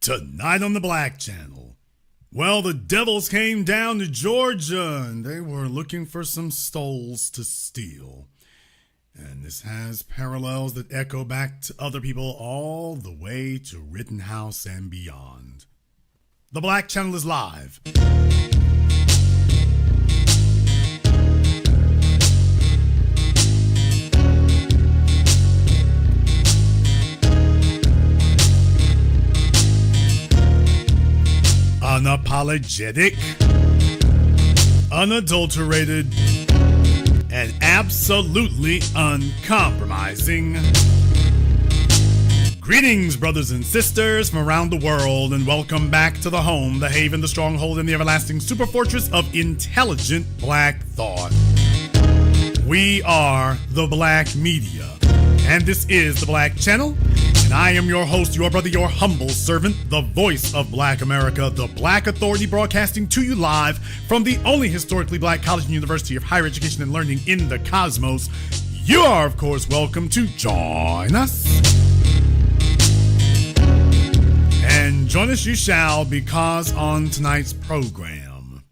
Tonight on the Black Channel. Well, the devils came down to Georgia and they were looking for some souls to steal. And this has parallels that echo back to other people all the way to Rittenhouse and beyond. The Black Channel is live. Unapologetic, unadulterated, and absolutely uncompromising. Greetings, brothers and sisters from around the world, and welcome back to the home, the haven, the stronghold, and the everlasting superfortress of intelligent black thought. We are the Black Media, and this is the Black Channel. And I am your host, your brother, your humble servant, the voice of Black America, the Black Authority, broadcasting to you live from the only historically black college and university of higher education and learning in the cosmos. You are, of course, welcome to join us. And join us you shall, because on tonight's program,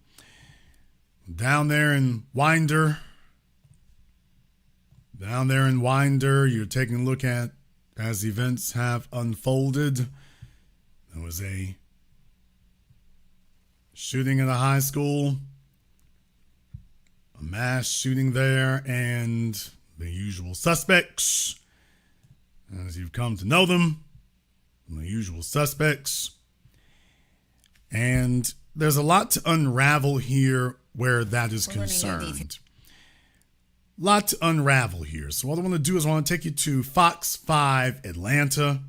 down there in Winder, you're taking a look at, as events have unfolded, there was a shooting at a high school, a mass shooting there, and the usual suspects, as you've come to know them, the usual suspects. And there's a lot to unravel here where that is concerned. Lot to unravel here. So what I want to do is I want to take you to Fox 5 Atlanta.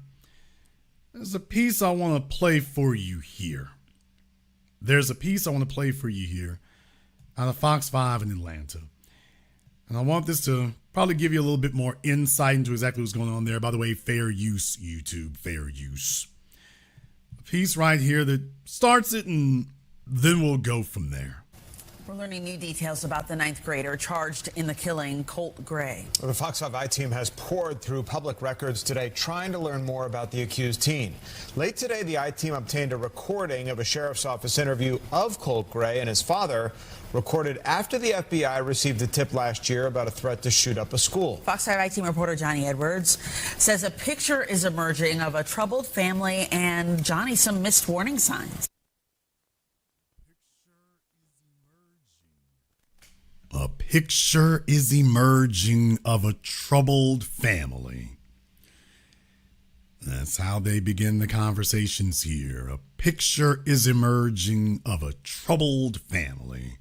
There's a piece I want to play for you here. Out of Fox 5 in Atlanta. And I want this to probably give you a little bit more insight into exactly what's going on there. By the way, fair use, YouTube, fair use. A piece right here that starts it, and then we'll go from there. We're learning new details about the ninth grader charged in the killing, Colt Gray. Well, the Fox 5 I-team has poured through public records today trying to learn more about the accused teen. Late today, the I-team obtained a recording of a sheriff's office interview of Colt Gray and his father, recorded after the FBI received a tip last year about a threat to shoot up a school. Fox 5 I-team reporter Johnny Edwards says a picture is emerging of a troubled family and, Johnny, some missed warning signs. A picture is emerging of a troubled family. That's how they begin the conversations here. A picture is emerging of a troubled family.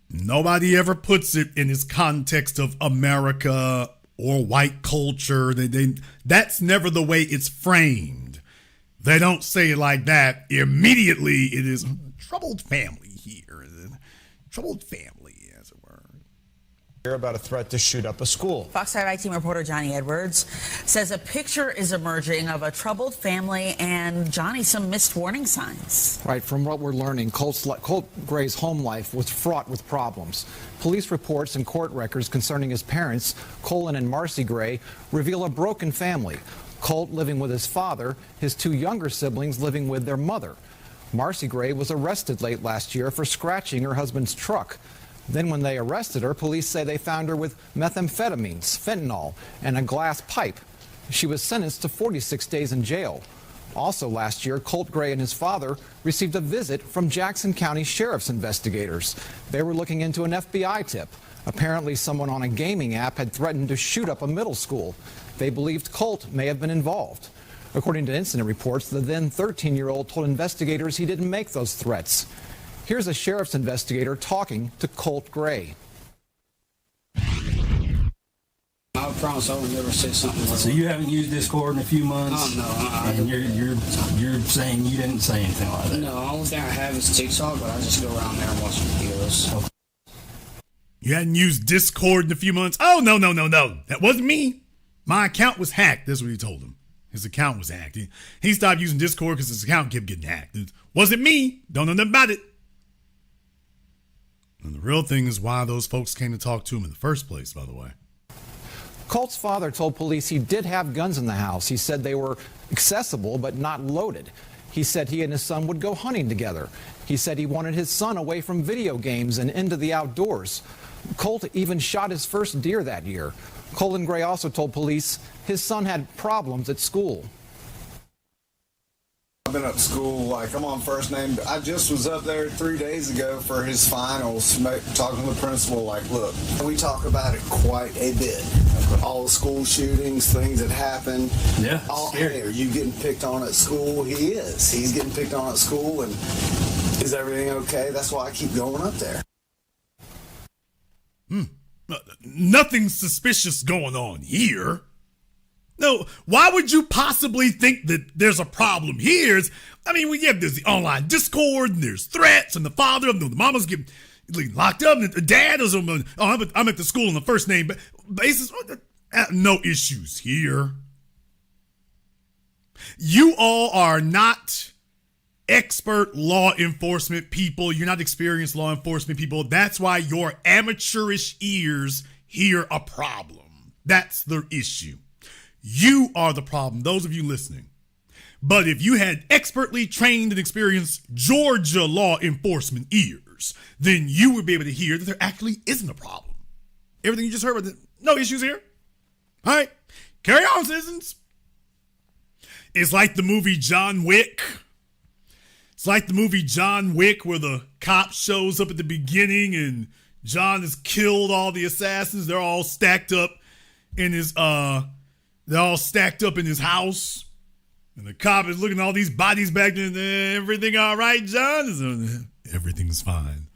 Nobody ever puts it in its context of America or white culture. That's never the way it's framed. They don't say it like that. Immediately, it is a troubled family here. Troubled family, as it were. About a threat to shoot up a school. Fox 5 I-team reporter Johnny Edwards says a picture is emerging of a troubled family and, Johnny, some missed warning signs. Right, from what we're learning, Colt Gray's home life was fraught with problems. Police reports and court records concerning his parents, Colin and Marcy Gray, reveal a broken family. Colt living with his father, his two younger siblings living with their mother. Marcy Gray was arrested late last year for scratching her husband's truck. Then when they arrested her, police say they found her with methamphetamines, fentanyl, and a glass pipe. She was sentenced to 46 days in jail. Also last year, Colt Gray and his father received a visit from Jackson County Sheriff's investigators. They were looking into an FBI tip. Apparently someone on a gaming app had threatened to shoot up a middle school. They believed Colt may have been involved. According to incident reports, the then 13-year-old told investigators he didn't make those threats. Here's a sheriff's investigator talking to Colt Gray. I promise I would never say something like that. So you haven't used Discord in a few months? Oh, no. And you're saying you didn't say anything like that? No, the only thing I have is TikTok, but I just go around there and watch videos. Okay. You hadn't used Discord in a few months? Oh, no. That wasn't me. My account was hacked. That's what he told him. His account was hacked. He stopped using Discord because his account kept getting hacked. It wasn't me. Don't know nothing about it. And the real thing is why those folks came to talk to him in the first place, by the way. Colt's father told police he did have guns in the house. He said they were accessible but not loaded. He said he and his son would go hunting together. He said he wanted his son away from video games and into the outdoors. Colt even shot his first deer that year. Colin Gray also told police his son had problems at school. I've been up to school, like I'm on first name. I just was up there 3 days ago for his finals, talking to the principal, like, look, we talk about it quite a bit. All the school shootings, things that happen. Yeah, Hey, are you getting picked on at school? He is. He's getting picked on at school, and is everything okay? That's why I keep going up there. Nothing suspicious going on here. No, why would you possibly think that there's a problem here? We have there's the online Discord, and there's threats, and the father of the mama's getting locked up, and the dad is I'm at the school on the first name basis. No issues here. You all are not expert law enforcement people. You're not experienced law enforcement people. That's why your amateurish ears hear a problem. That's the issue. You are the problem, those of you listening. But if you had expertly trained and experienced Georgia law enforcement ears, then you would be able to hear that there actually isn't a problem. Everything you just heard, no issues here. All right, carry on, citizens. It's like the movie John Wick. It's like the movie John Wick where the cop shows up at the beginning and John has killed all the assassins. They're all stacked up in his house. And the cop is looking at all these bodies back there. And everything all right, John? Everything's fine.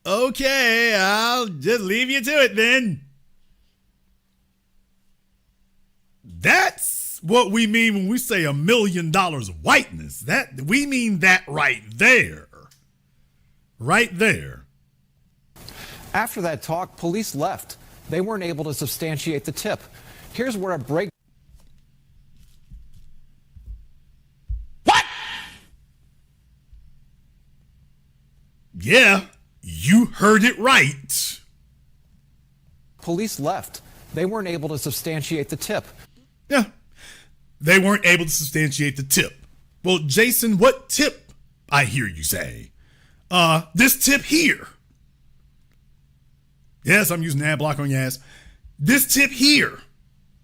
Okay, I'll just leave you to it then. That's what we mean when we say $1 million of whiteness. That we mean that right there. Right there. After that talk, police left. They weren't able to substantiate the tip. Here's where a break. What? Yeah, you heard it right. Police left. They weren't able to substantiate the tip. Yeah, they weren't able to substantiate the tip. Well, Jason, what tip, I hear you say? This tip here. Yes, I'm using ad block on your ass. This tip here.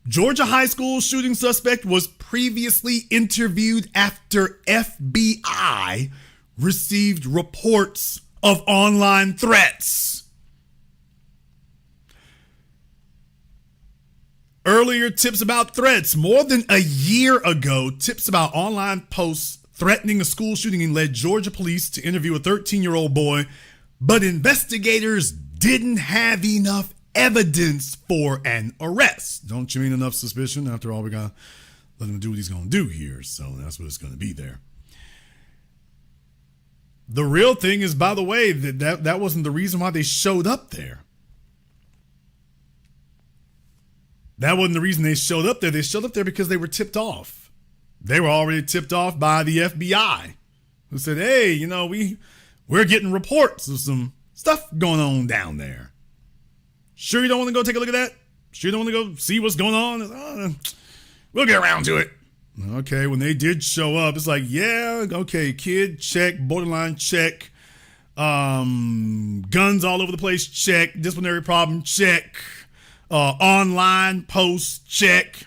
Georgia high school shooting suspect was previously interviewed after FBI received reports of online threats. Earlier tips about threats. More than a year ago, tips about online posts threatening a school shooting led Georgia police to interview a 13-year-old boy, but investigators didn't have enough evidence for an arrest. Don't you mean enough suspicion? After all, we gotta let him do what he's gonna do here, so that's what it's gonna be there. The real thing is, by the way, that wasn't the reason why they showed up there. That wasn't the reason they showed up there. They showed up there because they were tipped off. They were already tipped off by the FBI, who said, hey, we're getting reports of some stuff going on down there. Sure you don't want to go take a look at that? Sure you don't want to go see what's going on? We'll get around to it. Okay, when they did show up, it's like, yeah, okay, kid, check, borderline, check. Guns all over the place, check. Disciplinary problem, check. Online post, check.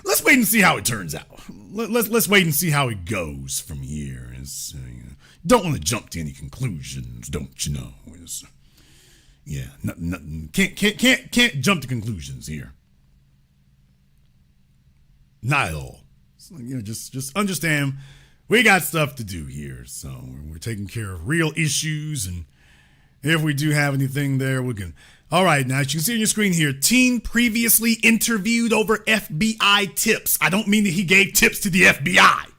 Let's wait and see how it turns out. Let's wait and see how it goes from here. Don't want to jump to any conclusions, don't you know? Nothing. Can't jump to conclusions here. Not at all. So, just understand we got stuff to do here. So we're taking care of real issues, and if we do have anything there, we can. All right, now as you can see on your screen here, teen previously interviewed over FBI tips. I don't mean that he gave tips to the FBI.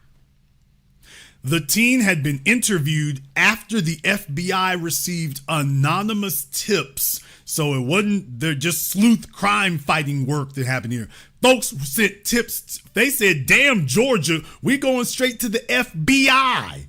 The teen had been interviewed after the FBI received anonymous tips. So it wasn't just sleuth crime fighting work that happened here. Folks sent tips. They said, damn, Georgia, we going straight to the FBI.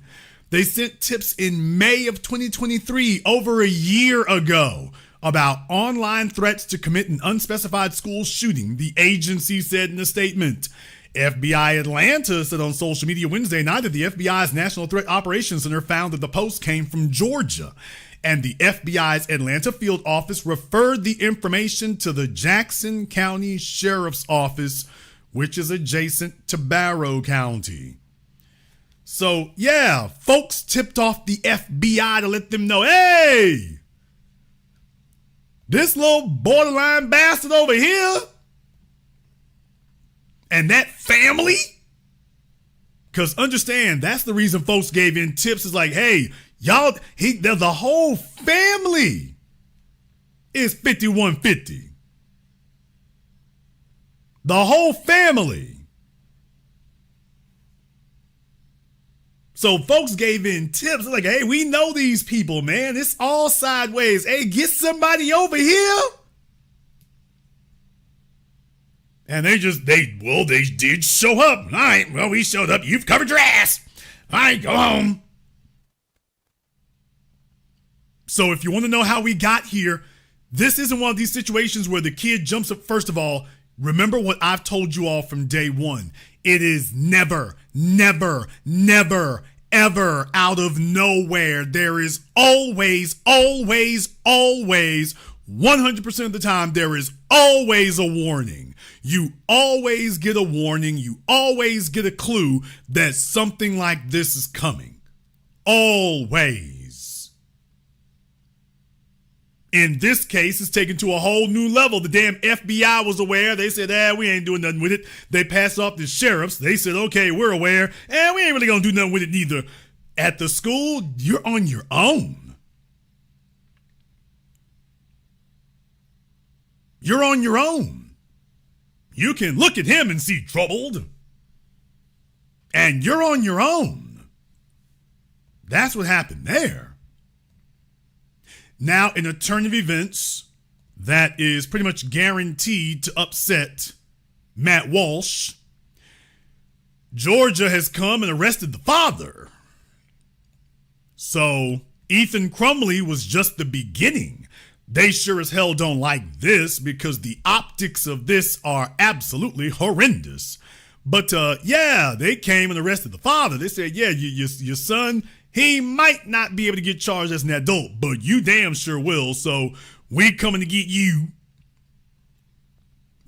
They sent tips in May of 2023, over a year ago. about online threats to commit an unspecified school shooting, the agency said in a statement. FBI Atlanta said on social media Wednesday night that the FBI's National Threat Operations Center found that the post came from Georgia, and the FBI's Atlanta field office referred the information to the Jackson County Sheriff's Office, which is adjacent to Barrow County. So, yeah, folks tipped off the FBI to let them know, hey, this little borderline bastard over here and that family, because understand, that's the reason folks gave in tips. Is like, hey, y'all, the whole family is 5150. The whole family. So folks gave in tips like, hey, we know these people, man. It's all sideways. Hey, get somebody over here. And they did show up. All right, well, we showed up. You've covered your ass. All right, go home. So if you want to know how we got here, this isn't one of these situations where the kid jumps up. First of all, remember what I've told you all from day one. It is never, never, never, ever out of nowhere. There is always, 100% of the time, there is always a warning. You always get a warning. You always get a clue that something like this is coming. Always. In this case, it's taken to a whole new level. The damn FBI was aware. They said, we ain't doing nothing with it. They passed off the sheriffs. They said, okay, we're aware. And we ain't really going to do nothing with it neither. At the school, you're on your own. You're on your own. You can look at him and see troubled. And you're on your own. That's what happened there. Now, in a turn of events that is pretty much guaranteed to upset Matt Walsh, Georgia has come and arrested the father. So Ethan Crumley was just the beginning. They sure as hell don't like this because the optics of this are absolutely horrendous. But they came and arrested the father. They said, your son, he might not be able to get charged as an adult, but you damn sure will. So we coming to get you.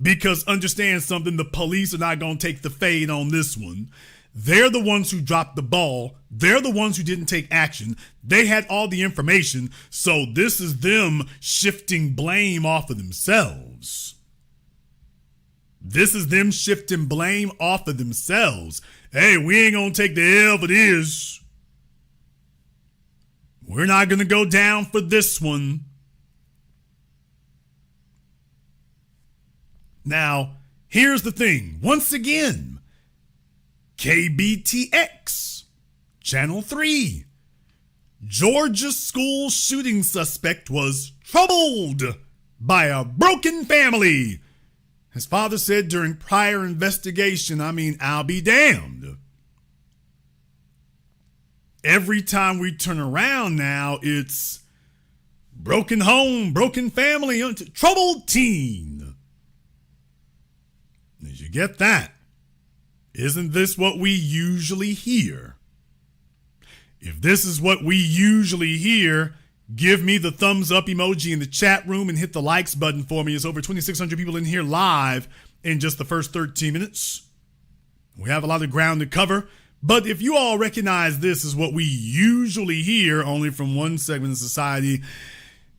Because understand something, the police are not going to take the fade on this one. They're the ones who dropped the ball. They're the ones who didn't take action. They had all the information. So this is them shifting blame off of themselves. This is them shifting blame off of themselves. Hey, we ain't going to take the L for this. We're not going to go down for this one. Now, here's the thing. Once again, KBTX, Channel 3. Georgia school shooting suspect was troubled by a broken family. His father said during prior investigation, I'll be damned. Every time we turn around now, it's broken home, broken family, troubled teen. Did you get that? Isn't this what we usually hear? If this is what we usually hear, give me the thumbs up emoji in the chat room and hit the likes button for me. It's over 2,600 people in here live in just the first 13 minutes. We have a lot of ground to cover. But if you all recognize this is what we usually hear, only from one segment of society,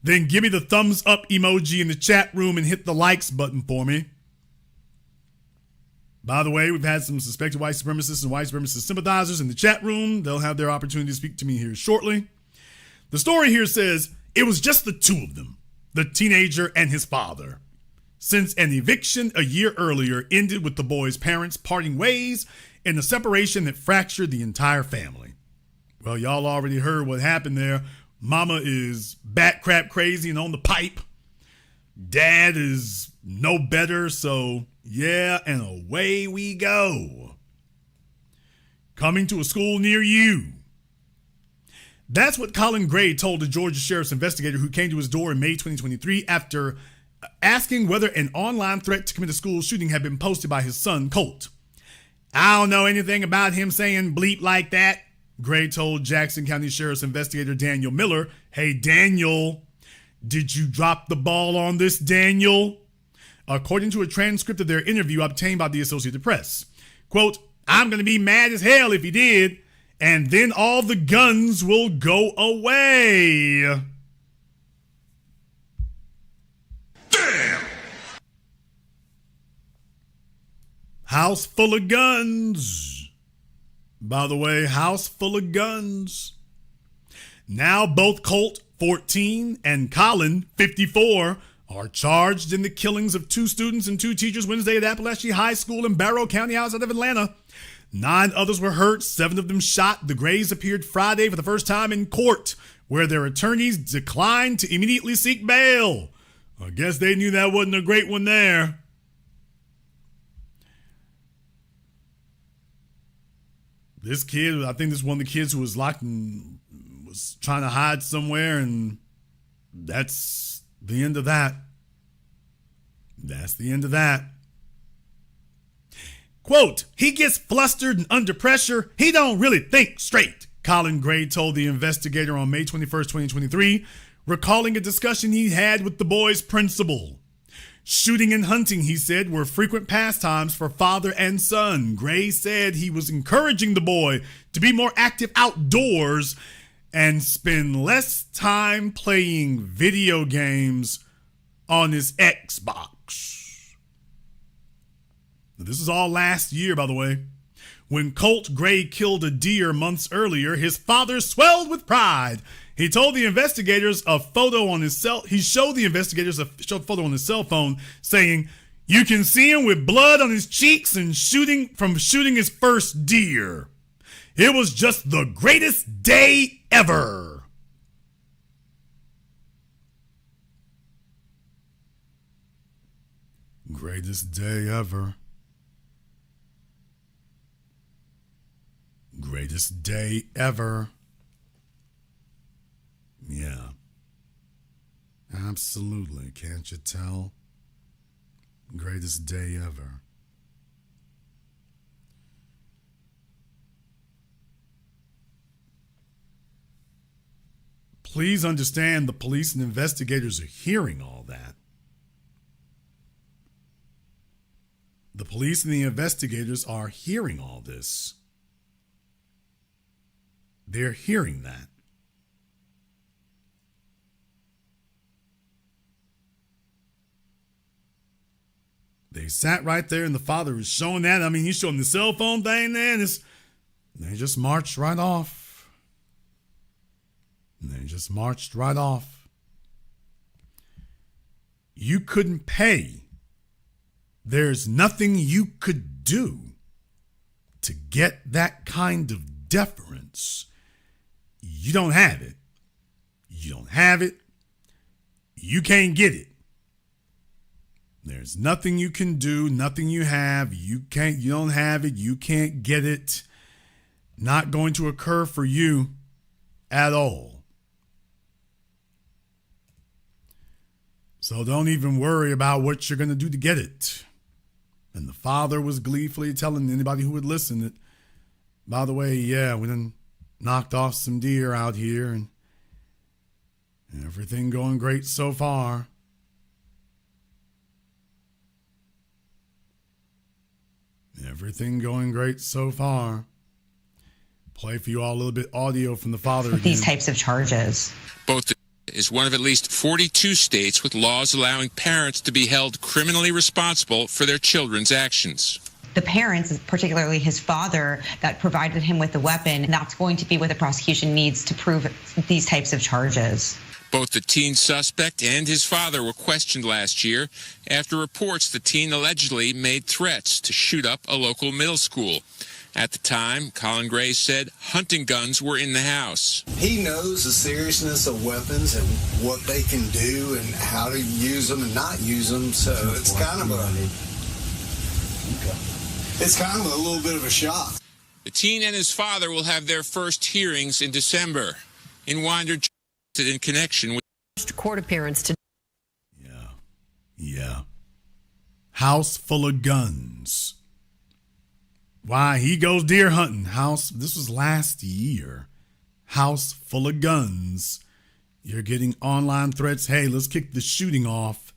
then give me the thumbs up emoji in the chat room and hit the likes button for me. By the way, we've had some suspected white supremacists and white supremacist sympathizers in the chat room. They'll have their opportunity to speak to me here shortly. The story here says it was just the two of them, the teenager and his father. Since an eviction a year earlier ended with the boy's parents parting ways in a separation that fractured the entire family. Well, y'all already heard what happened there. Mama is bat crap crazy and on the pipe. Dad is no better, so yeah, and away we go. Coming to a school near you. That's what Colin Gray told the Georgia sheriff's investigator who came to his door in May 2023 after asking whether an online threat to commit a school shooting had been posted by his son, Colt. I don't know anything about him saying bleep like that, Gray told Jackson County Sheriff's investigator Daniel Miller. Hey, Daniel, did you drop the ball on this, Daniel? According to a transcript of their interview obtained by the Associated Press. Quote, I'm going to be mad as hell if he did, and then all the guns will go away. Damn! House full of guns. By the way, house full of guns. Now both Colt, 14, and Colin, 54, are charged in the killings of 2 students and 2 teachers Wednesday at Appalachee High School in Barrow County outside of Atlanta. 9 others were hurt, 7 of them shot. The Grays appeared Friday for the first time in court, where their attorneys declined to immediately seek bail. I guess they knew that wasn't a great one there. This kid, I think this is one of the kids who was locked and was trying to hide somewhere, and that's the end of that. That's the end of that. Quote, he gets flustered and under pressure. He don't really think straight, Colin Gray told the investigator on May 21st, 2023, recalling a discussion he had with the boy's principal. Shooting and hunting, he said, were frequent pastimes for father and son. Gray said he was encouraging the boy to be more active outdoors and spend less time playing video games on his Xbox. This is all last year, by the way. When Colt Gray killed a deer months earlier, his father swelled with pride. He told the investigators a photo on his cell. He showed the investigators a photo on his cell phone, saying, "You can see him with blood on his cheeks and shooting his first deer. It was just the greatest day ever." Greatest day ever. Greatest day ever. Yeah. Absolutely. Can't you tell? Greatest day ever. Please understand the police and investigators are hearing all that. The police and the investigators are hearing all this. They're hearing that. They sat right there and the father was showing that. I mean, he's showing the cell phone thing there, and they just marched right off. They just marched right off. You couldn't pay. There's nothing you could do to get that kind of deference. You don't have it. You don't have it. You can't get it. There's nothing you can do, nothing you have. You don't have it. You can't get it. Not going to occur for you at all. So don't even worry about what you're going to do to get it. And the father was gleefully telling anybody who would listen that, by the way, yeah, we done knocked off some deer out here and everything going great so far. Everything going great so far. Play for you all a little bit audio from the father again. These types of charges. Both is one of at least 42 states with laws allowing parents to be held criminally responsible for their children's actions. The parents, particularly his father, that provided him with the weapon, that's going to be what the prosecution needs to prove these types of charges. Both the teen suspect and his father were questioned last year after reports the teen allegedly made threats to shoot up a local middle school. At the time, Colin Gray said hunting guns were in the house. He knows the seriousness of weapons and what they can do and how to use them and not use them, so it's kind of a little bit of a shock. The teen and his father will have their first hearings in December. in Winder in connection with court appearance today. Yeah. House full of guns. Why? He goes deer hunting. This was last year. House full of guns. You're getting online threats. Hey, let's kick the shooting off.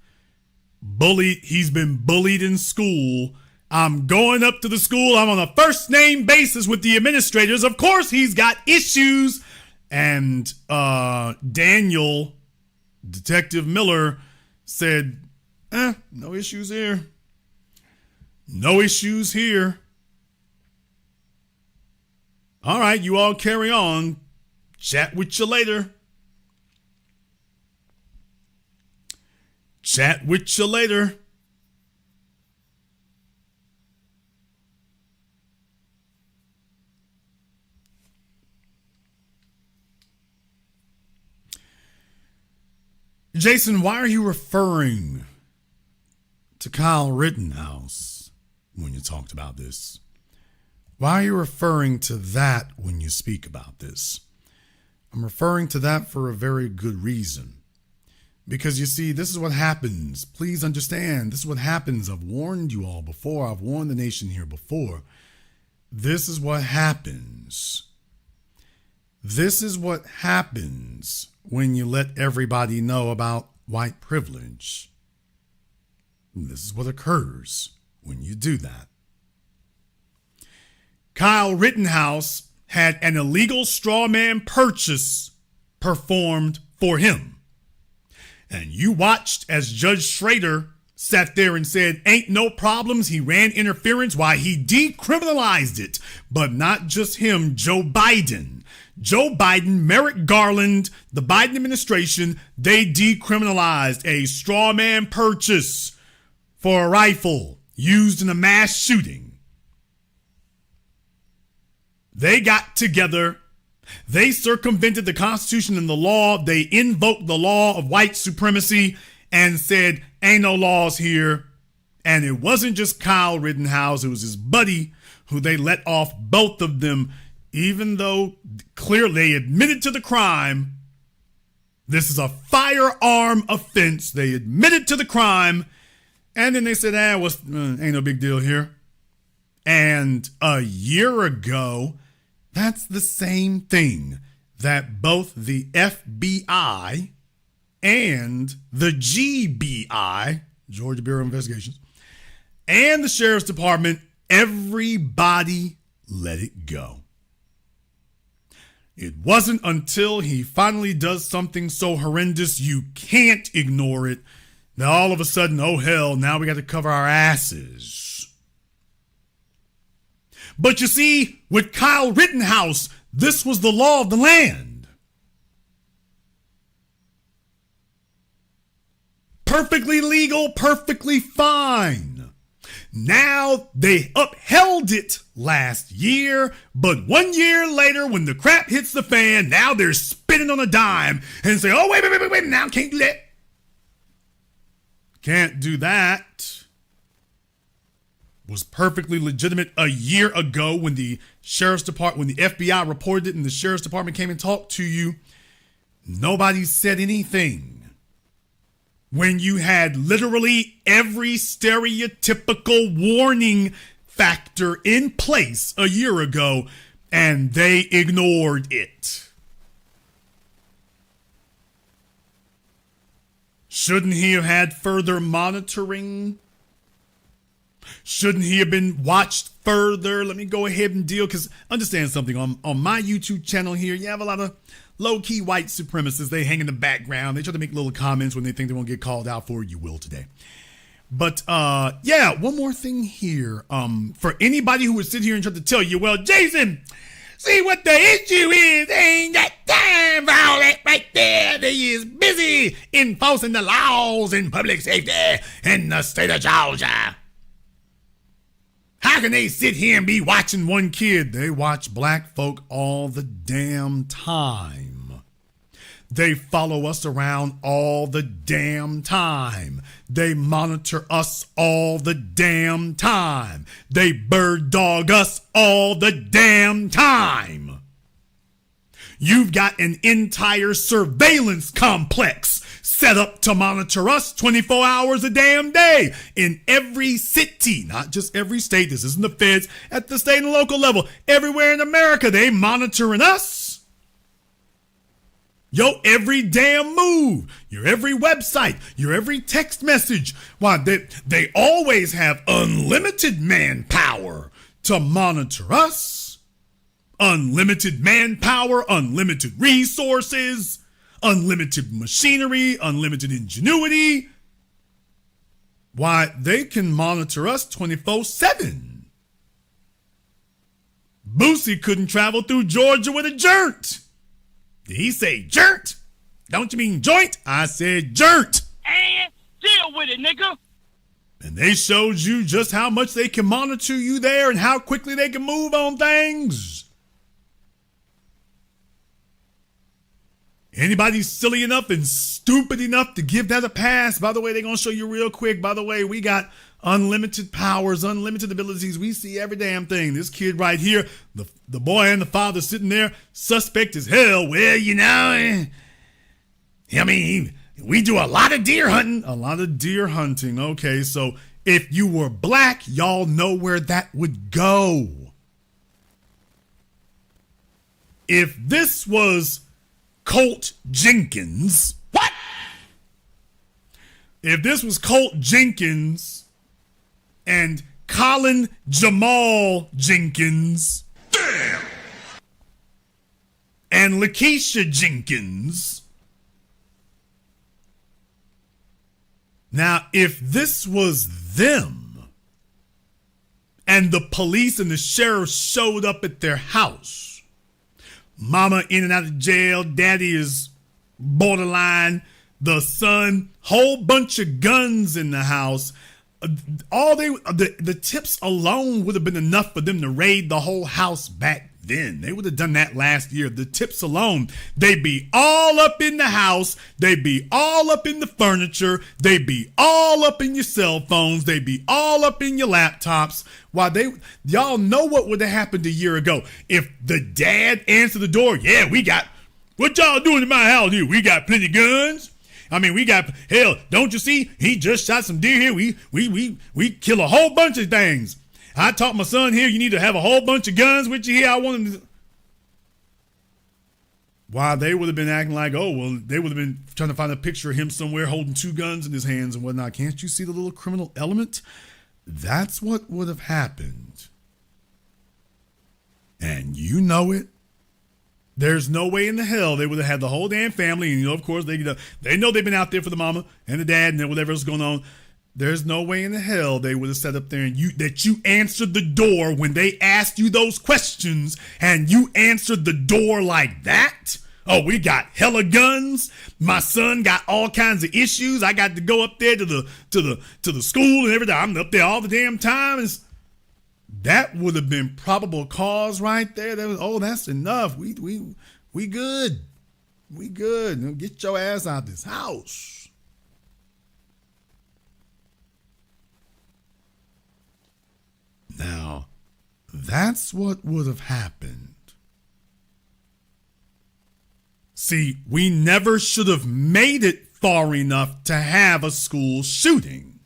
Bullied. He's been bullied in school. I'm going up to the school. I'm on a first name basis with the administrators. Of course, he's got issues. And Daniel, Detective Miller, said, no issues here. No issues here. All right, you all carry on. Chat with you later. Chat with you later. Jason, why are you referring to Kyle Rittenhouse when you talked about this? Why are you referring to that when you speak about this? I'm referring to that for a very good reason. Because you see, this is what happens. Please understand, this is what happens. I've warned you all before. I've warned the nation here before. This is what happens. This is what happens when you let everybody know about white privilege. This is what occurs when you do that. Kyle Rittenhouse had an illegal straw man purchase performed for him. And you watched as Judge Schrader sat there and said, ain't no problems. He ran interference. Why? He decriminalized it. But not just him, Joe Biden. Joe Biden, Merrick Garland, the Biden administration, they decriminalized a straw man purchase for a rifle used in a mass shooting. They got together. They circumvented the Constitution and the law. They invoked the law of white supremacy and said, ain't no laws here. And it wasn't just Kyle Rittenhouse. It was his buddy who they let off, both of them, even though clearly they admitted to the crime. This is a firearm offense. They admitted to the crime. And then they said, ain't no big deal here. And a year ago, that's the same thing that both the FBI and the GBI, Georgia Bureau of Investigations, and the Sheriff's Department, everybody let it go. It wasn't until he finally does something so horrendous you can't ignore it. Now all of a sudden, oh hell, now we got to cover our asses. But you see, with Kyle Rittenhouse, this was the law of the land. Perfectly legal, perfectly fine. Now they upheld it last year, but 1 year later, when the crap hits the fan, now they're spinning on a dime and say, oh, wait, now can't do that. Can't do that. Was perfectly legitimate a year ago when the Sheriff's Department, when the FBI reported it and the Sheriff's Department came and talked to you. Nobody said anything. When you had literally every stereotypical warning factor in place a year ago, and they ignored it. Shouldn't he have had further monitoring? Shouldn't he have been watched further? Let me go ahead and deal, because understand something. On my YouTube channel here, you have a lot of low-key white supremacists. They hang in the background. They try to make little comments when they think they won't get called out for it. You will today. But, yeah, one more thing here. For anybody who would sit here and try to tell you, well, Jason, see what the issue is. They ain't got time for all that right there. They is busy enforcing the laws in public safety in the state of Georgia. How can they sit here and be watching one kid? They watch black folk all the damn time. They follow us around all the damn time. They monitor us all the damn time. They bird dog us all the damn time. You've got an entire surveillance complex set up to monitor us 24 hours a damn day in every city, not just every state. This isn't the feds. At the state and local level, everywhere in America, they monitoring us. Yo, every damn move, your every website, your every text message. Why, they always have unlimited manpower to monitor us. Unlimited manpower, unlimited resources, unlimited machinery, unlimited ingenuity. Why, they can monitor us 24/7. Boosie couldn't travel through Georgia with a jerk. Did he say jerk? Don't you mean joint? I said jerk. And deal with it, nigga. And they showed you just how much they can monitor you there and how quickly they can move on things. Anybody silly enough and stupid enough to give that a pass? By the way, they're going to show you real quick. By the way, we got unlimited powers, unlimited abilities. We see every damn thing. This kid right here, the boy and the father sitting there, suspect as hell. Well, you know, I mean, we do a lot of deer hunting. A lot of deer hunting. Okay, so if you were black, y'all know where that would go. If this was Colt Jenkins. What? If this was Colt Jenkins and Colin Jamal Jenkins. Damn. And Lakeisha Jenkins. Now, if this was them and the police and the sheriff showed up at their house, mama in and out of jail, daddy is borderline, the son, whole bunch of guns in the house. The tips alone would have been enough for them to raid the whole house back then. They would have done that last year. The tips alone, they'd be all up in the house. They'd be all up in the furniture. They'd be all up in your cell phones. They'd be all up in your laptops. Y'all know what would have happened a year ago if the dad answered the door. Yeah, what y'all doing in my house here? We got plenty of guns. I mean, hell, don't you see? He just shot some deer here. We kill a whole bunch of things. I taught my son here, you need to have a whole bunch of guns with you here. I want him to. Why, they would have been acting like, oh, well, they would have been trying to find a picture of him somewhere holding two guns in his hands and whatnot. Can't you see the little criminal element? That's what would have happened. And you know it. There's no way in the hell they would have had the whole damn family. And, of course, they know they've been out there for the mama and the dad and whatever else going on. There's no way in the hell they would have sat up there and you answered the door when they asked you those questions and you answered the door like that. Oh, we got hella guns. My son got all kinds of issues. I got to go up there to the school and everything. I'm up there all the damn time. That would have been probable cause right there. That's enough. We good. We good. Get your ass out this house. Now, that's what would have happened. See, we never should have made it far enough to have a school shooting.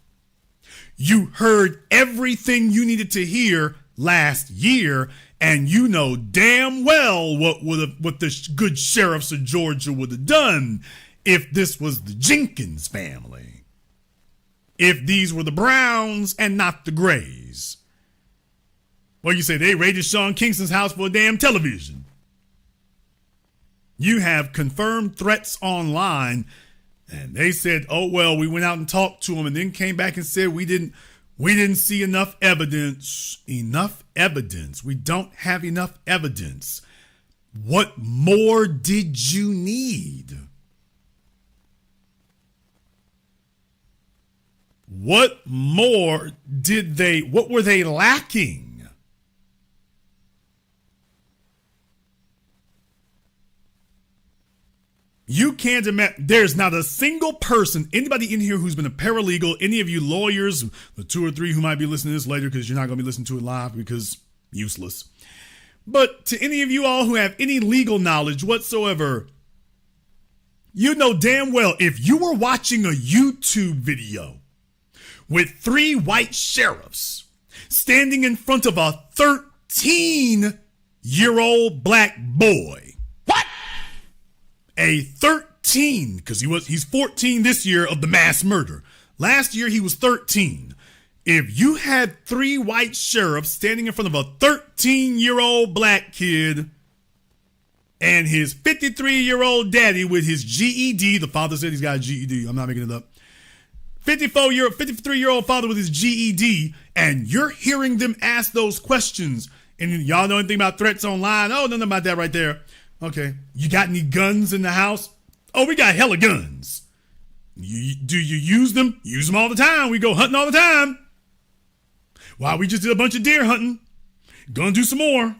You heard everything you needed to hear last year, and you know damn well what the good sheriffs of Georgia would have done if this was the Jenkins family. If these were the Browns and not the Grays. Well, you say they raided Sean Kingston's house for a damn television. You have confirmed threats online, and they said, oh, well, we went out and talked to him and then came back and said we didn't see enough evidence. Enough evidence. We don't have enough evidence. What more did you need? What more what were they lacking? You can't imagine, there's not a single person, anybody in here who's been a paralegal, any of you lawyers, the 2 or 3 who might be listening to this later because you're not going to be listening to it live because useless. But to any of you all who have any legal knowledge whatsoever, you know damn well if you were watching a YouTube video with 3 white sheriffs standing in front of a 13-year-old black boy. What? A 13, because he's 14 this year of the mass murder. Last year he was 13. If you had 3 white sheriffs standing in front of a 13-year-old black kid and his 53-year-old daddy with his GED, the father said he's got a GED, I'm not making it up, 53-year-old father with his GED, and you're hearing them ask those questions, and y'all know anything about threats online? Oh, nothing about that right there. Okay. You got any guns in the house? Oh, we got hella guns. Do you use them? Use them all the time. We go hunting all the time. Wow, we just did a bunch of deer hunting. Gonna do some more.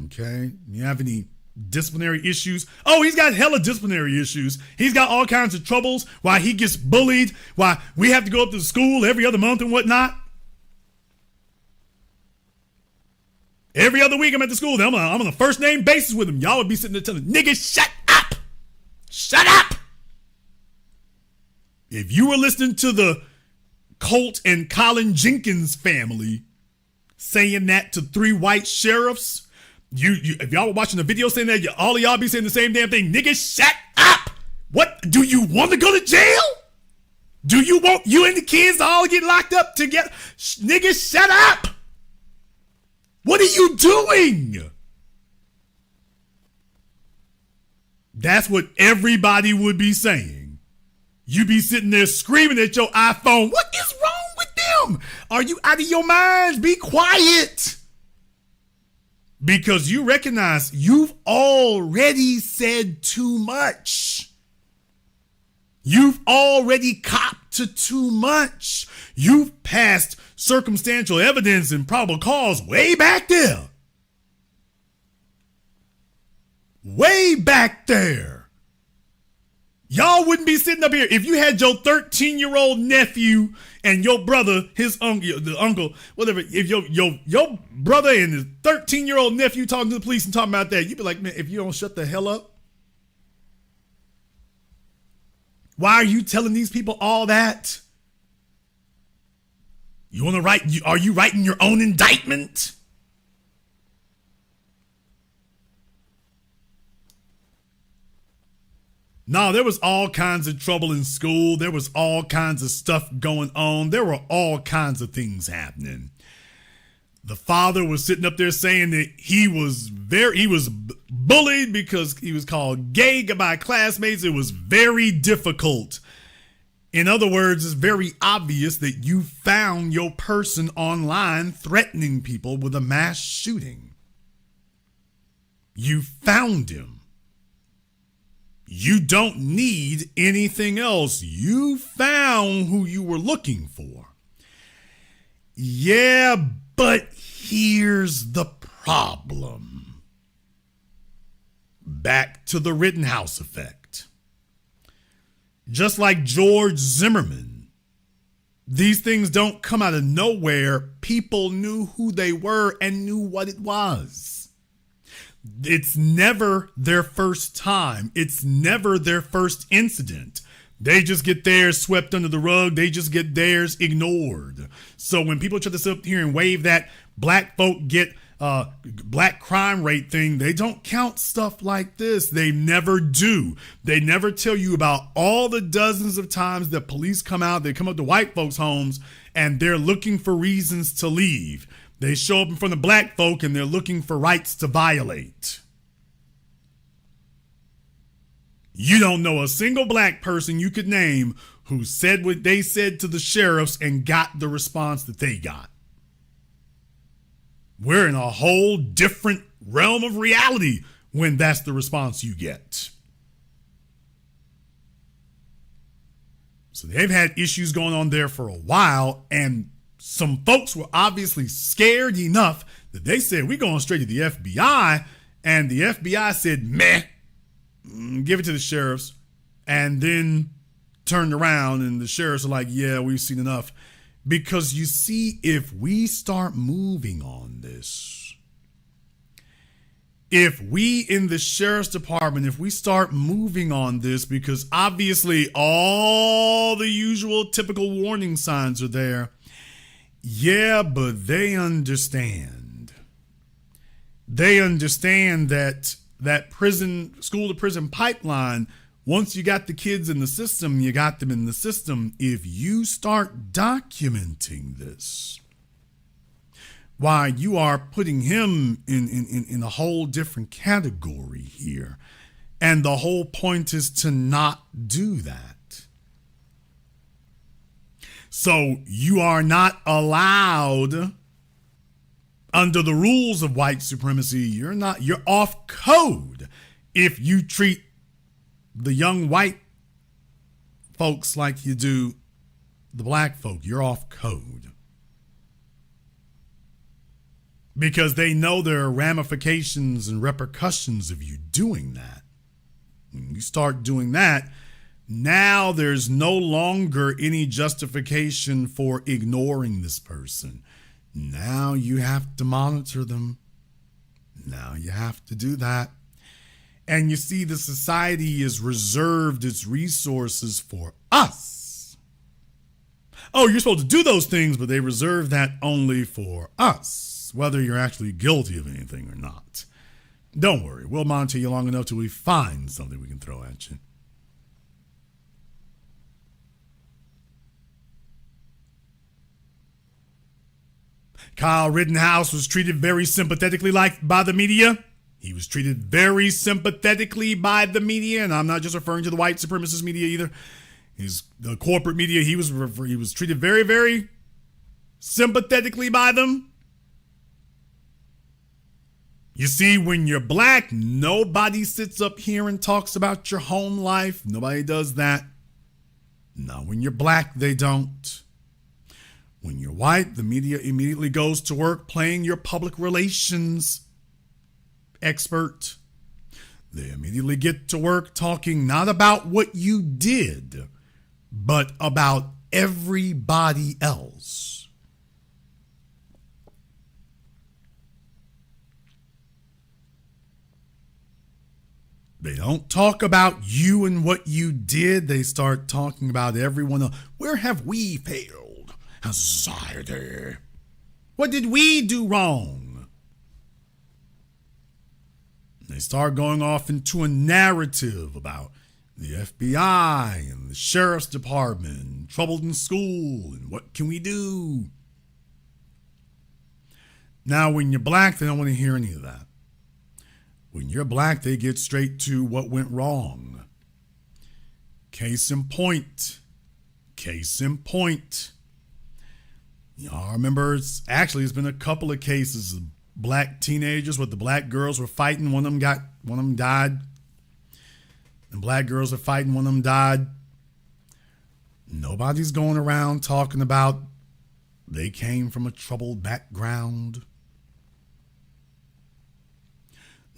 Okay. You have any disciplinary issues? Oh, he's got hella disciplinary issues. He's got all kinds of troubles. Why he gets bullied. Why we have to go up to school every other month and whatnot. Every other week I'm at the school. I'm on a first name basis with him. Y'all would be sitting there telling niggas, shut up. Shut up. If you were listening to the Colt and Colin Jenkins family saying that to 3 white sheriffs, if y'all were watching the video saying that, all of y'all be saying the same damn thing. Niggas, shut up. What? Do you want to go to jail? Do you want you and the kids to all get locked up together? Niggas, shut up. What are you doing? That's what everybody would be saying. You be sitting there screaming at your iPhone. What is wrong with them? Are you out of your minds? Be quiet. Because you recognize you've already said too much. You've already copped to too much. You've passed circumstantial evidence and probable cause way back there. Way back there. Y'all wouldn't be sitting up here if you had your 13-year-old nephew and your brother, his uncle, whatever. If your brother and his 13-year-old nephew talking to the police and talking about that, you'd be like, man, if you don't shut the hell up. Why are you telling these people all that? You want to write? Are you writing your own indictment? No, there was all kinds of trouble in school. There was all kinds of stuff going on. There were all kinds of things happening. The father was sitting up there saying that he was bullied because he was called gay by classmates. It was very difficult. In other words, it's very obvious that you found your person online threatening people with a mass shooting. You found him. You don't need anything else. You found who you were looking for. Yeah, but here's the problem. Back to the Rittenhouse Effect. Just like George Zimmerman, these things don't come out of nowhere. People knew who they were and knew what it was. It's never their first time. It's never their first incident. They just get theirs swept under the rug. They just get theirs ignored. So when people try to sit up here and wave that black folk get black crime rate thing, they don't count stuff like this. They never do. They never tell you about all the dozens of times that police come out. They come up to white folks' homes and they're looking for reasons to leave. They show up in front of black folk and they're looking for rights to violate. You don't know a single black person you could name who said what they said to the sheriffs and got the response that they got. We're in a whole different realm of reality when that's the response you get. So they've had issues going on there for a while, and some folks were obviously scared enough that they said, we're going straight to the FBI. And the FBI said, meh, give it to the sheriffs. And then turned around and the sheriffs are like, yeah, we've seen enough. Because you see, if we start moving on this, if we in the sheriff's department, if we start moving on this, because obviously all the usual typical warning signs are there. Yeah, but they understand. They understand that school to prison pipeline, once you got the kids in the system, you got them in the system. If you start documenting this, why, you are putting him in a whole different category here. And the whole point is to not do that. So you are not allowed, under the rules of white supremacy, you're off code if you treat the young white folks like you do the black folk. You're off code. Because they know there are ramifications and repercussions of you doing that. When you start doing that, now there's no longer any justification for ignoring this person. Now you have to monitor them. Now you have to do that. And you see, the society has reserved its resources for us. Oh, you're supposed to do those things, but they reserve that only for us, whether you're actually guilty of anything or not. Don't worry, we'll monitor you long enough till we find something we can throw at you. Kyle Rittenhouse was treated very sympathetically by the media. He was treated very sympathetically by the media, and I'm not just referring to the white supremacist media either. The corporate media, he was treated very, very sympathetically by them. You see, when you're black, nobody sits up here and talks about your home life. Nobody does that. No, when you're black, they don't. When you're white, the media immediately goes to work playing your public relations expert. They immediately get to work talking not about what you did, but about everybody else. They don't talk about you and what you did. They start talking about everyone else. Where have we failed as a society? What did we do wrong? They start going off into a narrative about the FBI and the sheriff's department, and trouble in school, and what can we do? Now, when you're black, they don't want to hear any of that. When you're black, they get straight to what went wrong. Case in point. Y'all remember, it's been a couple of cases of black teenagers where the black girls were fighting. One of them died. And black girls were fighting, one of them died. Nobody's going around talking about they came from a troubled background.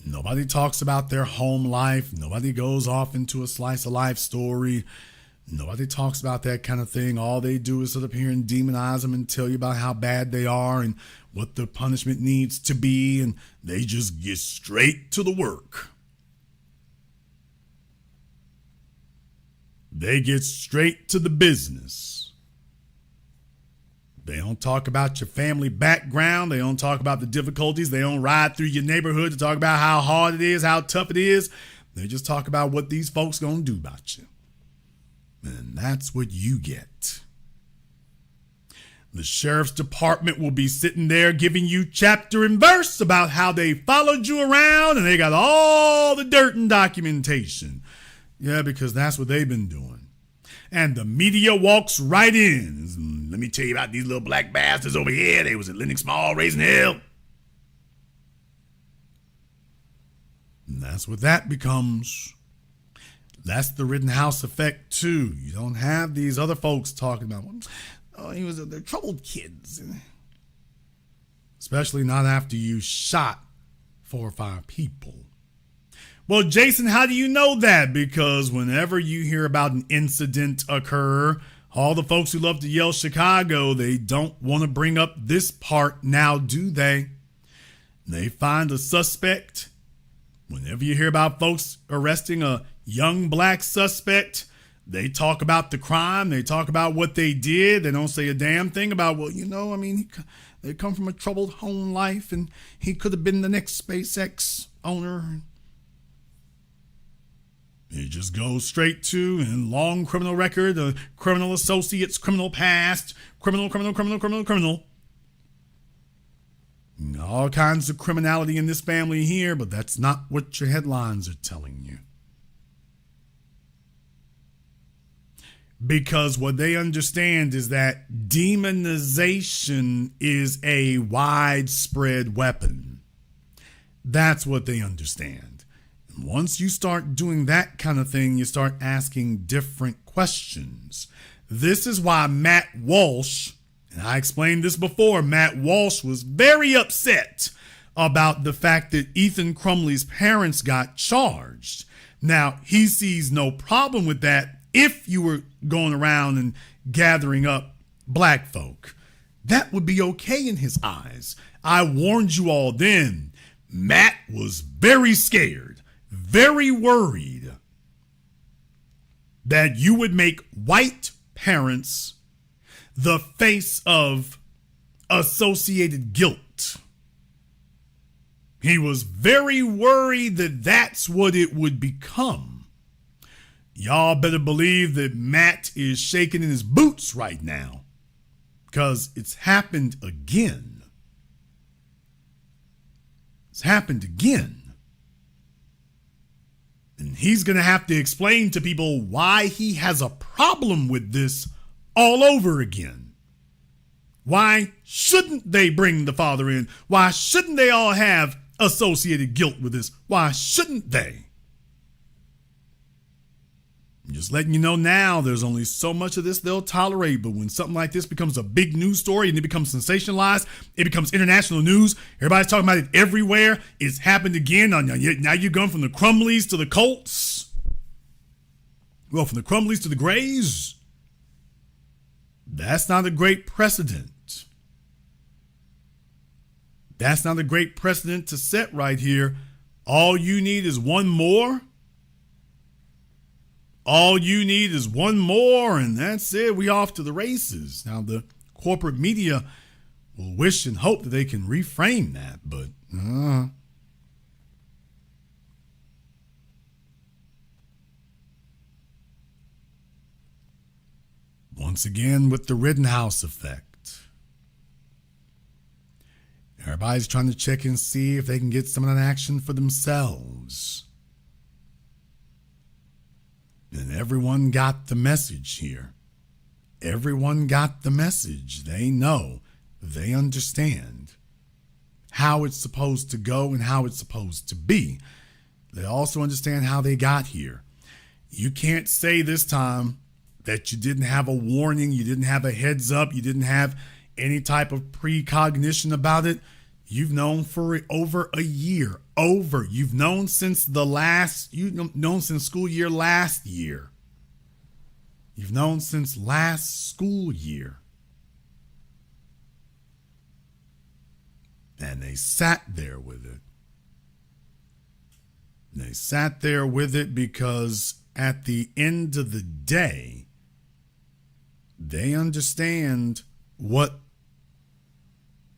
Nobody talks about their home life. Nobody goes off into a slice of life story. Nobody talks about that kind of thing. All they do is sit up here and demonize them and tell you about how bad they are and what the punishment needs to be. And they just get straight to the work. They get straight to the business. They don't talk about your family background. They don't talk about the difficulties. They don't ride through your neighborhood to talk about how hard it is, how tough it is. They just talk about what these folks gonna do about you. And that's what you get. The sheriff's department will be sitting there giving you chapter and verse about how they followed you around and they got all the dirt and documentation. Yeah, because that's what they've been doing. And the media walks right in. Let me tell you about these little black bastards over here. They was at Lenox Mall raising hell. And that's what that becomes. That's the Rittenhouse Effect too. You don't have these other folks talking about, they're troubled kids. Especially not after you shot 4 or 5 people. Well, Jason, how do you know that? Because whenever you hear about an incident occur, all the folks who love to yell Chicago, they don't want to bring up this part now, do they? They find a suspect Whenever you hear about folks arresting a young black suspect, they talk about the crime. They talk about what they did. They don't say a damn thing about, well, they come from a troubled home life and he could have been the next SpaceX owner. It just goes straight to and long criminal record, criminal associates, criminal past, criminal. All kinds of criminality in this family here, but that's not what your headlines are telling you. Because what they understand is that demonization is a widespread weapon. That's what they understand. And once you start doing that kind of thing, you start asking different questions. This is why Matt Walsh, and I explained this before, Matt Walsh was very upset about the fact that Ethan Crumley's parents got charged. Now, he sees no problem with that if you were going around and gathering up black folk. That would be okay in his eyes. I warned you all then. Matt was very scared, very worried that you would make white parents the face of associated guilt. He was very worried that that's what it would become. Y'all better believe that Matt is shaking in his boots right now because it's happened again. It's happened again. And he's going to have to explain to people why he has a problem with this all over again. Why shouldn't they bring the father in? Why shouldn't they all have associated guilt with this? Why shouldn't they? I'm just letting you know now, there's only so much of this they'll tolerate. But when something like this becomes a big news story and it becomes sensationalized, it becomes international news. Everybody's talking about it everywhere. It's happened again. Now you're going from the Crumleys to the Colts. Well, from the Crumleys to the Grays. That's not a great precedent. That's not a great precedent to set right here. All you need is one more. All you need is one more, and that's it. We off to the races. Now, the corporate media will wish and hope that they can reframe that, but once again with the Rittenhouse Effect. Everybody's trying to check and see if they can get some of that action for themselves. And everyone got the message here. Everyone got the message. They know, they understand how it's supposed to go and how it's supposed to be. They also understand how they got here. You can't say this time that you didn't have a warning, you didn't have a heads up, you didn't have any type of precognition about it. You've known for over a year. You've known since since school year last year. You've known since last school year. And they sat there with it. They sat there with it because at the end of the day, they understand what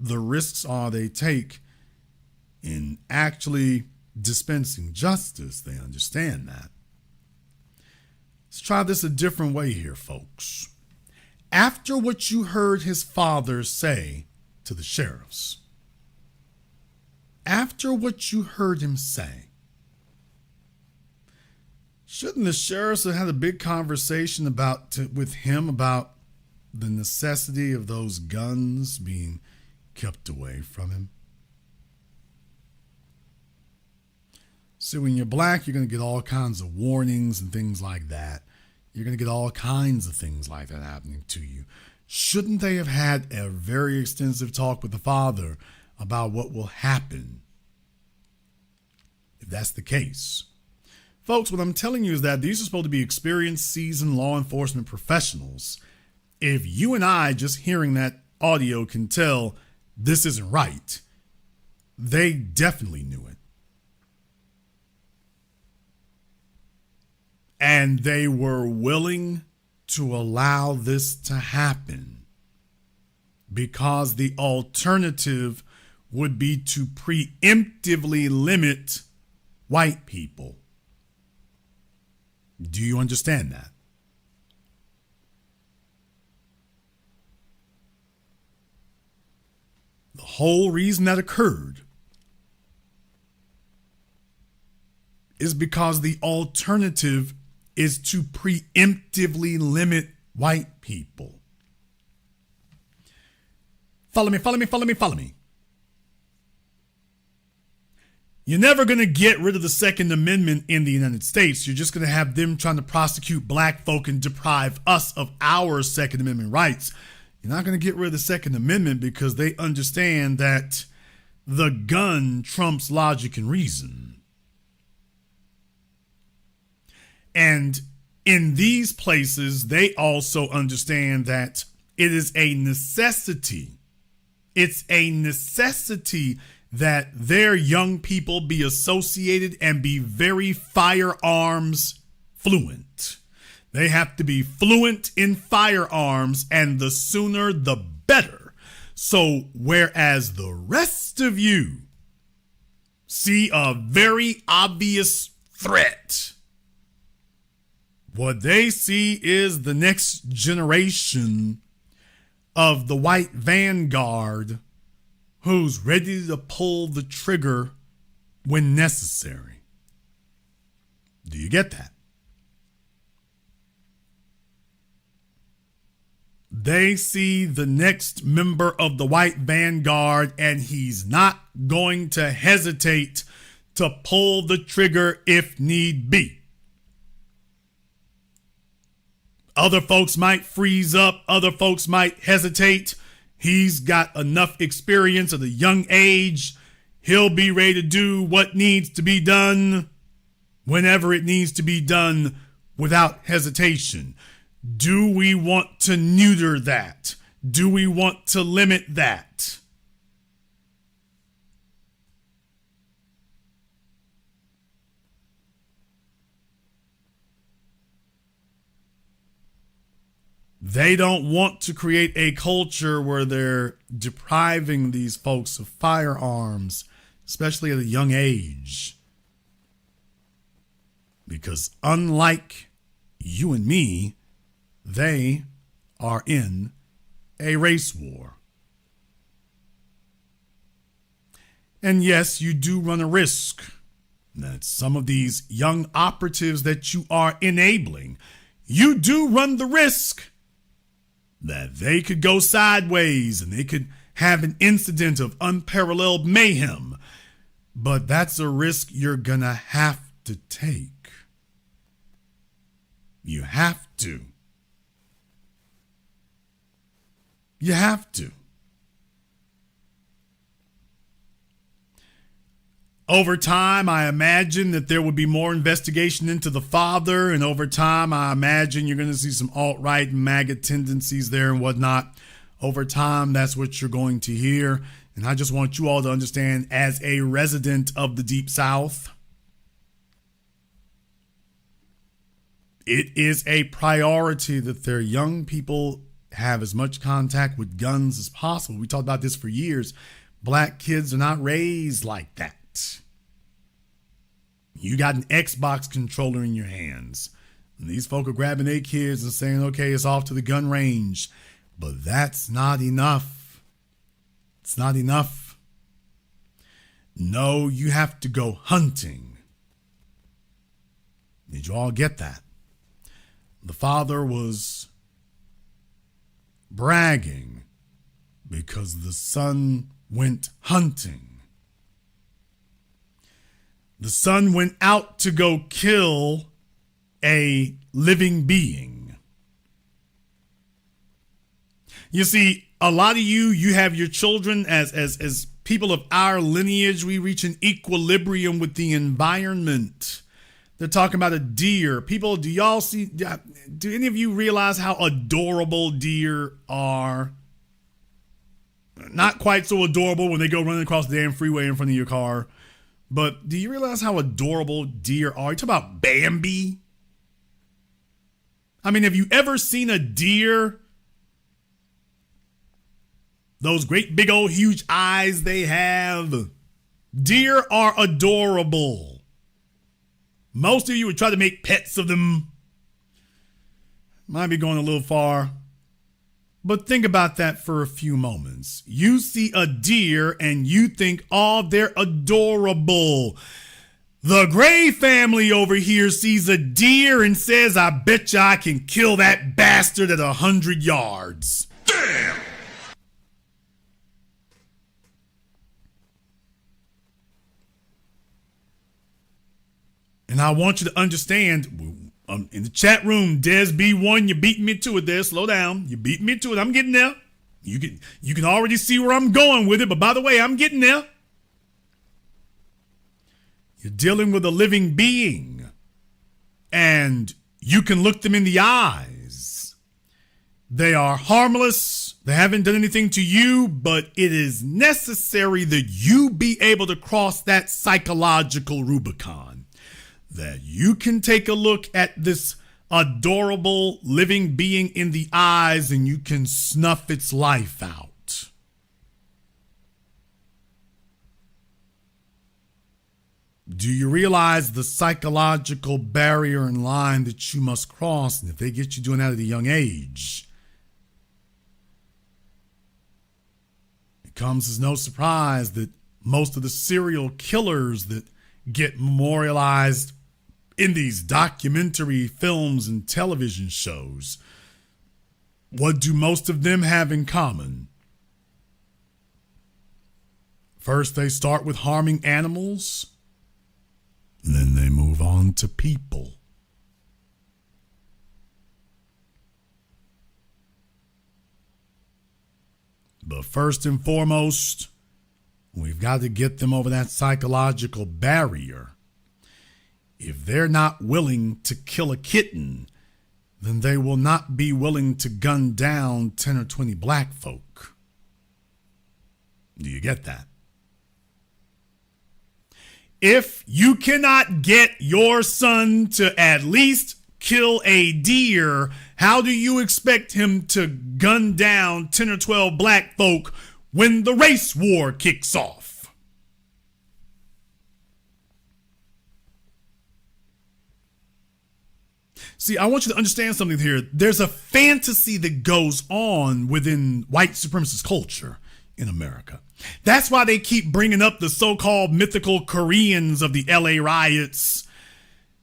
the risks are they take in actually dispensing justice. They understand that. Let's try this a different way here, folks. After what you heard his father say to the sheriffs, after what you heard him say, shouldn't the sheriffs have had a big conversation with him about the necessity of those guns being kept away from him? See, when you're black, you're going to get all kinds of warnings and things like that. You're going to get all kinds of things like that happening to you. Shouldn't they have had a very extensive talk with the father about what will happen if that's the case? Folks, what I'm telling you is that these are supposed to be experienced, seasoned law enforcement professionals. If you and I, just hearing that audio, can tell this isn't right, they definitely knew it. And they were willing to allow this to happen because the alternative would be to preemptively limit white people. Do you understand that? The whole reason that occurred is because the alternative is to preemptively limit white people. Follow me. You're never going to get rid of the Second Amendment in the United States. You're just going to have them trying to prosecute black folk and deprive us of our Second Amendment rights. You're not going to get rid of the Second Amendment because they understand that the gun trumps logic and reason. And in these places, they also understand that it is a necessity. It's a necessity that their young people be associated and be very firearms fluent. They have to be fluent in firearms, and the sooner the better. So whereas the rest of you see a very obvious threat, what they see is the next generation of the white vanguard who's ready to pull the trigger when necessary. Do you get that? They see the next member of the white vanguard, and he's not going to hesitate to pull the trigger if need be. Other folks might freeze up. Other folks might hesitate. He's got enough experience at a young age. He'll be ready to do what needs to be done whenever it needs to be done without hesitation. Do we want to neuter that? Do we want to limit that? They don't want to create a culture where they're depriving these folks of firearms, especially at a young age. Because unlike you and me, they are in a race war. And yes, you do run a risk that some of these young operatives that you are enabling, you do run the risk that they could go sideways and they could have an incident of unparalleled mayhem. But that's a risk you're gonna have to take. You have to. You have to. Over time, I imagine that there would be more investigation into the father, and over time, I imagine you're going to see some alt-right MAGA tendencies there and whatnot. Over time, that's what you're going to hear. And I just want you all to understand, as a resident of the Deep South, it is a priority that their young people have as much contact with guns as possible. We talked about this for years. Black kids are not raised like that. You got an Xbox controller in your hands. And these folk are grabbing their kids and saying, okay, it's off to the gun range. But that's not enough. It's not enough. No, you have to go hunting. Did you all get that? The father was bragging because the son went hunting. The son went out to go kill a living being. You see, a lot of you have your children as people of our lineage. We reach an equilibrium with the environment. They're talking about a deer. People, do y'all see, do any of you realize how adorable deer are? Not quite so adorable when they go running across the damn freeway in front of your car. But do you realize how adorable deer are? You talk about Bambi. I mean, have you ever seen a deer? Those great big old huge eyes they have. Deer are adorable. Most of you would try to make pets of them. Might be going a little far. But think about that for a few moments. You see a deer and you think, oh, they're adorable. The Gray family over here sees a deer and says, I bet you I can kill that bastard at 100 yards. Damn! And I want you to understand, in the chat room, Des B1, you're beating me to it there. Slow down. You're beating me to it. I'm getting there. You can already see where I'm going with it. But by the way, I'm getting there. You're dealing with a living being. And you can look them in the eyes. They are harmless. They haven't done anything to you. But it is necessary that you be able to cross that psychological Rubicon. That you can take a look at this adorable living being in the eyes and you can snuff its life out. Do you realize the psychological barrier and line that you must cross? And if they get you doing that at a young age, it comes as no surprise that most of the serial killers that get memorialized in these documentary films and television shows, what do most of them have in common? First, they start with harming animals, then they move on to people. But first and foremost, we've got to get them over that psychological barrier. If they're not willing to kill a kitten, then they will not be willing to gun down 10 or 20 black folk. Do you get that? If you cannot get your son to at least kill a deer, how do you expect him to gun down 10 or 12 black folk when the race war kicks off? See, I want you to understand something here. There's a fantasy that goes on within white supremacist culture in America. That's why they keep bringing up the so-called mythical Koreans of the LA riots,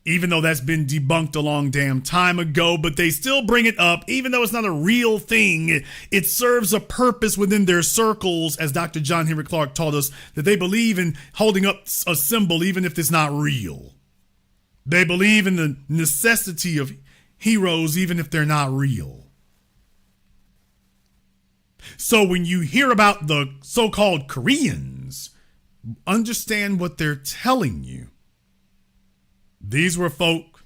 even though that's been debunked a long damn time ago, but they still bring it up, even though it's not a real thing. It serves a purpose within their circles, as Dr. John Henry Clark taught us, that they believe in holding up a symbol even if it's not real. They believe in the necessity of heroes even if they're not real. So when you hear about the so-called Koreans, understand what they're telling you. These were folk,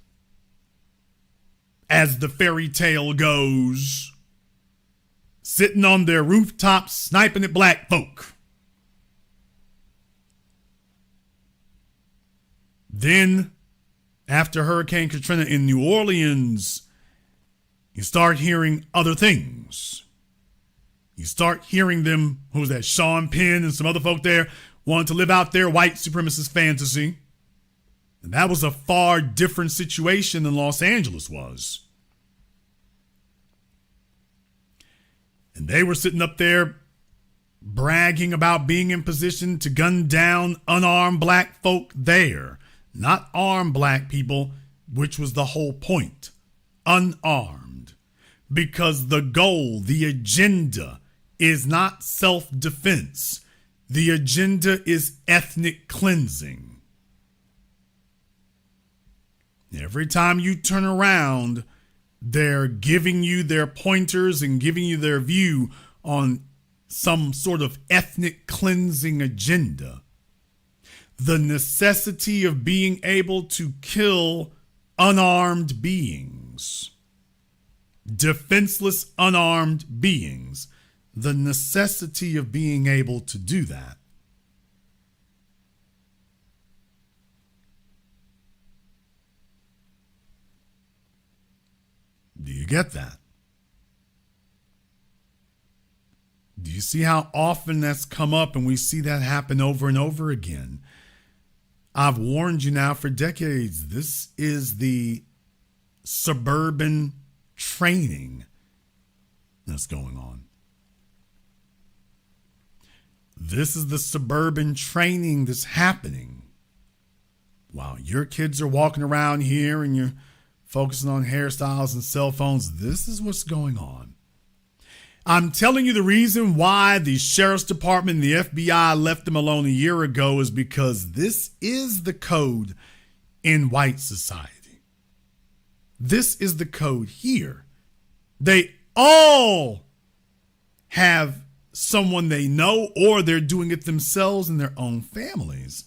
as the fairy tale goes, sitting on their rooftops sniping at black folk. Then, after Hurricane Katrina in New Orleans, you start hearing other things. You start hearing them, who was that, Sean Penn and some other folk there, wanting to live out their white supremacist fantasy. And that was a far different situation than Los Angeles was. And they were sitting up there bragging about being in position to gun down unarmed black folk there. Not armed black people, which was the whole point. Unarmed. Because the goal, the agenda, is not self-defense. The agenda is ethnic cleansing. Every time you turn around, they're giving you their pointers and giving you their view on some sort of ethnic cleansing agenda. The necessity of being able to kill unarmed beings. Defenseless, unarmed beings. The necessity of being able to do that. get that? Do you see how often that's come up, and we see that happen over and over again? I've warned you now for decades. This is the suburban training that's going on. This is the suburban training that's happening. While your kids are walking around here and you're focusing on hairstyles and cell phones, this is what's going on. I'm telling you, the reason why the sheriff's department and the FBI left them alone a year ago is because this is the code in white society. This is the code here. They all have someone they know, or they're doing it themselves in their own families.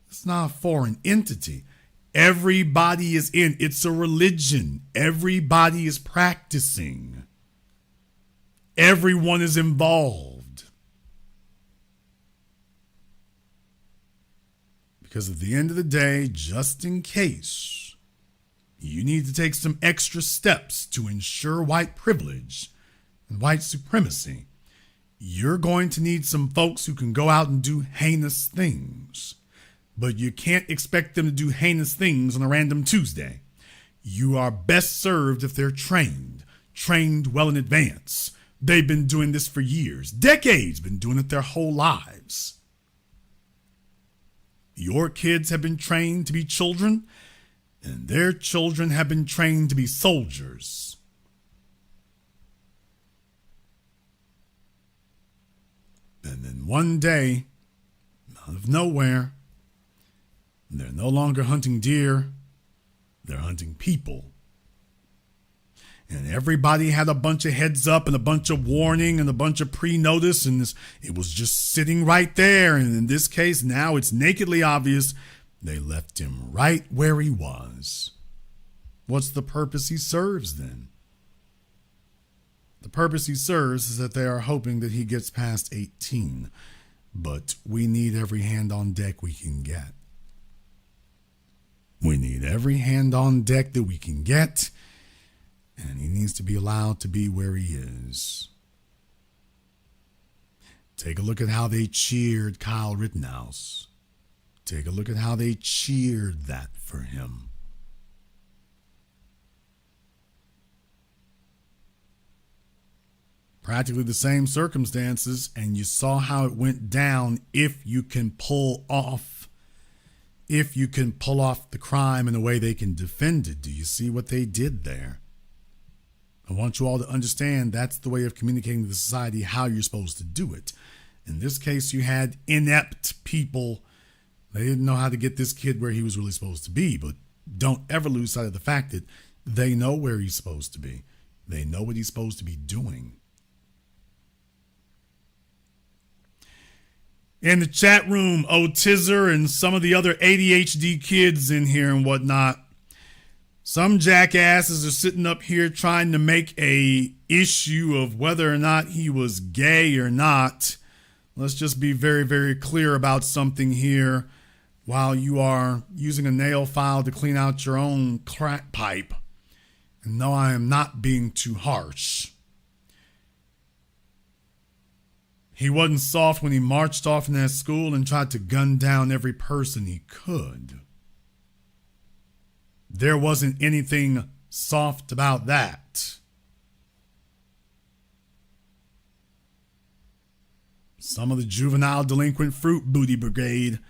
It's not a foreign entity. Everybody is in. It's a religion. Everybody is practicing. Everyone is involved. Because at the end of the day, just in case, you need to take some extra steps to ensure white privilege and white supremacy, you're going to need some folks who can go out and do heinous things. But you can't expect them to do heinous things on a random Tuesday. You are best served if they're trained well in advance. They've been doing this for years, decades, been doing it their whole lives. Your kids have been trained to be children, and their children have been trained to be soldiers. And then one day, out of nowhere, they're no longer hunting deer, they're hunting people. And everybody had a bunch of heads up and a bunch of warning and a bunch of pre-notice, and it was just sitting right there. And in this case, now it's nakedly obvious they left him right where he was. What's the purpose he serves then? The purpose he serves is that they are hoping that he gets past 18. But we need every hand on deck we can get. We need every hand on deck that we can get. And he needs to be allowed to be where he is. Take a look at how they cheered Kyle Rittenhouse. Take a look at how they cheered that for him. Practically the same circumstances, and you saw how it went down if you can pull off the crime in a way they can defend it. Do you see what they did there? I want you all to understand that's the way of communicating to the society how you're supposed to do it. In this case, you had inept people. They didn't know how to get this kid where he was really supposed to be, but don't ever lose sight of the fact that they know where he's supposed to be. They know what he's supposed to be doing. In the chat room, Otizer and some of the other ADHD kids in here and whatnot, some jackasses are sitting up here trying to make a issue of whether or not he was gay or not. Let's just be very, very clear about something here while you are using a nail file to clean out your own crack pipe. And no, I am not being too harsh. He wasn't soft when he marched off in that school and tried to gun down every person he could. There wasn't anything soft about that. Some of the juvenile delinquent fruit booty brigade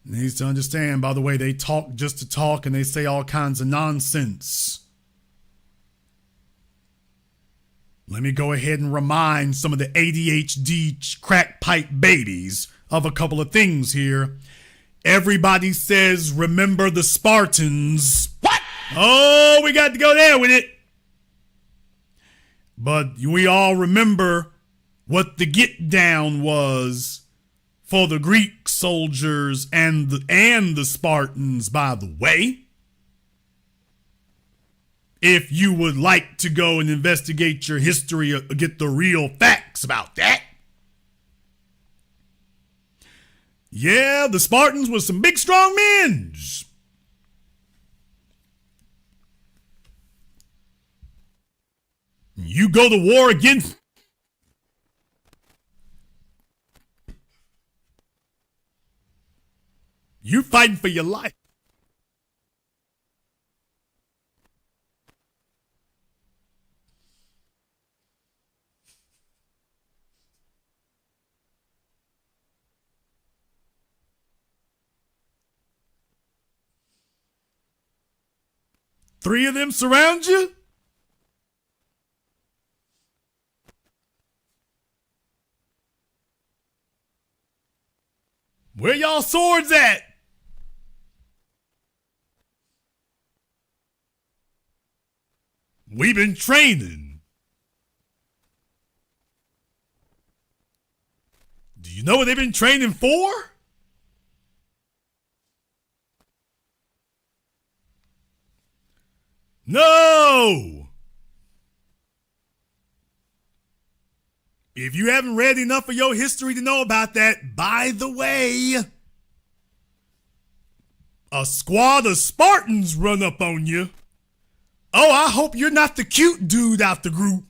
needs to understand, by the way, they talk just to talk and they say all kinds of nonsense. Let me go ahead and remind some of the ADHD crack pipe babies of a couple of things here. Everybody says, remember the Spartans. What? Oh, we got to go there with it. But we all remember what the get down was for the Greek soldiers and the Spartans, by the way. If you would like to go and investigate your history or get the real facts about that. Yeah, the Spartans were some big, strong men. You go to war against. You fighting for your life. Three of them surround you? Where y'all swords at? We've been training. Do you know what they've been training for? No! If you haven't read enough of your history to know about that, by the way, a squad of Spartans run up on you. Oh, I hope you're not the cute dude out the group.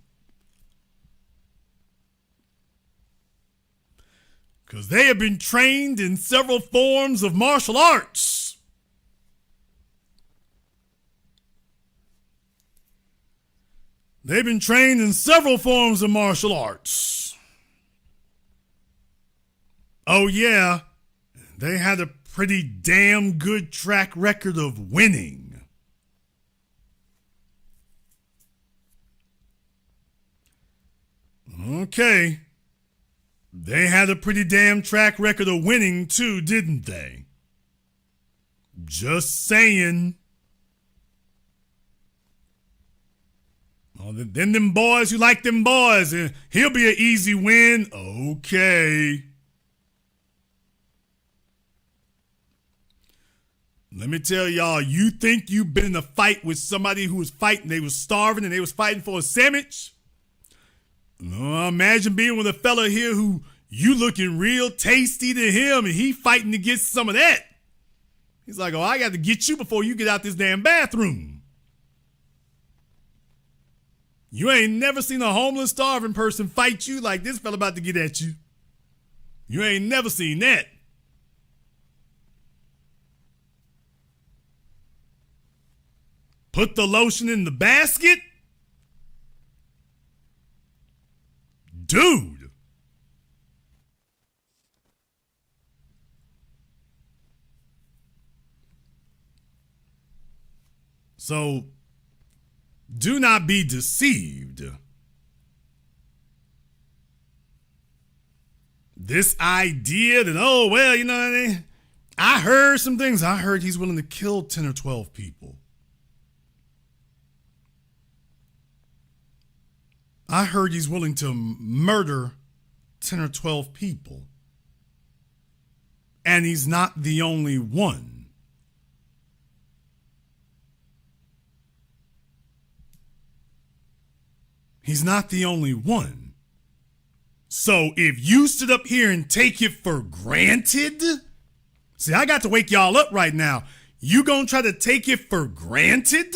Because they have been trained in several forms of martial arts. They've been trained in several forms of martial arts. Oh, yeah. They had a pretty damn good track record of winning. Okay. They had a pretty damn track record of winning too, didn't they? Just saying. Oh, then them boys who like them boys, and he'll be an easy win. Okay. Let me tell y'all, you think you've been in a fight with somebody who was fighting, they was starving and they was fighting for a sandwich? Imagine being with a fella here who you looking real tasty to him and he fighting to get some of that. He's like, oh, I got to get you before you get out this damn bathroom. You ain't never seen a homeless, starving person fight you like this fella about to get at you. You ain't never seen that. Put the lotion in the basket? Dude. So, do not be deceived. This idea that, oh, well, you know what I mean? I heard some things. I heard he's willing to kill 10 or 12 people. I heard he's willing to murder 10 or 12 people. And he's not the only one. He's not the only one. So if you stood up here and take it for granted, see, I got to wake y'all up right now. You gonna try to take it for granted?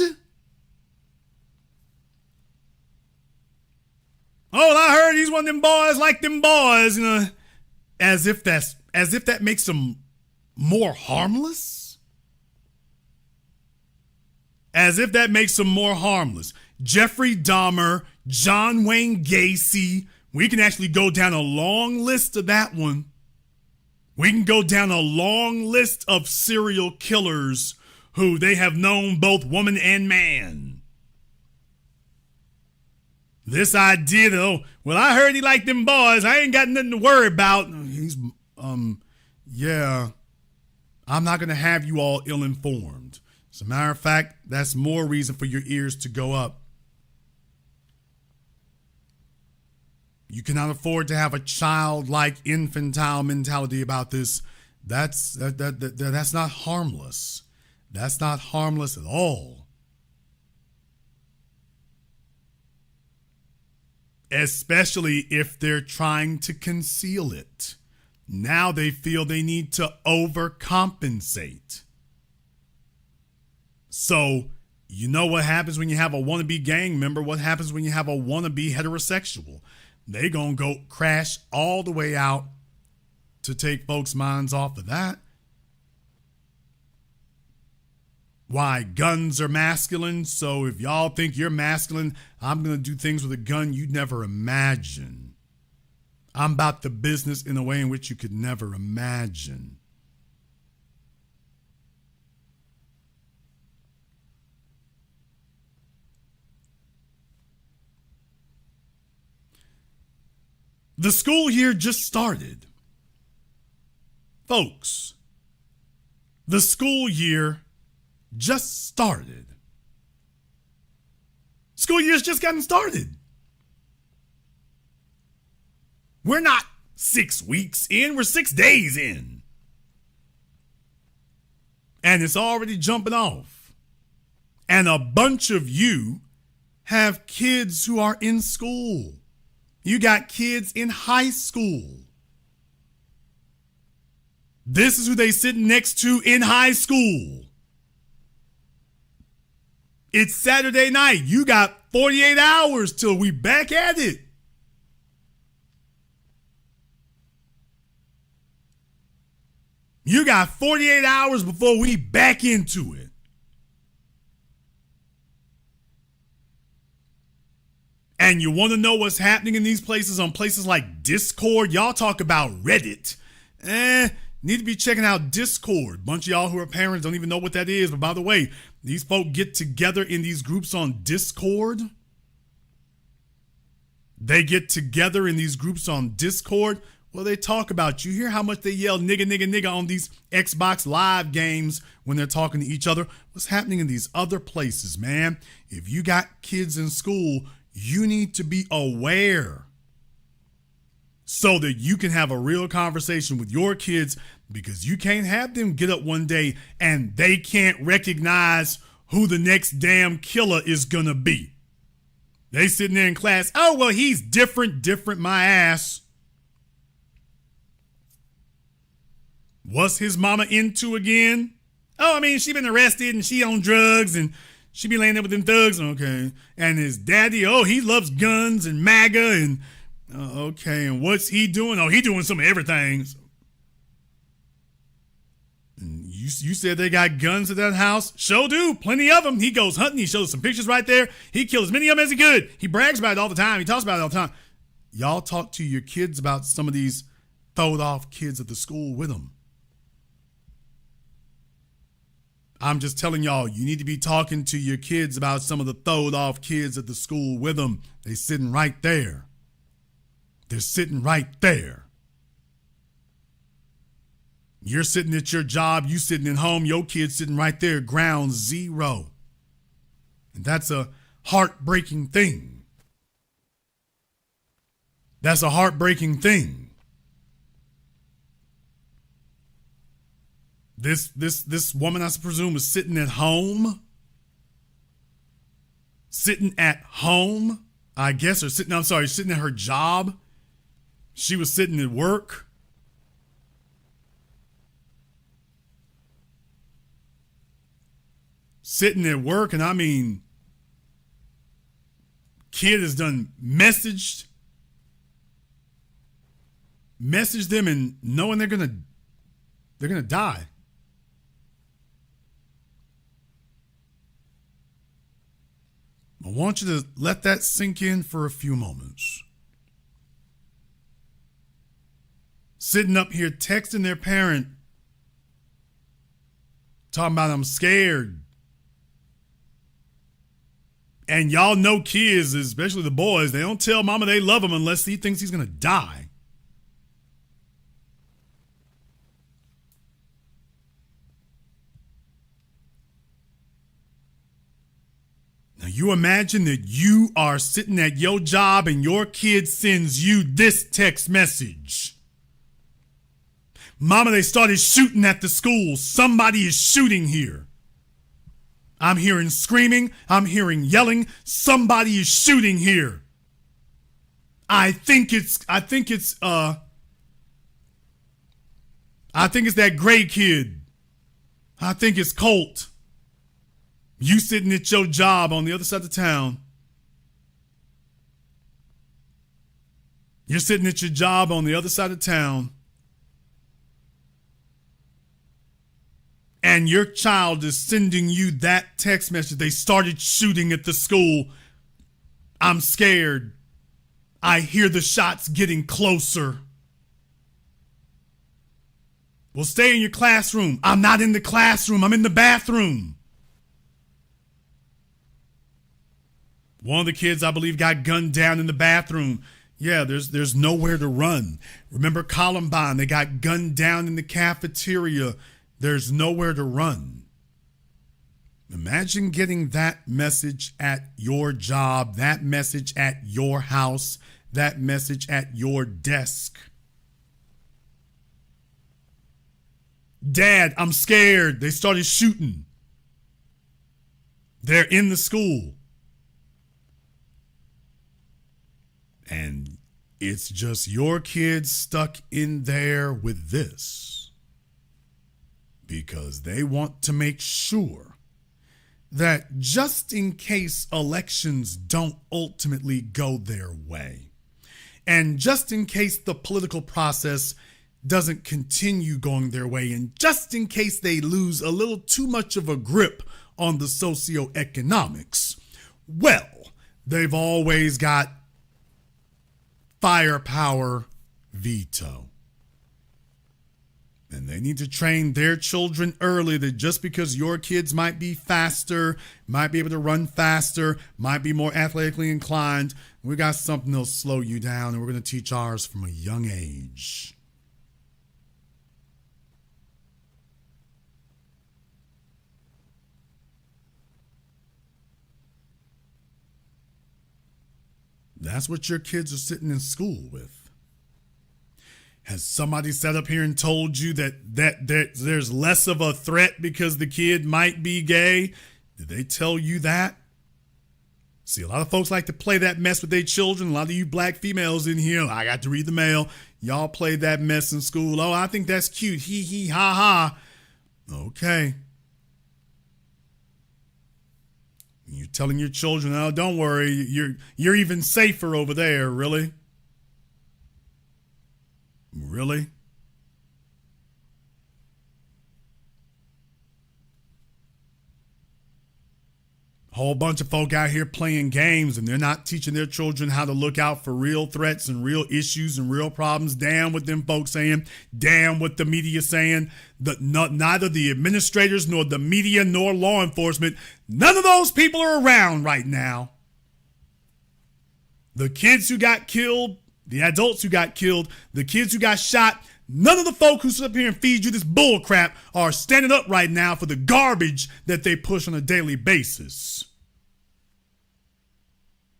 Oh, I heard he's one of them boys like them boys, you know, as if that makes them more harmless. As if that makes them more harmless. Jeffrey Dahmer, John Wayne Gacy. We can actually go down a long list of that one. We can go down a long list of serial killers who they have known both woman and man. This idea that, oh, well, I heard he liked them boys. I ain't got nothing to worry about. Yeah, I'm not going to have you all ill-informed. As a matter of fact, that's more reason for your ears to go up. You cannot afford to have a childlike, infantile mentality about this. That's not harmless. That's not harmless at all. Especially if they're trying to conceal it. Now they feel they need to overcompensate. So You know what happens when you have a wannabe gang member? What happens when you have a wannabe heterosexual? They gonna go crash all the way out to take folks' minds off of that. Why guns are masculine? So if y'all think you're masculine, I'm gonna do things with a gun you'd never imagine. I'm about the business in a way in which you could never imagine. The school year just started. Folks, the school year just started. School year's just gotten started. We're not 6 weeks in, we're 6 days in. And it's already jumping off. And a bunch of you have kids who are in school. You got kids in high school. This is who they sitting next to in high school. It's Saturday night. You got 48 hours till we back at it. You got 48 hours before we back into it. And you want to know what's happening in these places on places like Discord? Y'all talk about Reddit. Need to be checking out Discord. Bunch of y'all who are parents don't even know what that is. But by the way, these folk get together in these groups on Discord. They get together in these groups on Discord. Well, they talk about, you hear how much they yell nigga, nigga, nigga on these Xbox Live games when they're talking to each other. What's happening in these other places, man? If you got kids in school, you need to be aware so that you can have a real conversation with your kids, because you can't have them get up one day and they can't recognize who the next damn killer is gonna be. They sitting there in class, oh, well, he's different my ass. What's his mama into again? Oh, I mean, she been arrested and she on drugs and she be laying there with them thugs. Okay. And his daddy, oh, he loves guns and MAGA and okay. And what's he doing? Oh, he doing some of everything. And you said they got guns at that house? Sure do. Plenty of them. He goes hunting. He shows some pictures right there. He kills as many of them as he could. He brags about it all the time. He talks about it all the time. Y'all talk to your kids about some of these throwed off kids at the school with them. I'm just telling y'all, you need to be talking to your kids about some of the throwed off kids at the school with them. They're sitting right there. They're sitting right there. You're sitting at your job, you sitting at home, your kid's sitting right there, ground zero. And that's a heartbreaking thing. That's a heartbreaking thing. This woman, I presume, was sitting at home. Sitting at home, I guess, or sitting at her job. She was sitting at work. Sitting at work, and I mean, kid has done messaged them and knowing they're gonna die. I want you to let that sink in for a few moments. Sitting up here texting their parent, talking about I'm scared. And y'all know kids, especially the boys, they don't tell mama they love him unless he thinks he's going to die. Now you imagine that you are sitting at your job and your kid sends you this text message. Mama, they started shooting at the school. Somebody is shooting here. I'm hearing screaming. I'm hearing yelling. Somebody is shooting here. I think it's that gray kid. I think it's Colt. You sitting at your job on the other side of town. You're sitting at your job on the other side of town. And your child is sending you that text message. They started shooting at the school. I'm scared. I hear the shots getting closer. Well, stay in your classroom. I'm not in the classroom. I'm in the bathroom. One of the kids, I believe, got gunned down in the bathroom. Yeah, there's nowhere to run. Remember Columbine? They got gunned down in the cafeteria. There's nowhere to run. Imagine getting that message at your job, that message at your house, that message at your desk. Dad, I'm scared. They started shooting. They're in the school. And it's just your kids stuck in there with this because they want to make sure that just in case elections don't ultimately go their way, and just in case the political process doesn't continue going their way, and just in case they lose a little too much of a grip on the socioeconomics, well, they've always got firepower veto. And they need to train their children early that just because your kids might be faster, might be able to run faster, might be more athletically inclined, we got something that'll slow you down, and we're going to teach ours from a young age. That's what your kids are sitting in school with. Has somebody sat up here and told you that there's less of a threat because the kid might be gay? Did they tell you that? See, a lot of folks like to play that mess with their children. A lot of you black females in here, I got to read the mail. Y'all play that mess in school. Oh, I think that's cute. Hee hee ha ha. Okay. You're telling your children, oh, don't worry, you're even safer over there, really? Really? Whole bunch of folk out here playing games, and they're not teaching their children how to look out for real threats and real issues and real problems. Damn what them folks saying. Damn what the media saying. Neither the administrators nor the media nor law enforcement, none of those people are around right now. The kids who got killed, the adults who got killed, the kids who got shot, none of the folk who sit up here and feed you this bull crap are standing up right now for the garbage that they push on a daily basis.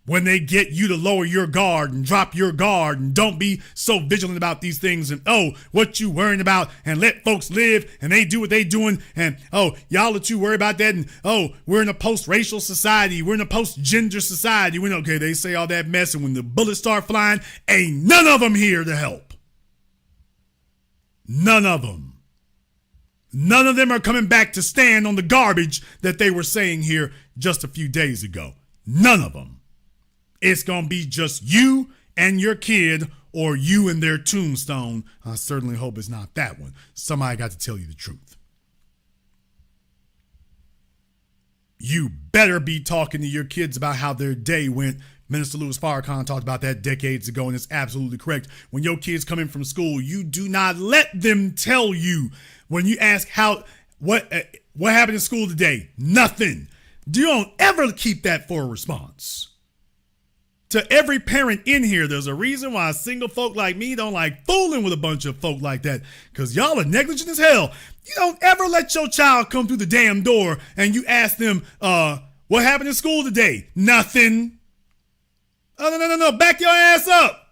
When they get you to lower your guard and drop your guard and don't be so vigilant about these things and, oh, what you worrying about, and let folks live and they do what they doing, and, oh, y'all are too worried about that, and, oh, we're in a post-racial society, we're in a post-gender society. Okay, they say all that mess, and when the bullets start flying, ain't none of them here to help. None of them. None of them are coming back to stand on the garbage that they were saying here just a few days ago. None of them. It's going to be just you and your kid, or you and their tombstone. I certainly hope it's not that one. Somebody got to tell you the truth. You better be talking to your kids about how their day went. Minister Louis Farrakhan talked about that decades ago, and it's absolutely correct. When your kids come in from school, you do not let them tell you when you ask what happened in school today. Nothing. You don't ever keep that for a response. To every parent in here, there's a reason why single folk like me don't like fooling with a bunch of folk like that, because y'all are negligent as hell. You don't ever let your child come through the damn door and you ask them, what happened in school today? Nothing. Oh, no. Back your ass up.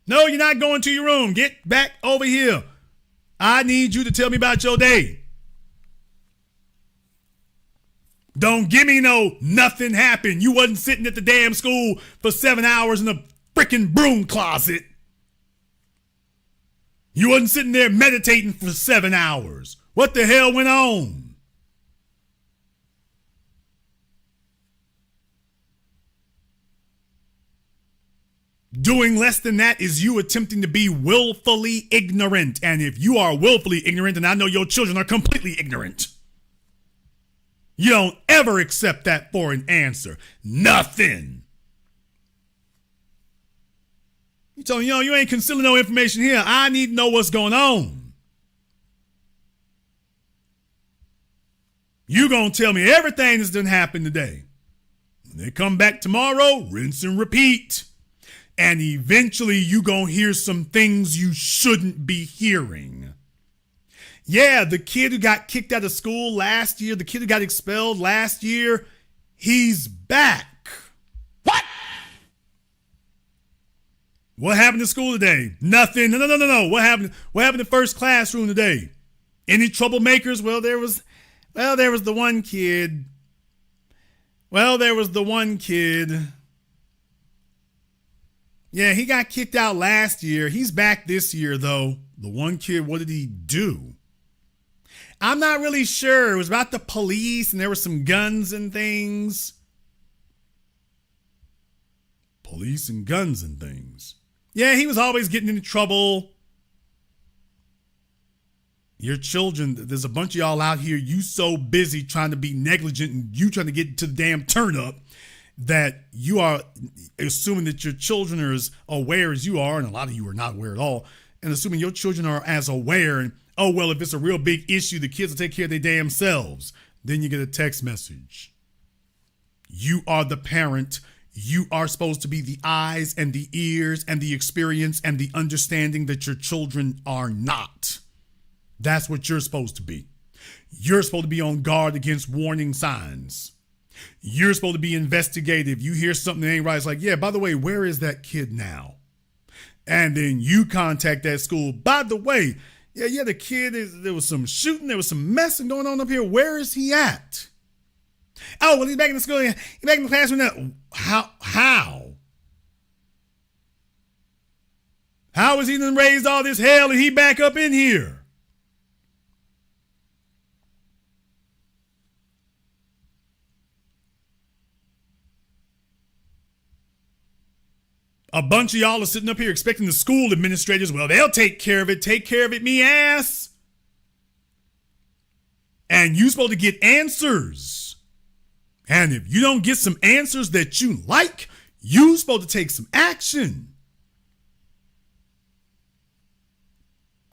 No, you're not going to your room. Get back over here. I need you to tell me about your day. Don't give me no nothing happened. You wasn't sitting at the damn school for 7 hours in the freaking broom closet. You wasn't sitting there meditating for 7 hours. What the hell went on? Doing less than that is you attempting to be willfully ignorant. And if you are willfully ignorant, and I know your children are completely ignorant, you don't ever accept that for an answer. Nothing. You tell me, you ain't concealing no information here. I need to know what's going on. You gonna tell me everything that's done happened today. When they come back tomorrow, rinse and repeat. And eventually you gonna hear some things you shouldn't be hearing. Yeah, the kid who got kicked out of school last year, the kid who got expelled last year, he's back. What? What happened to school today? Nothing. No. What happened to first classroom today? Any troublemakers? Well, there was the one kid. Yeah, he got kicked out last year. He's back this year, though. The one kid, what did he do? I'm not really sure. It was about the police, and there were some guns and things. Police and guns and things. Yeah, he was always getting into trouble. Your children, there's a bunch of y'all out here, you so busy trying to be negligent and you trying to get to the damn turn up that you are assuming that your children are as aware as you are, and a lot of you are not aware at all, and assuming your children are as aware, and oh, well, if it's a real big issue, the kids will take care of their damn selves. Then you get a text message. You are the parent. You are supposed to be the eyes and the ears and the experience and the understanding that your children are not. That's what you're supposed to be. You're supposed to be on guard against warning signs. You're supposed to be investigative. You hear something that ain't right. It's like, yeah, by the way, where is that kid now? And then you contact that school. By the way, yeah, the kid, there was some shooting. There was some messing going on up here. Where is he at? Oh, well, he's back in the school. He's back in the classroom now. How? How is he done raised all this hell and he back up in here? A bunch of y'all are sitting up here expecting the school administrators, well, they'll take care of it. Take care of it, me ass. And you supposed to get answers. And if you don't get some answers that you like, you supposed to take some action.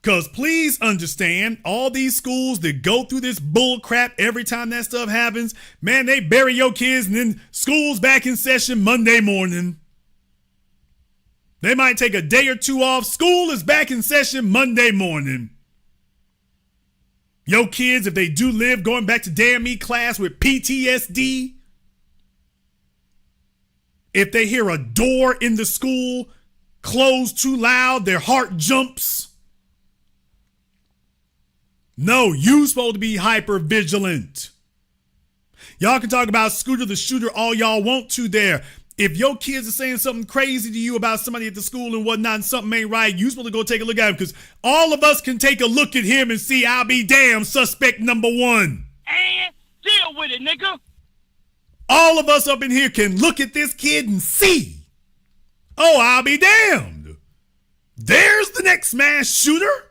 Because please understand, all these schools that go through this bull crap every time that stuff happens, man, they bury your kids and then school's back in session Monday morning. They might take a day or two off. School is back in session Monday morning. Your kids, if they do live, going back to damn me class with PTSD. If they hear a door in the school close too loud, their heart jumps. No, you supposed to be hyper vigilant. Y'all can talk about Scooter the Shooter all y'all want to there. If your kids are saying something crazy to you about somebody at the school and whatnot and something ain't right, you supposed to go take a look at him, because all of us can take a look at him and see, I'll be damned, suspect number one. And deal with it, nigga. All of us up in here can look at this kid and see, oh, I'll be damned. There's the next mass shooter.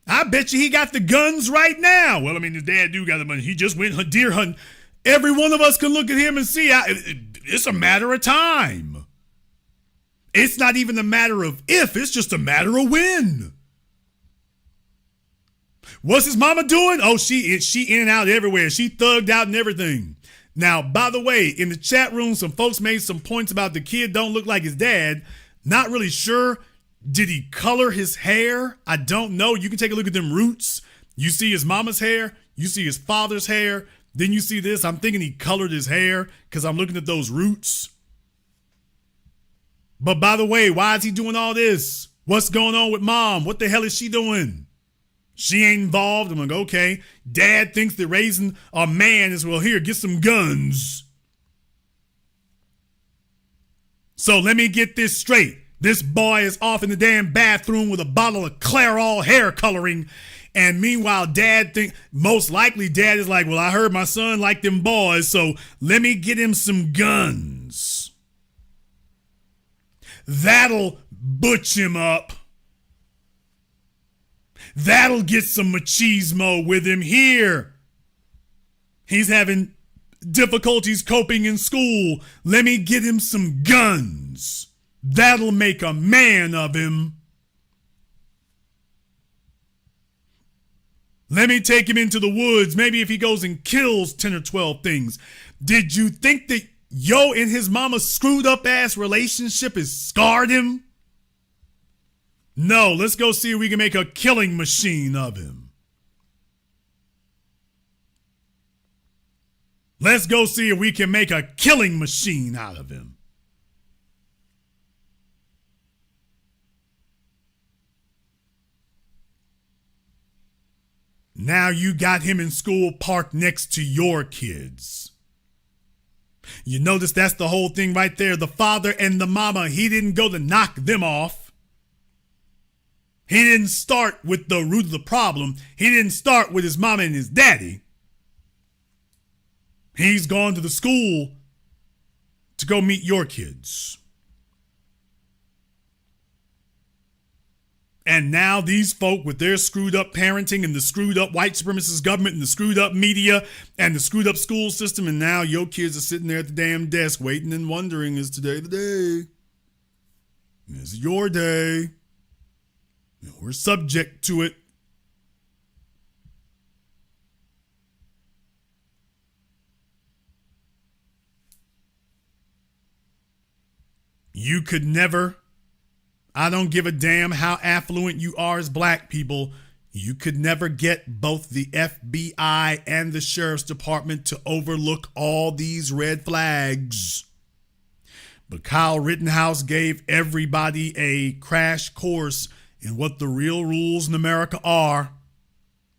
I bet you he got the guns right now. Well, I mean, his dad do got the money. He just went deer hunting. Every one of us can look at him and see. It's a matter of time. It's not even a matter of if. It's just a matter of when. What's his mama doing? Oh, she in and out everywhere. She thugged out and everything. Now, by the way, in the chat room, some folks made some points about the kid don't look like his dad. Not really sure. Did he color his hair? I don't know. You can take a look at them roots. You see his mama's hair. You see his father's hair. Then you see this. I'm thinking he colored his hair because I'm looking at those roots. But by the way, why is he doing all this? What's going on with mom? What the hell is she doing? She ain't involved. I'm like, okay. Dad thinks that raising a man is, well, here, get some guns. So let me get this straight. This boy is off in the damn bathroom with a bottle of Clairol hair coloring. And meanwhile, most likely dad is like, well, I heard my son liked them boys, so let me get him some guns. That'll butch him up. That'll get some machismo with him here. He's having difficulties coping in school. Let me get him some guns. That'll make a man of him. Let me take him into the woods. Maybe if he goes and kills 10 or 12 things. Did you think that Yo and his mama's screwed up ass relationship has scarred him? No, let's go see if we can make a killing machine of him. Let's go see if we can make a killing machine out of him. Now you got him in school parked next to your kids. You notice that's the whole thing right there. The father and the mama, he didn't go to knock them off. He didn't start with the root of the problem. He didn't start with his mama and his daddy. He's gone to the school to go meet your kids. And now these folk with their screwed up parenting and the screwed up white supremacist government and the screwed up media and the screwed up school system, and now your kids are sitting there at the damn desk waiting and wondering, is today the day? Is it your day? We're subject to it. You could never, I don't give a damn how affluent you are as black people, you could never get both the FBI and the sheriff's department to overlook all these red flags. But Kyle Rittenhouse gave everybody a crash course in what the real rules in America are.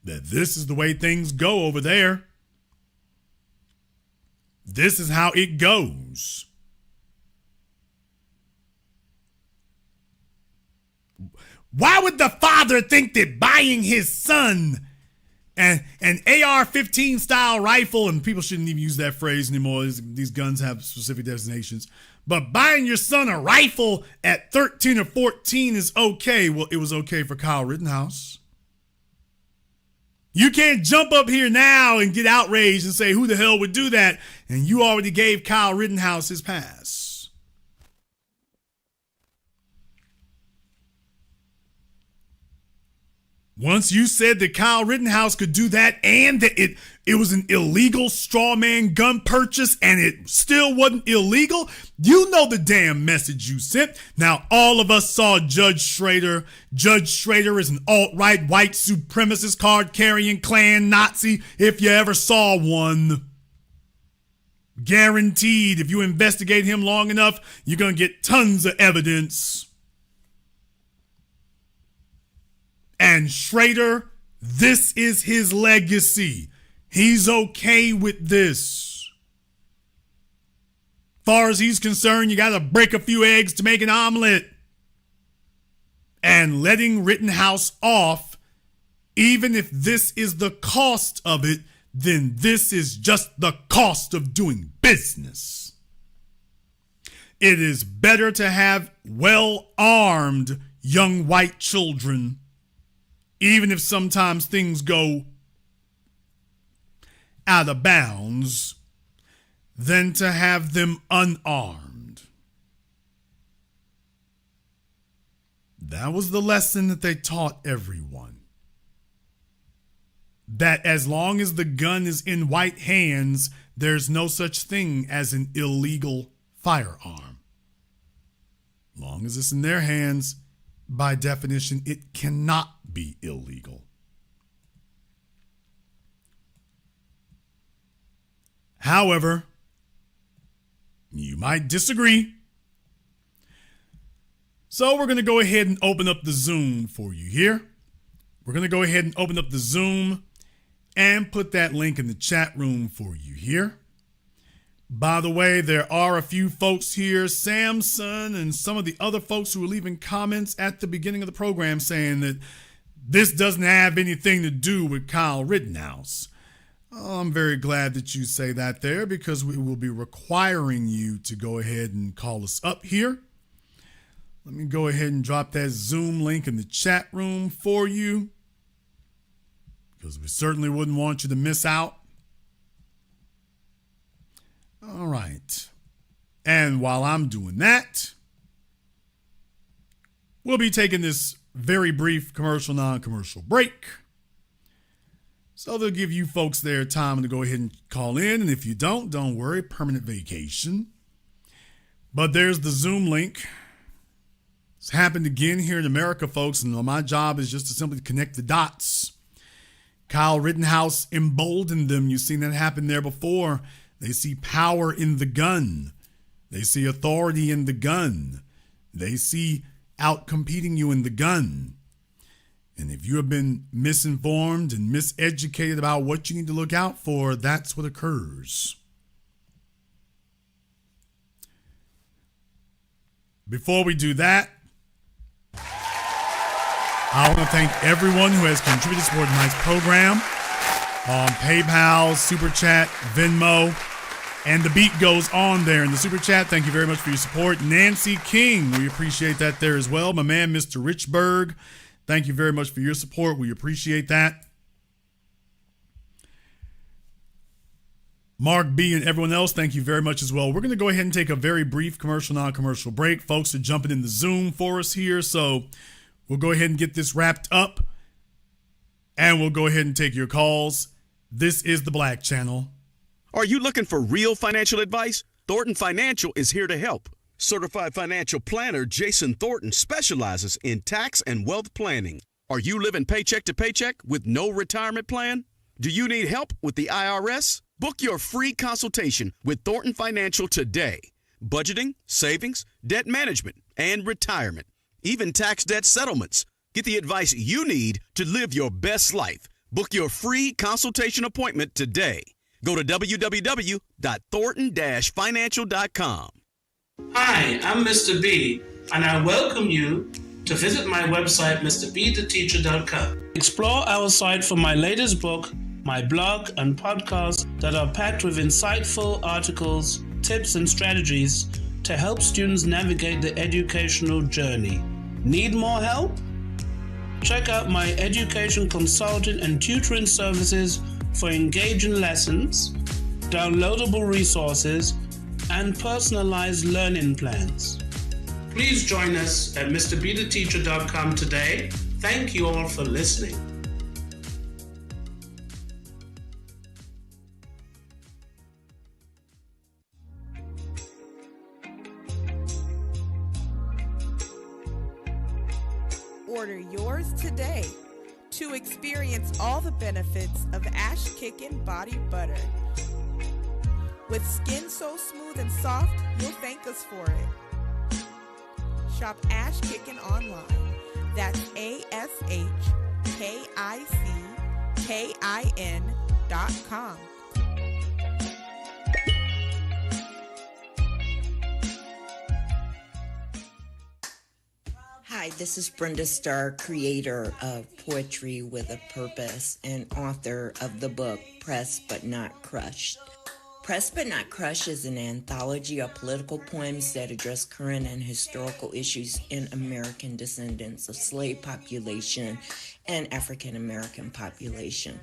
That this is the way things go over there. This is how it goes. Why would the father think that buying his son an AR-15 style rifle, and people shouldn't even use that phrase anymore, these guns have specific designations, but buying your son a rifle at 13 or 14 is okay? Well, it was okay for Kyle Rittenhouse. You can't jump up here now and get outraged and say, who the hell would do that? And you already gave Kyle Rittenhouse his pass. Once you said that Kyle Rittenhouse could do that and that it was an illegal straw man gun purchase and it still wasn't illegal, you know the damn message you sent. Now, all of us saw Judge Schrader. Judge Schrader is an alt-right white supremacist card-carrying Klan Nazi, if you ever saw one. Guaranteed, if you investigate him long enough, you're going to get tons of evidence. And Schrader, this is his legacy. He's okay with this. Far as he's concerned, you got to break a few eggs to make an omelet. And letting Rittenhouse off, even if this is the cost of it, then this is just the cost of doing business. It is better to have well-armed young white children, even if sometimes things go out of bounds, than to have them unarmed. That was the lesson that they taught everyone. That as long as the gun is in white hands, there's no such thing as an illegal firearm. As long as it's in their hands, by definition, it cannot be illegal. However, you might disagree. So we're going to go ahead and open up the Zoom for you here. We're going to go ahead and open up the Zoom and put that link in the chat room for you here. By the way, there are a few folks here, Samson and some of the other folks who were leaving comments at the beginning of the program saying that this doesn't have anything to do with Kyle Rittenhouse. Oh, I'm very glad that you say that there, because we will be requiring you to go ahead and call us up here. Let me go ahead and drop that Zoom link in the chat room for you, because we certainly wouldn't want you to miss out. All right. And while I'm doing that, we'll be taking this very brief commercial, non-commercial break. So they'll give you folks their time to go ahead and call in. And if you don't worry, permanent vacation. But there's the Zoom link. It's happened again here in America, folks. And my job is just to simply connect the dots. Kyle Rittenhouse emboldened them. You've seen that happen there before. They see power in the gun. They see authority in the gun. They see out-competing you in the gun. And if you have been misinformed and miseducated about what you need to look out for, that's what occurs. Before we do that, I want to thank everyone who has contributed toward tonight's program on PayPal, Super Chat, Venmo, and the beat goes on there in the Super Chat. Thank you very much for your support. Nancy King, we appreciate that there as well. My man, Mr. Richburg, thank you very much for your support. We appreciate that. Mark B. and everyone else, thank you very much as well. We're going to go ahead and take a very brief commercial, non-commercial break. Folks are jumping in the Zoom for us here, so we'll go ahead and get this wrapped up, and we'll go ahead and take your calls. This is the Black Channel. Are you looking for real financial advice? Thornton Financial is here to help. Certified financial planner Jason Thornton specializes in tax and wealth planning. Are you living paycheck to paycheck with no retirement plan? Do you need help with the IRS? Book your free consultation with Thornton Financial today. Budgeting, savings, debt management, and retirement. Even tax debt settlements. Get the advice you need to live your best life. Book your free consultation appointment today. Go to www.thornton-financial.com. Hi, I'm Mr. B, and I welcome you to visit my website, mrbtheteacher.com. Explore our site for my latest book, my blog, and podcast that are packed with insightful articles, tips, and strategies to help students navigate the educational journey. Need more help? Check out my education consulting and tutoring services for engaging lessons, downloadable resources, and personalized learning plans. Please join us at mrbtheteacher.com today. Thank you all for listening. Order yours today to experience all the benefits of Ash Kickin' Body Butter. With skin so smooth and soft, you'll thank us for it. Shop Ash Kickin' online. That's ASHKICKIN.com. Hi, this is Brenda Starr, creator of Poetry with a Purpose and author of the book Pressed But Not Crushed. Pressed But Not Crushed is an anthology of political poems that address current and historical issues in American descendants of slave population and African American population.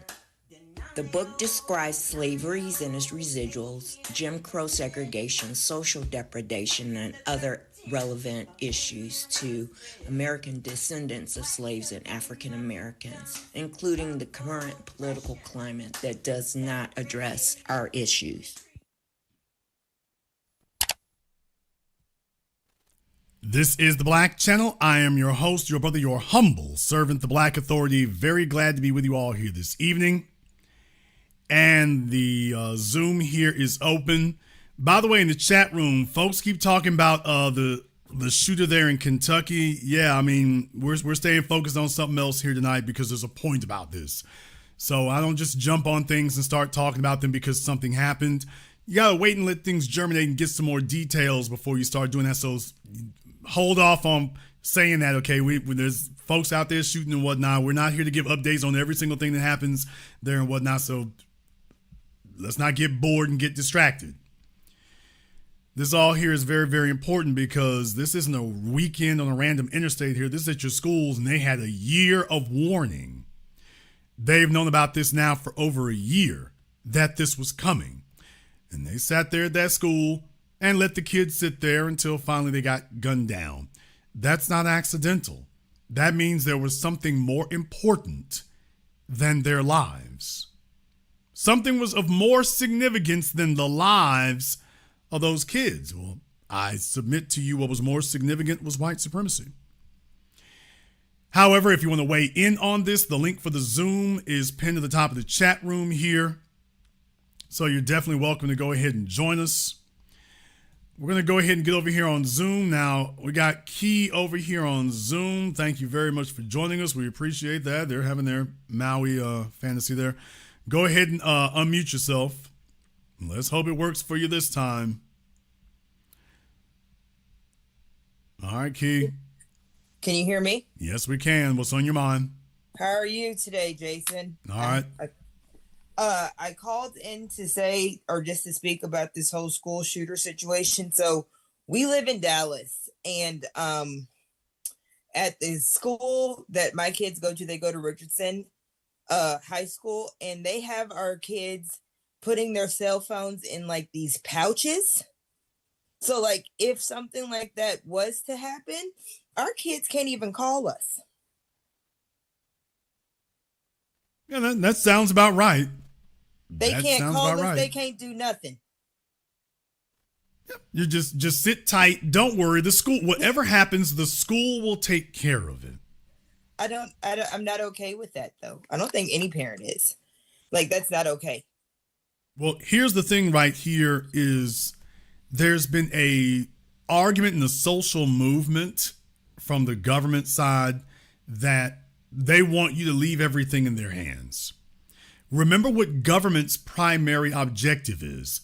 The book describes slaveries and its residuals, Jim Crow segregation, social depredation, and other relevant issues to American descendants of slaves and African Americans, including the current political climate that does not address our issues. This is the Black Channel. I am your host, your brother, your humble servant, the Black Authority. Very glad to be with you all here this evening. And the Zoom here is open. By the way, in the chat room, folks keep talking about the shooter there in Kentucky. Yeah, I mean, we're staying focused on something else here tonight because there's a point about this. So I don't just jump on things and start talking about them because something happened. You got to wait and let things germinate and get some more details before you start doing that. So hold off on saying that, okay? There's folks out there shooting and whatnot. We're not here to give updates on every single thing that happens there and whatnot. So let's not get bored and get distracted. This all here is very, very important because this isn't a weekend on a random interstate here. This is at your schools, and they had a year of warning. They've known about this now for over a year, that this was coming. And they sat there at that school and let the kids sit there until finally they got gunned down. That's not accidental. That means there was something more important than their lives. Something was of more significance than the lives of those kids. Well, I submit to you what was more significant was white supremacy. However, if you want to weigh in on this, the link for the Zoom is pinned to the top of the chat room here. So you're definitely welcome to go ahead and join us. We're going to go ahead and get over here on Zoom. Now, we got Key over here on Zoom. Thank you very much for joining us. We appreciate that. They're having their Maui fantasy there. Go ahead and unmute yourself. Let's hope it works for you this time. All right, Key. Can you hear me? Yes, we can. What's on your mind? How are you today, Jason? All right. I called in to say, or just to speak about this whole school shooter situation. So we live in Dallas, and at the school that my kids go to, they go to Richardson High School, and they have our kids putting their cell phones in like these pouches. So like if something like that was to happen, our kids can't even call us. Yeah, that sounds about right. They can't call us. Right. They can't do nothing. You just sit tight. Don't worry. The school, whatever happens, the school will take care of it. I'm not okay with that though. I don't think any parent is. Like, that's not okay. Well, here's the thing right here is there's been a argument in the social movement from the government side that they want you to leave everything in their hands. Remember what government's primary objective is.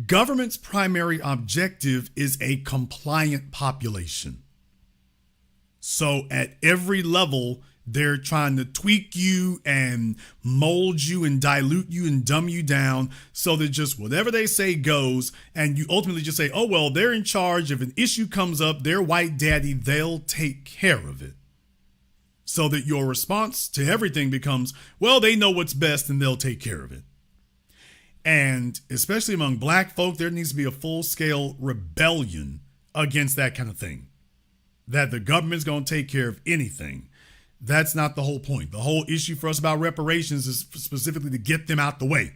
Government's primary objective is a compliant population. So at every level, they're trying to tweak you and mold you and dilute you and dumb you down so that just whatever they say goes, and you ultimately just say, oh, well, they're in charge. If an issue comes up, their white daddy, they'll take care of it. So that your response to everything becomes, well, they know what's best and they'll take care of it. And especially among black folk, there needs to be a full-scale rebellion against that kind of thing. That the government's going to take care of anything. That's not the whole point. The whole issue for us about reparations is specifically to get them out the way.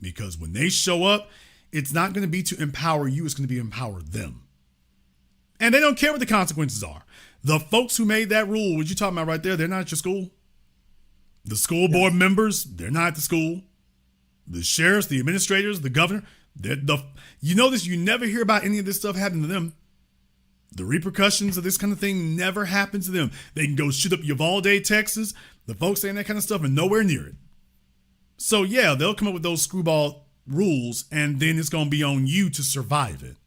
Because when they show up, it's not going to be to empower you, it's going to be empower them. And they don't care what the consequences are. The folks who made that rule, what you talking about right there, they're not at your school. The school board members, they're not at the school. The sheriffs, the administrators, the governor, you know this, you never hear about any of this stuff happening to them. The repercussions of this kind of thing never happen to them. They can go shoot up Uvalde, Texas. The folks saying that kind of stuff are nowhere near it. So yeah, they'll come up with those screwball rules and then it's going to be on you to survive it.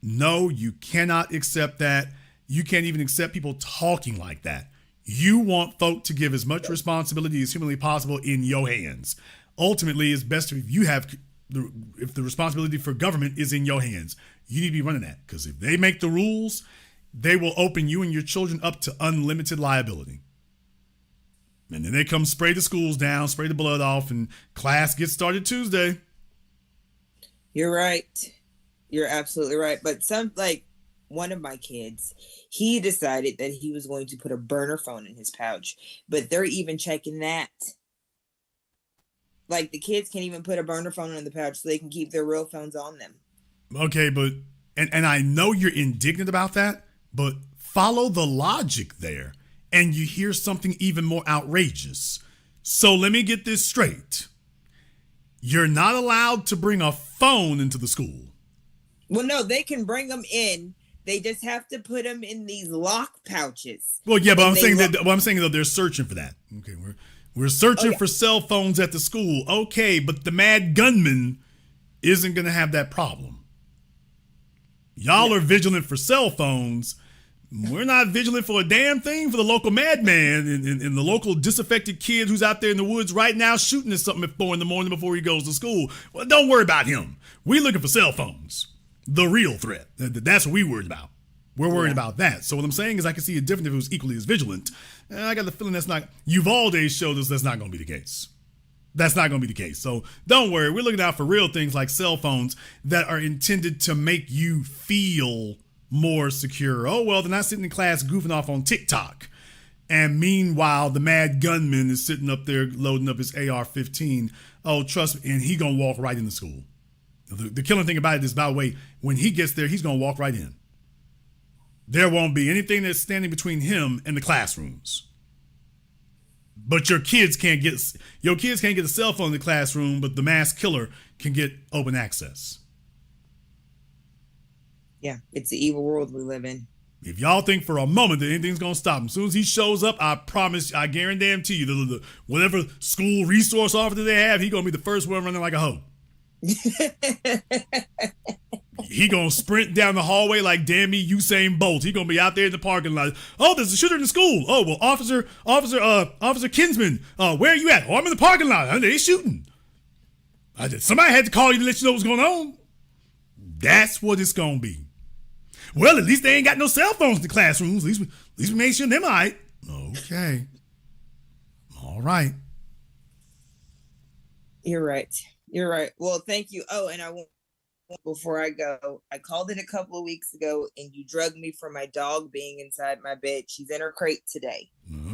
No, you cannot accept that. You can't even accept people talking like that. You want folk to give as much responsibility as humanly possible in your hands. Ultimately, it's best if the responsibility for government is in your hands. You need to be running that, because if they make the rules, they will open you and your children up to unlimited liability. And then they come spray the schools down, spray the blood off, and class gets started Tuesday. You're right. You're absolutely right. But one of my kids, he decided that he was going to put a burner phone in his pouch, but they're even checking that. Like, the kids can't even put a burner phone in the pouch so they can keep their real phones on them. Okay, but, and I know you're indignant about that, but follow the logic there, and you hear something even more outrageous. So let me get this straight. You're not allowed to bring a phone into the school. Well, no, they can bring them in. They just have to put them in these lock pouches. Well, yeah, but I'm saying that they're searching for that. Okay, we're searching for cell phones at the school. Okay, but the mad gunman isn't going to have that problem. Y'all are vigilant for cell phones. We're not vigilant for a damn thing for the local madman and the local disaffected kid who's out there in the woods right now shooting at something at 4 a.m. before he goes to school. Well, don't worry about him. We're looking for cell phones. the real threat. That's what we worried about. We're worried about that. So what I'm saying is I can see it different if it was equally as vigilant. And I got the feeling that's not, Uvalde showed us that's not going to be the case. That's not going to be the case. So don't worry. We're looking out for real things like cell phones that are intended to make you feel more secure. Oh, well, they're not sitting in class goofing off on TikTok. And meanwhile, the mad gunman is sitting up there loading up his AR-15. Oh, trust me. And he going to walk right into school. The killing thing about it is, by the way, when he gets there, he's going to walk right in. There won't be anything that's standing between him and the classrooms. But your kids can't get a cell phone in the classroom, but the mass killer can get open access. Yeah, it's the evil world we live in. If y'all think for a moment that anything's going to stop him, as soon as he shows up, I promise, I guarantee you, the whatever school resource officer they have, he's going to be the first one running like a hoe. He going to sprint down the hallway like Dammy Usain Bolt. He going to be out there in the parking lot. Oh, there's a shooter in the school. Oh, well, Officer Kinsman, where are you at? Oh, I'm in the parking lot. They shooting. Somebody had to call you to let you know what's going on. That's what it's going to be. Well, at least they ain't got no cell phones in the classrooms. At least we made sure them all right. Okay. All right. You're right. Well, thank you. Oh, and before I go, I called in a couple of weeks ago and you drugged me for my dog being inside my bed. She's in her crate today.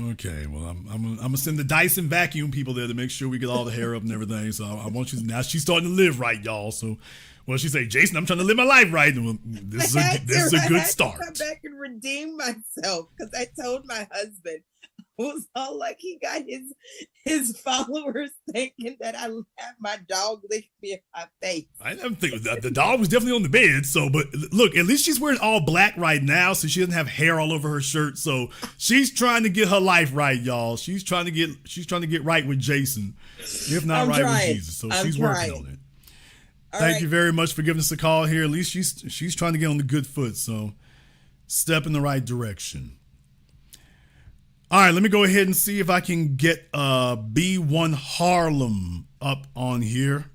Okay. Well, I'm going to send the Dyson vacuum people there to make sure we get all the hair up and everything. So I want you, now she's starting to live right, y'all. So, well, she say, Jason, I'm trying to live my life right. Well, this is a good start. I had to come back and redeem myself because I told my husband, it was all like he got his followers thinking that I have my dog lick me in my face. I never think the dog was definitely on the bed. So, but look, at least she's wearing all black right now, so she doesn't have hair all over her shirt. So she's trying to get her life right, y'all. She's trying to get right with Jason, if not right with Jesus. So she's working on it. Thank you very much for giving us a call here. At least she's trying to get on the good foot. So step in the right direction. All right, let me go ahead and see if I can get B1 Harlem up on here.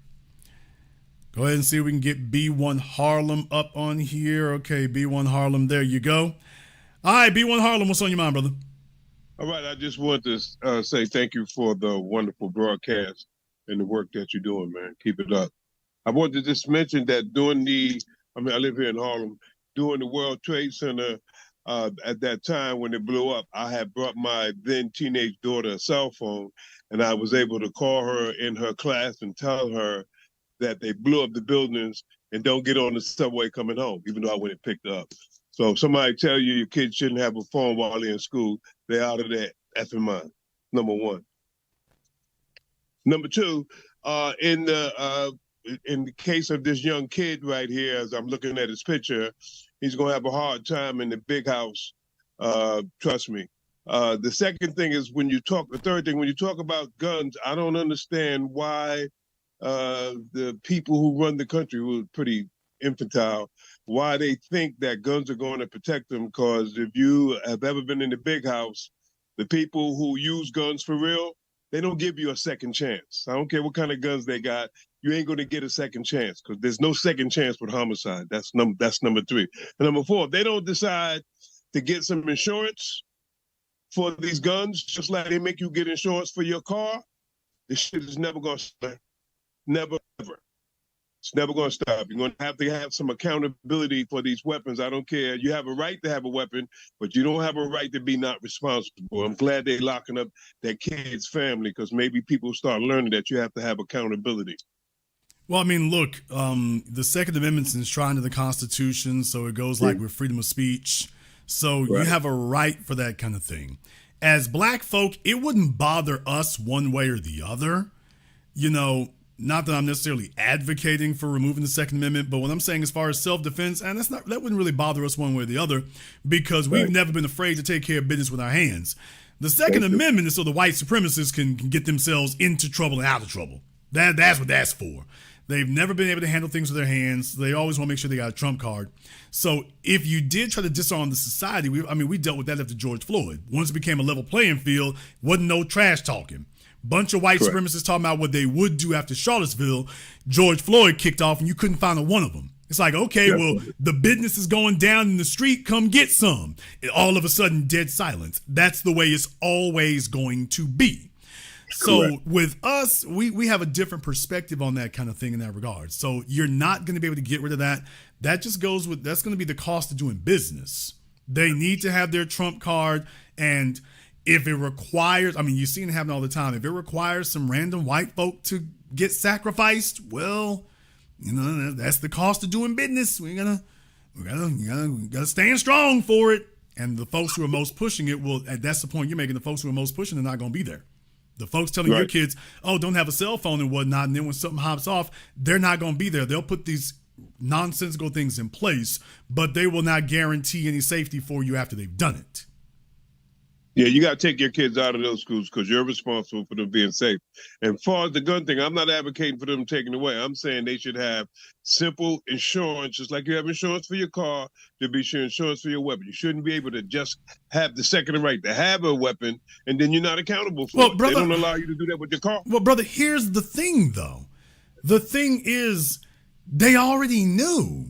Go ahead and see if we can get B1 Harlem up on here. Okay, B1 Harlem, there you go. All right, B1 Harlem, what's on your mind, brother? All right, I just want to say thank you for the wonderful broadcast and the work that you're doing, man. Keep it up. I want to just mention that I live here in Harlem, during the World Trade Center, at that time when it blew up, I had brought my then teenage daughter a cell phone, and I was able to call her in her class and tell her that they blew up the buildings and don't get on the subway coming home, even though I went and picked her up. So if somebody tell you your kids shouldn't have a phone while they're in school, they're out of their effing mind, number one. Number two, in the case of this young kid right here, as I'm looking at his picture, he's going to have a hard time in the big house. Trust me. The second thing is when you talk about guns, I don't understand why the people who run the country, who are pretty infantile, why they think that guns are going to protect them. Because if you have ever been in the big house, the people who use guns for real, they don't give you a second chance. I don't care what kind of guns they got. You ain't going to get a second chance because there's no second chance with homicide. That's number three. And number four, if they don't decide to get some insurance for these guns, just like they make you get insurance for your car, this shit is never going to stop. Never, ever. It's never going to stop. You're going to have some accountability for these weapons. I don't care. You have a right to have a weapon, but you don't have a right to be not responsible. I'm glad they're locking up that kid's family because maybe people start learning that you have to have accountability. Well, I mean, look, the Second Amendment's enshrined in the Constitution, so it goes like with freedom of speech. So you have a right for that kind of thing. As black folk, it wouldn't bother us one way or the other. You know, not that I'm necessarily advocating for removing the Second Amendment, but what I'm saying as far as self-defense, and that wouldn't really bother us one way or the other because we've never been afraid to take care of business with our hands. The Second Amendment is so the white supremacists can get themselves into trouble and out of trouble. That's what that's for. They've never been able to handle things with their hands. They always want to make sure they got a trump card. So if you did try to disarm the society, we dealt with that after George Floyd. Once it became a level playing field, wasn't no trash talking. Bunch of white supremacists talking about what they would do after Charlottesville. George Floyd kicked off and you couldn't find a one of them. It's like, okay, well, the business is going down in the street, come get some. All of a sudden, dead silence. That's the way it's always going to be. So with us, we have a different perspective on that kind of thing in that regard. So you're not going to be able to get rid of that. That just goes with, that's going to be the cost of doing business. They need to have their trump card. And if it requires, I mean, you've seen it happen all the time. If it requires some random white folk to get sacrificed, well, you know, that's the cost of doing business. We gotta stand strong for it. And the folks who are most pushing it will, that's the point you're making. The folks who are most pushing are not going to be there. The folks telling your kids, oh, don't have a cell phone and whatnot. And then when something hops off, they're not going to be there. They'll put these nonsensical things in place, but they will not guarantee any safety for you after they've done it. Yeah, you got to take your kids out of those schools because you're responsible for them being safe. And as far as the gun thing, I'm not advocating for them taking away. I'm saying they should have simple insurance, just like you have insurance for your car, there be insurance for your weapon. You shouldn't be able to just have the second right to have a weapon, and then you're not accountable for it. Brother, they don't allow you to do that with your car. Well, brother, here's the thing, though. The thing is, they already knew.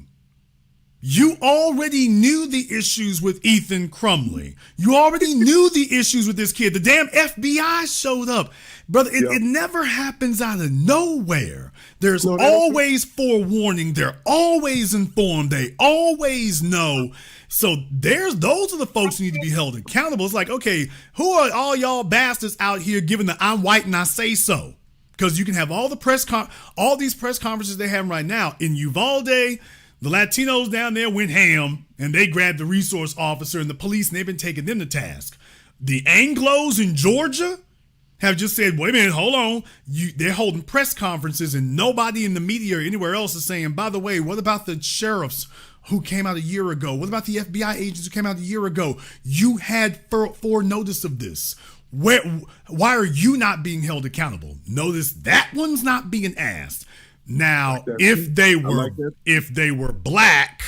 You already knew the issues with Ethan Crumley. You already knew the issues with this kid. The damn FBI showed up. Brother, it never happens out of nowhere. There's always forewarning. They're always informed. They always know. So those are the folks who need to be held accountable. It's like, okay, who are all y'all bastards out here giving the I'm white and I say so? Because you can have all the all these press conferences they have right now in Uvalde. The Latinos down there went ham, and they grabbed the resource officer and the police, and they've been taking them to task. The Anglos in Georgia have just said, wait a minute, hold on. They're holding press conferences, and nobody in the media or anywhere else is saying, by the way, what about the sheriffs who came out a year ago? What about the FBI agents who came out a year ago? You had foreknotice of this. Why are you not being held accountable? Notice that one's not being asked. Now, if they were black,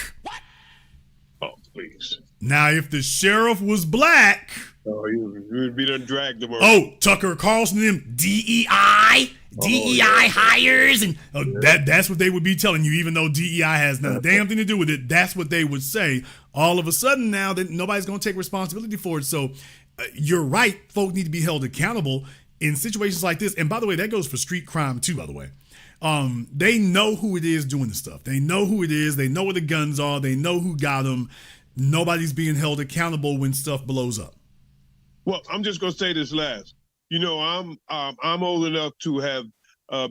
oh please. Now, if the sheriff was black, you would be done dragged them. Oh, Tucker Carlson, them DEI hires, and that's what they would be telling you. Even though DEI has not a damn thing to do with it, that's what they would say. All of a sudden, now that nobody's going to take responsibility for it. So, you're right. Folk need to be held accountable in situations like this. And by the way, that goes for street crime too. By the way. They know who it is doing the stuff. They know who it is. They know where the guns are. They know who got them. Nobody's being held accountable when stuff blows up. Well, I'm just gonna say this last. You know, I'm old enough to have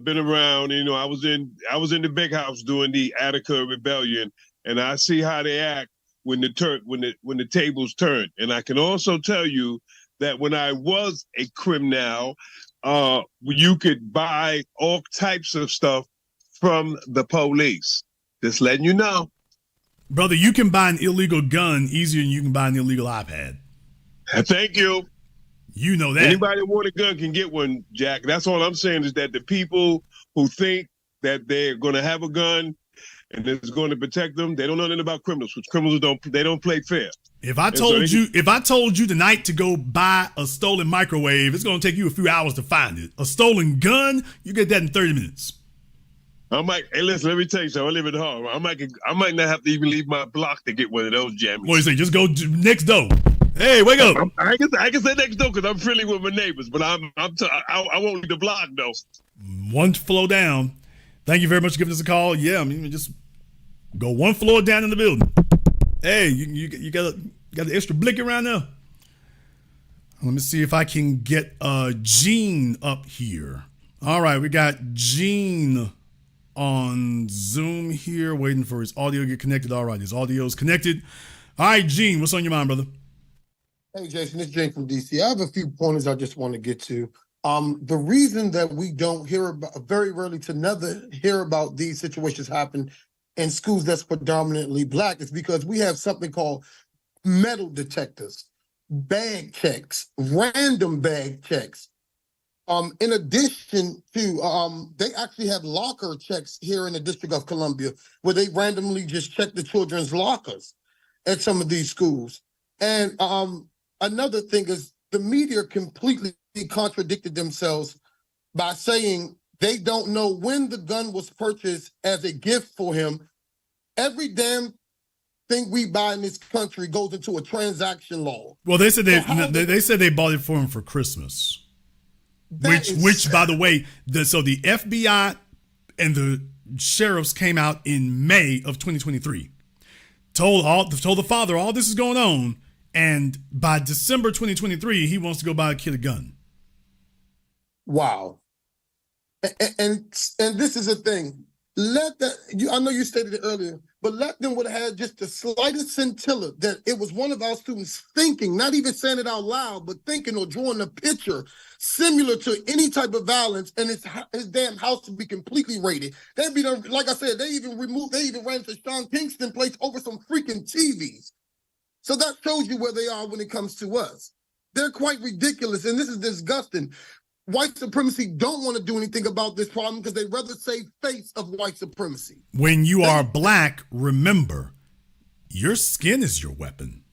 been around. You know, I was in the big house during the Attica Rebellion, and I see how they act when the tables turn. And I can also tell you that when I was a criminal, you could buy all types of stuff from the police. Just letting you know. Brother, you can buy an illegal gun easier than you can buy an illegal iPad. Thank you. You know that. Anybody who want a gun can get one, Jack. That's all I'm saying is that the people who think that they're going to have a gun and it's going to protect them, they don't know anything about criminals, which criminals don't play fair. If I told you tonight to go buy a stolen microwave, it's going to take you a few hours to find it. A stolen gun, you get that in 30 minutes. Hey, listen, let me tell you something. I live in Harlem. I might not have to even leave my block to get one of those jammies. What do you say? Just go next door. Hey, wake up. I can say next door because I'm friendly with my neighbors, but I won't leave the block though. One floor down. Thank you very much for giving us a call. Yeah, I mean, just go one floor down in the building. Hey, you got the extra blick around there? Let me see if I can get Gene up here. All right, we got Gene on Zoom here, waiting for his audio to get connected. All right, his audio is connected. All right, Gene, what's on your mind, brother? Hey, Jason, it's Jane from DC. I have a few pointers I just want to get to. The reason that we don't hear about, very rarely to never hear about these situations happen in schools that's predominantly black is because we have something called metal detectors, bag checks, random bag checks. In addition to, they actually have locker checks here in the District of Columbia where they randomly just check the children's lockers at some of these schools. And another thing is the media completely contradicted themselves by saying they don't know when the gun was purchased as a gift for him Every damn thing we buy in this country goes into a transaction law. Well, they said they said they bought it for him for Christmas. Which by the way, so the FBI and the sheriffs came out in May of 2023. Told the father all this is going on, and by December 2023, he wants to go buy a kid a gun. Wow. And this is a thing. Let that, I know you stated it earlier, but let them would have had just the slightest scintilla that it was one of our students thinking, not even saying it out loud, but thinking or drawing a picture similar to any type of violence, and his damn house to be completely raided. They'd be done, like I said, they even ran to Sean Kingston place over some freaking TVs. So that shows you where they are when it comes to us. They're quite ridiculous, and this is disgusting. White supremacy don't want to do anything about this problem because they'd rather save face of white supremacy. When you are black, remember, your skin is your weapon.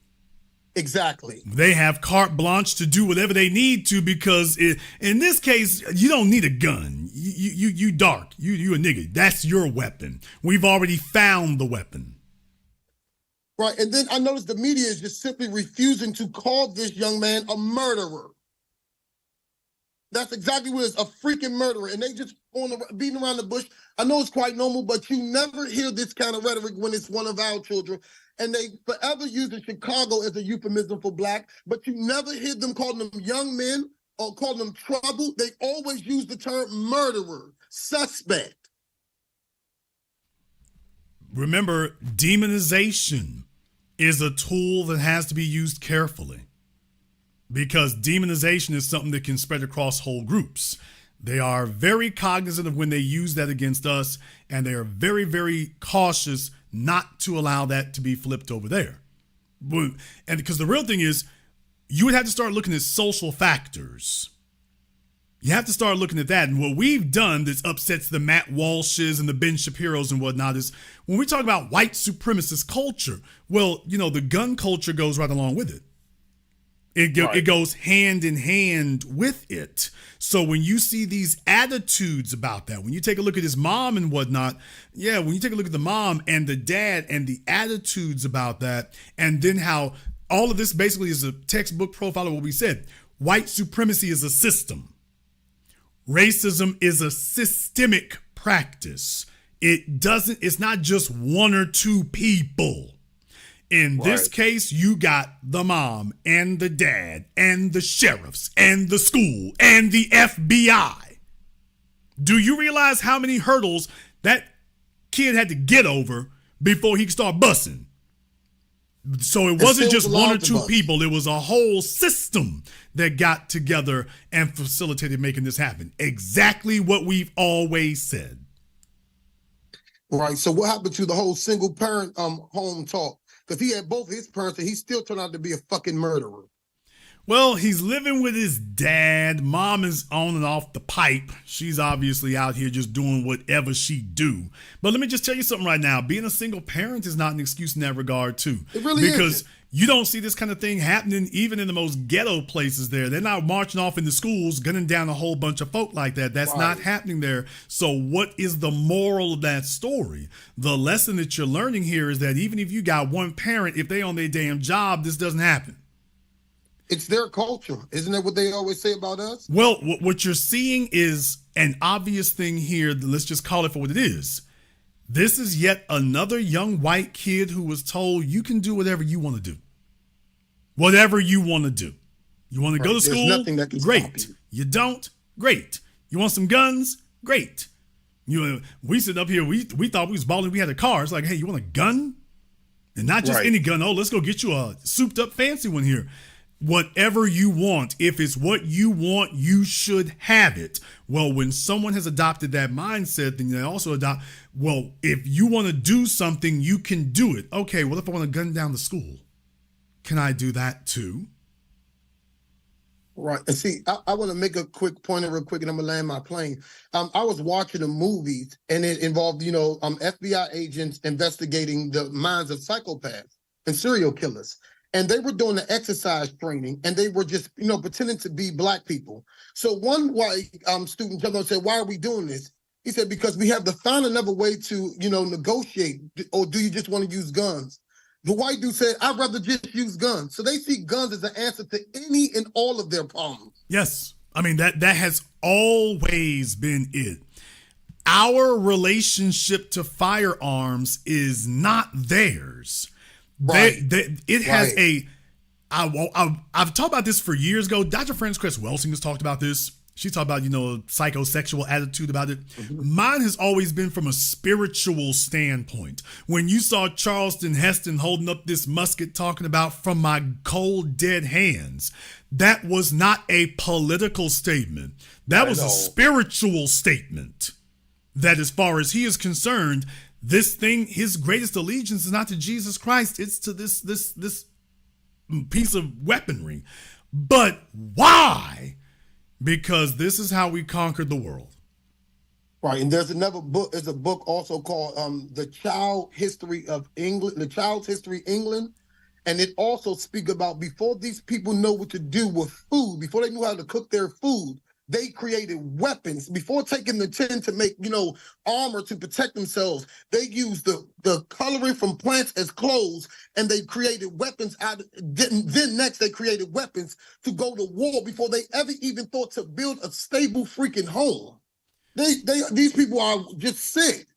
Exactly. They have carte blanche to do whatever they need to because in this case, you don't need a gun. You dark. You a nigga. That's your weapon. We've already found the weapon. Right. And then I noticed the media is just simply refusing to call this young man a murderer. That's exactly what it is, a freaking murderer. And they just beating around the bush. I know it's quite normal, but you never hear this kind of rhetoric when it's one of our children. And they forever use Chicago as a euphemism for black, but you never hear them calling them young men or calling them trouble. They always use the term murderer, suspect. Remember, demonization is a tool that has to be used carefully. Because demonization is something that can spread across whole groups. They are very cognizant of when they use that against us, and they are very, very cautious not to allow that to be flipped over there. And because the real thing is, you would have to start looking at social factors. You have to start looking at that. And what we've done that upsets the Matt Walshes and the Ben Shapiros and whatnot is when we talk about white supremacist culture, well, the gun culture goes right along with it. It goes hand in hand with it. So when you see these attitudes about that, when you take a look at his mom and whatnot, when you take a look at the mom and the dad and the attitudes about that, and then how all of this basically is a textbook profile of what we said. White supremacy is a system. Racism is a systemic practice. It's not just one or two people. In this case, you got the mom and the dad and the sheriffs and the school and the FBI. Do you realize how many hurdles that kid had to get over before he could start busting? So it wasn't just one or two people. It was a whole system that got together and facilitated making this happen. Exactly what we've always said. Right. So what happened to the whole single parent home talk? Because he had both his parents and he still turned out to be a fucking murderer. Well, he's living with his dad. Mom is on and off the pipe. She's obviously out here just doing whatever she do. But let me just tell you something right now. Being a single parent is not an excuse in that regard, too. It really is. Because you don't see this kind of thing happening even in the most ghetto places there. They're not marching off in the schools, gunning down a whole bunch of folk like that. That's not happening there. So what is the moral of that story? The lesson that you're learning here is that even if you got one parent, if they on their damn job, this doesn't happen. It's their culture. Isn't that what they always say about us? Well, what you're seeing is an obvious thing here. Let's just call it for what it is. This is yet another young white kid who was told you can do whatever you want to do. Whatever you want to do. You want to go to school? There's nothing that can great. stop you. You don't? Great. You want some guns? Great. We sit up here, we thought we was balling, we had a car. It's like, hey, you want a gun? And not just any gun. Oh, let's go get you a souped up fancy one here. Whatever you want. If it's what you want, you should have it. Well, when someone has adopted that mindset, then they also adopt, well, if you want to do something, you can do it. Okay, well, if I want to gun down the school, can I do that too? Right. And see, I want to make a quick point real quick, and I'm going to land my plane. I was watching a movie, and it involved, FBI agents investigating the minds of psychopaths and serial killers. And they were doing the exercise training, and they were just, pretending to be black people. So one white student jumped up and said, "Why are we doing this?" He said, because we have to find another way to, negotiate, or do you just want to use guns? The white dude said, I'd rather just use guns. So they see guns as an answer to any and all of their problems. Yes. I mean, that has always been it. Our relationship to firearms is not theirs. Right. It has I've talked about this for years ago. Dr. Frances Welsing has talked about this. She talked about, psychosexual attitude about it. Mm-hmm. Mine has always been from a spiritual standpoint. When you saw Charleston Heston holding up this musket talking about from my cold, dead hands, that was not a political statement. That was a spiritual statement. That as far as he is concerned, this thing, his greatest allegiance is not to Jesus Christ. It's to this piece of weaponry. But why? Because this is how we conquered the world. Right, and there's another book. There's a book also called The Child's History England. And it also speaks about before these people know what to do with food, before they knew how to cook their food, they created weapons. Before taking the tin to make, armor to protect themselves, they used the coloring from plants as clothes, and they created weapons then next they created weapons to go to war before they ever even thought to build a stable freaking home. These people are just sick.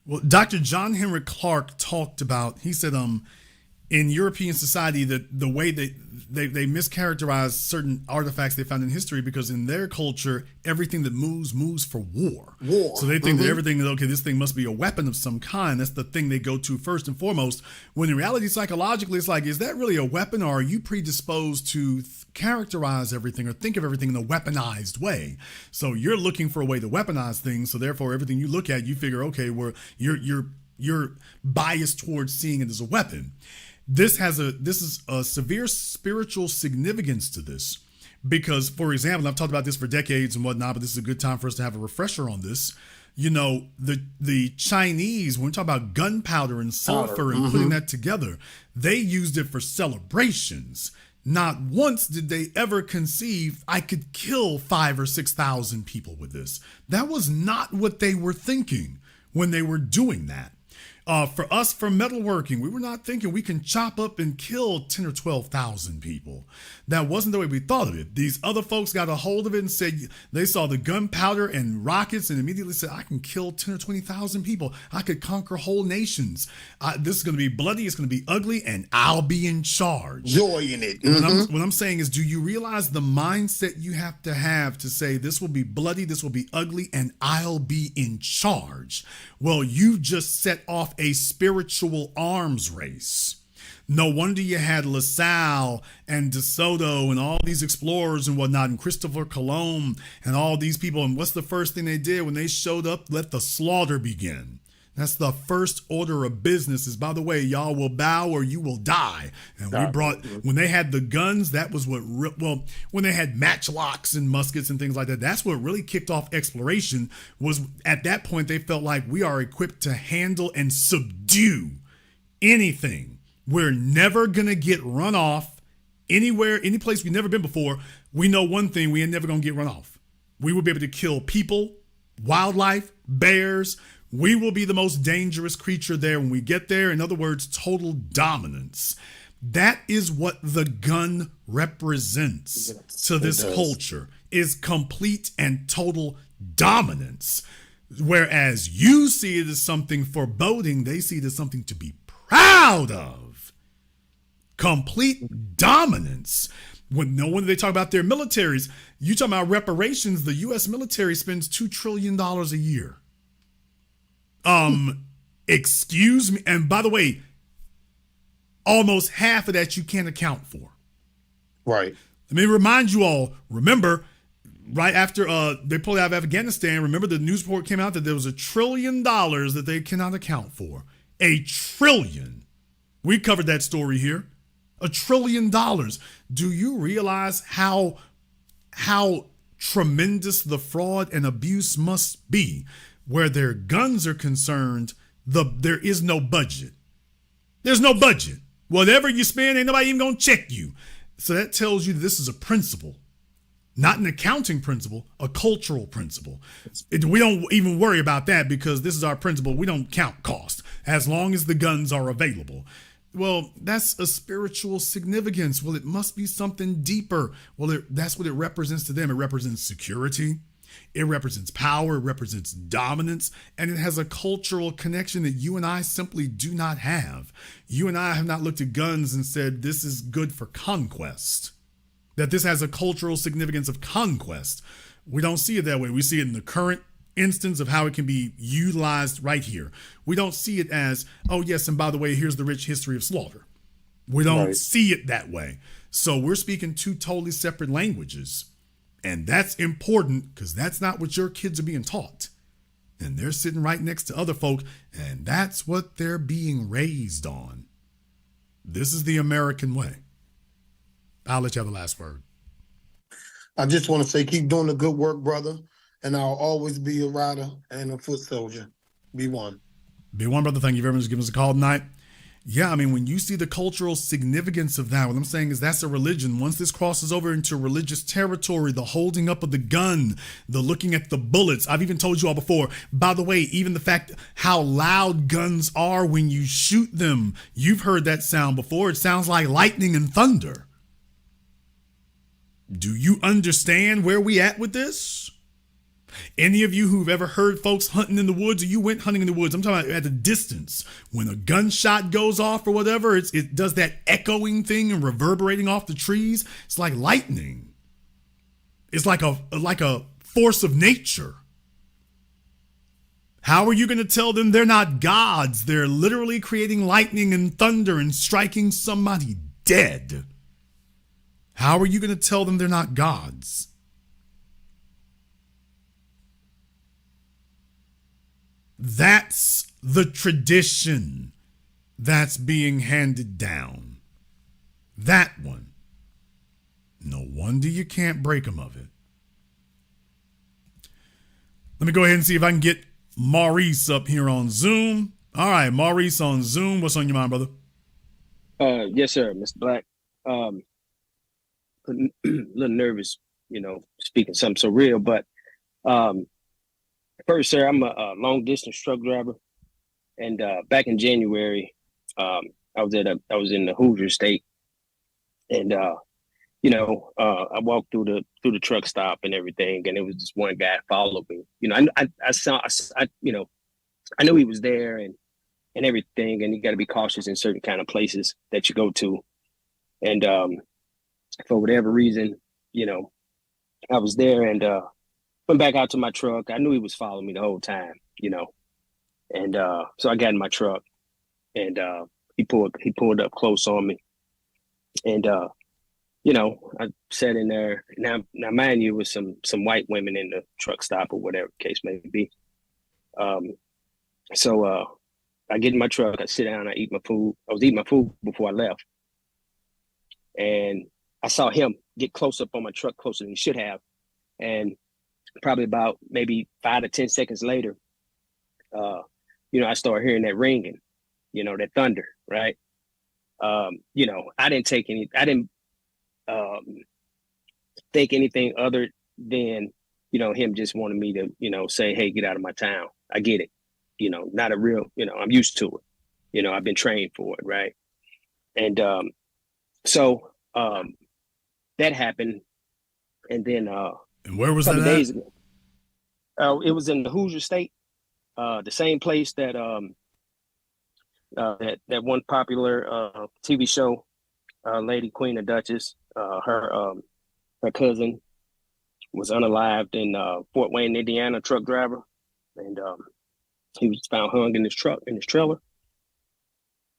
Well, Dr. John Henrik Clarke talked about, he said, in European society, that the way they mischaracterize certain artifacts they found in history, because in their culture, everything that moves for war. So they think that everything that, okay, this thing must be a weapon of some kind. That's the thing they go to first and foremost. When in reality, psychologically, it's like, is that really a weapon, or are you predisposed to characterize everything or think of everything in a weaponized way? So you're looking for a way to weaponize things. So therefore, everything you look at, you figure, okay, you're biased towards seeing it as a weapon. This is a severe spiritual significance to this, because, for example, I've talked about this for decades and whatnot, but this is a good time for us to have a refresher on this. The Chinese, when we talk about gunpowder and sulfur and putting that together, they used it for celebrations. Not once did they ever conceive, I could kill 5,000 or 6,000 people with this. That was not what they were thinking when they were doing that. For us, for metalworking, we were not thinking we can chop up and kill 10 or 12,000 people. That wasn't the way we thought of it. These other folks got a hold of it and said they saw the gunpowder and rockets and immediately said, I can kill 10 or 20,000 people. I could conquer whole nations. This is going to be bloody. It's going to be ugly, and I'll be in charge. Joy in it. What I'm saying is, do you realize the mindset you have to say, this will be bloody, this will be ugly, and I'll be in charge? Well, you just set off a spiritual arms race. No wonder you had LaSalle and DeSoto and all these explorers and whatnot, and Christopher Colomb and all these people. And what's the first thing they did when they showed up? Let the slaughter begin. That's the first order of business is, by the way, y'all will bow or you will die. And when they had the guns, that was when they had matchlocks and muskets and things like that, that's what really kicked off exploration. Was at that point, they felt like we are equipped to handle and subdue anything. We're never going to get run off anywhere, any place we've never been before. We know one thing, we ain't never going to get run off. We will be able to kill people, wildlife, bears. We will be the most dangerous creature there when we get there. In other words, total dominance. That is what the gun represents to this culture, is complete and total dominance. Whereas you see it as something foreboding, they see it as something to be proud of. Complete dominance. When they talk about their militaries, you talk about reparations, the U.S. military spends $2 trillion a year. Excuse me. And by the way, almost half of that you can't account for. Right. Let me remind you all, remember, right after they pulled out of Afghanistan, remember the news report came out that there was $1 trillion that they cannot account for. $1 trillion. We covered that story here. $1 trillion. Do you realize how tremendous the fraud and abuse must be? Where their guns are concerned, there is no budget. There's no budget. Whatever you spend, ain't nobody even gonna check you. So that tells you this is a principle. Not an accounting principle, a cultural principle. We don't even worry about that because this is our principle. We don't count cost as long as the guns are available. Well, that's a spiritual significance. Well, it must be something deeper. Well, that's what it represents to them. It represents security. It represents power. It represents dominance. And it has a cultural connection that you and I simply do not have. You and I have not looked at guns and said, this is good for conquest. That this has a cultural significance of conquest. We don't see it that way. We see it in the current instance of how it can be utilized right here. We don't see it as, oh yes, and by the way, here's the rich history of slaughter. We don't see it that way. So we're speaking two totally separate languages. And that's important because that's not what your kids are being taught. And they're sitting right next to other folk, and that's what they're being raised on. This is the American way. I'll let you have the last word. I just want to say, keep doing the good work, brother. And I'll always be a rider and a foot soldier. Be one. Be one, brother. Thank you very much for giving us a call tonight. Yeah, I mean, when you see the cultural significance of that, what I'm saying is that's a religion. Once this crosses over into religious territory, the holding up of the gun, the looking at the bullets. I've even told you all before, by the way, even the fact how loud guns are when you shoot them. You've heard that sound before. It sounds like lightning and thunder. Do you understand where we at with this? Any of you who've ever heard folks hunting in the woods, or you went hunting in the woods, I'm talking about at a distance, when a gunshot goes off or whatever, it does that echoing thing and reverberating off the trees. It's like lightning. It's like a force of nature. How are you going to tell them they're not gods? They're literally creating lightning and thunder and striking somebody dead. How are you going to tell them they're not gods? That's the tradition that's being handed down. That one. No wonder you can't break them of it. Let me go ahead and see if I can get Maurice up here on Zoom. All right, Maurice on Zoom. What's on your mind, brother? Yes, sir, Mr. Black. A little nervous, speaking something so real, but first, sir, I'm a long distance truck driver, and back in January, I was in the Hoosier State, and I walked through the truck stop and everything, and it was this one guy followed me. I knew he was there and everything, and you got to be cautious in certain kind of places that you go to, and for whatever reason, I was there and went back out to my truck. I knew he was following me the whole time, and so I got in my truck, and he pulled up close on me, and I sat in there. Now mind you, with some white women in the truck stop or whatever the case may be. So I get in my truck, I sit down, I eat my food. I was eating my food before I left, and I saw him get close up on my truck, closer than he should have, and probably about maybe 5 to 10 seconds later, I started hearing that ringing, that thunder, right? I didn't think anything other than, him just wanted me to, say, hey, get out of my town. I get it. Not a real, I'm used to it. I've been trained for it, right? And so that happened. And then and where was that at? Days ago, it was in the Hoosier State, the same place that that one popular TV show, Lady Queen and Duchess, her cousin was unalived in Fort Wayne, Indiana, truck driver, and he was found hung in his trailer.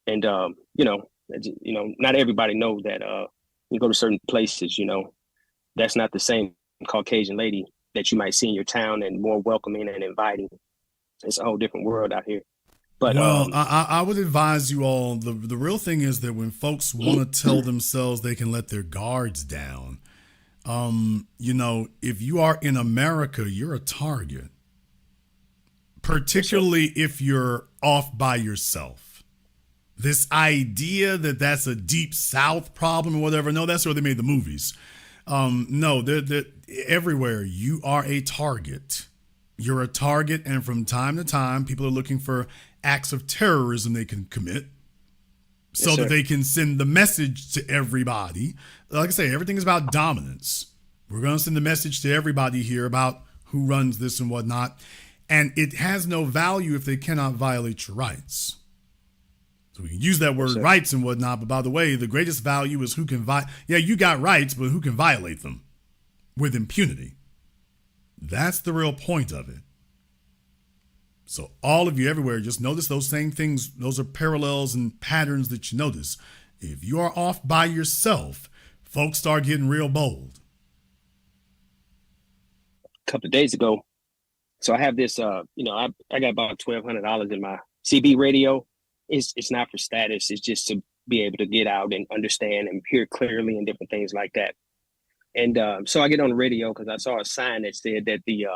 And not everybody knows that you go to certain places, that's not the same Caucasian lady that you might see in your town, and more welcoming and inviting. It's a whole different world out here. But I would advise you all, the real thing is that when folks want to tell themselves they can let their guards down, if you are in America, you're a target, particularly if you're off by yourself. This idea that that's a deep South problem or whatever, no, that's where they made the movies. No, everywhere you are a target. You're a target, and from time to time, people are looking for acts of terrorism they can commit so that they can send the message to everybody. Like I say, everything is about dominance. We're going to send the message to everybody here about who runs this and whatnot. And it has no value if they cannot violate your rights. So we can use that word rights and whatnot, but by the way, the greatest value is who can you got rights, but who can violate them with impunity. That's the real point of it. So all of you everywhere, just notice those same things. Those are parallels and patterns that you notice. If you are off by yourself, folks start getting real bold. A couple of days ago, so I have this, I got about $1,200 in my CB radio. It's not for status. It's just to be able to get out and understand and hear clearly and different things like that. And so I get on the radio because I saw a sign that said that the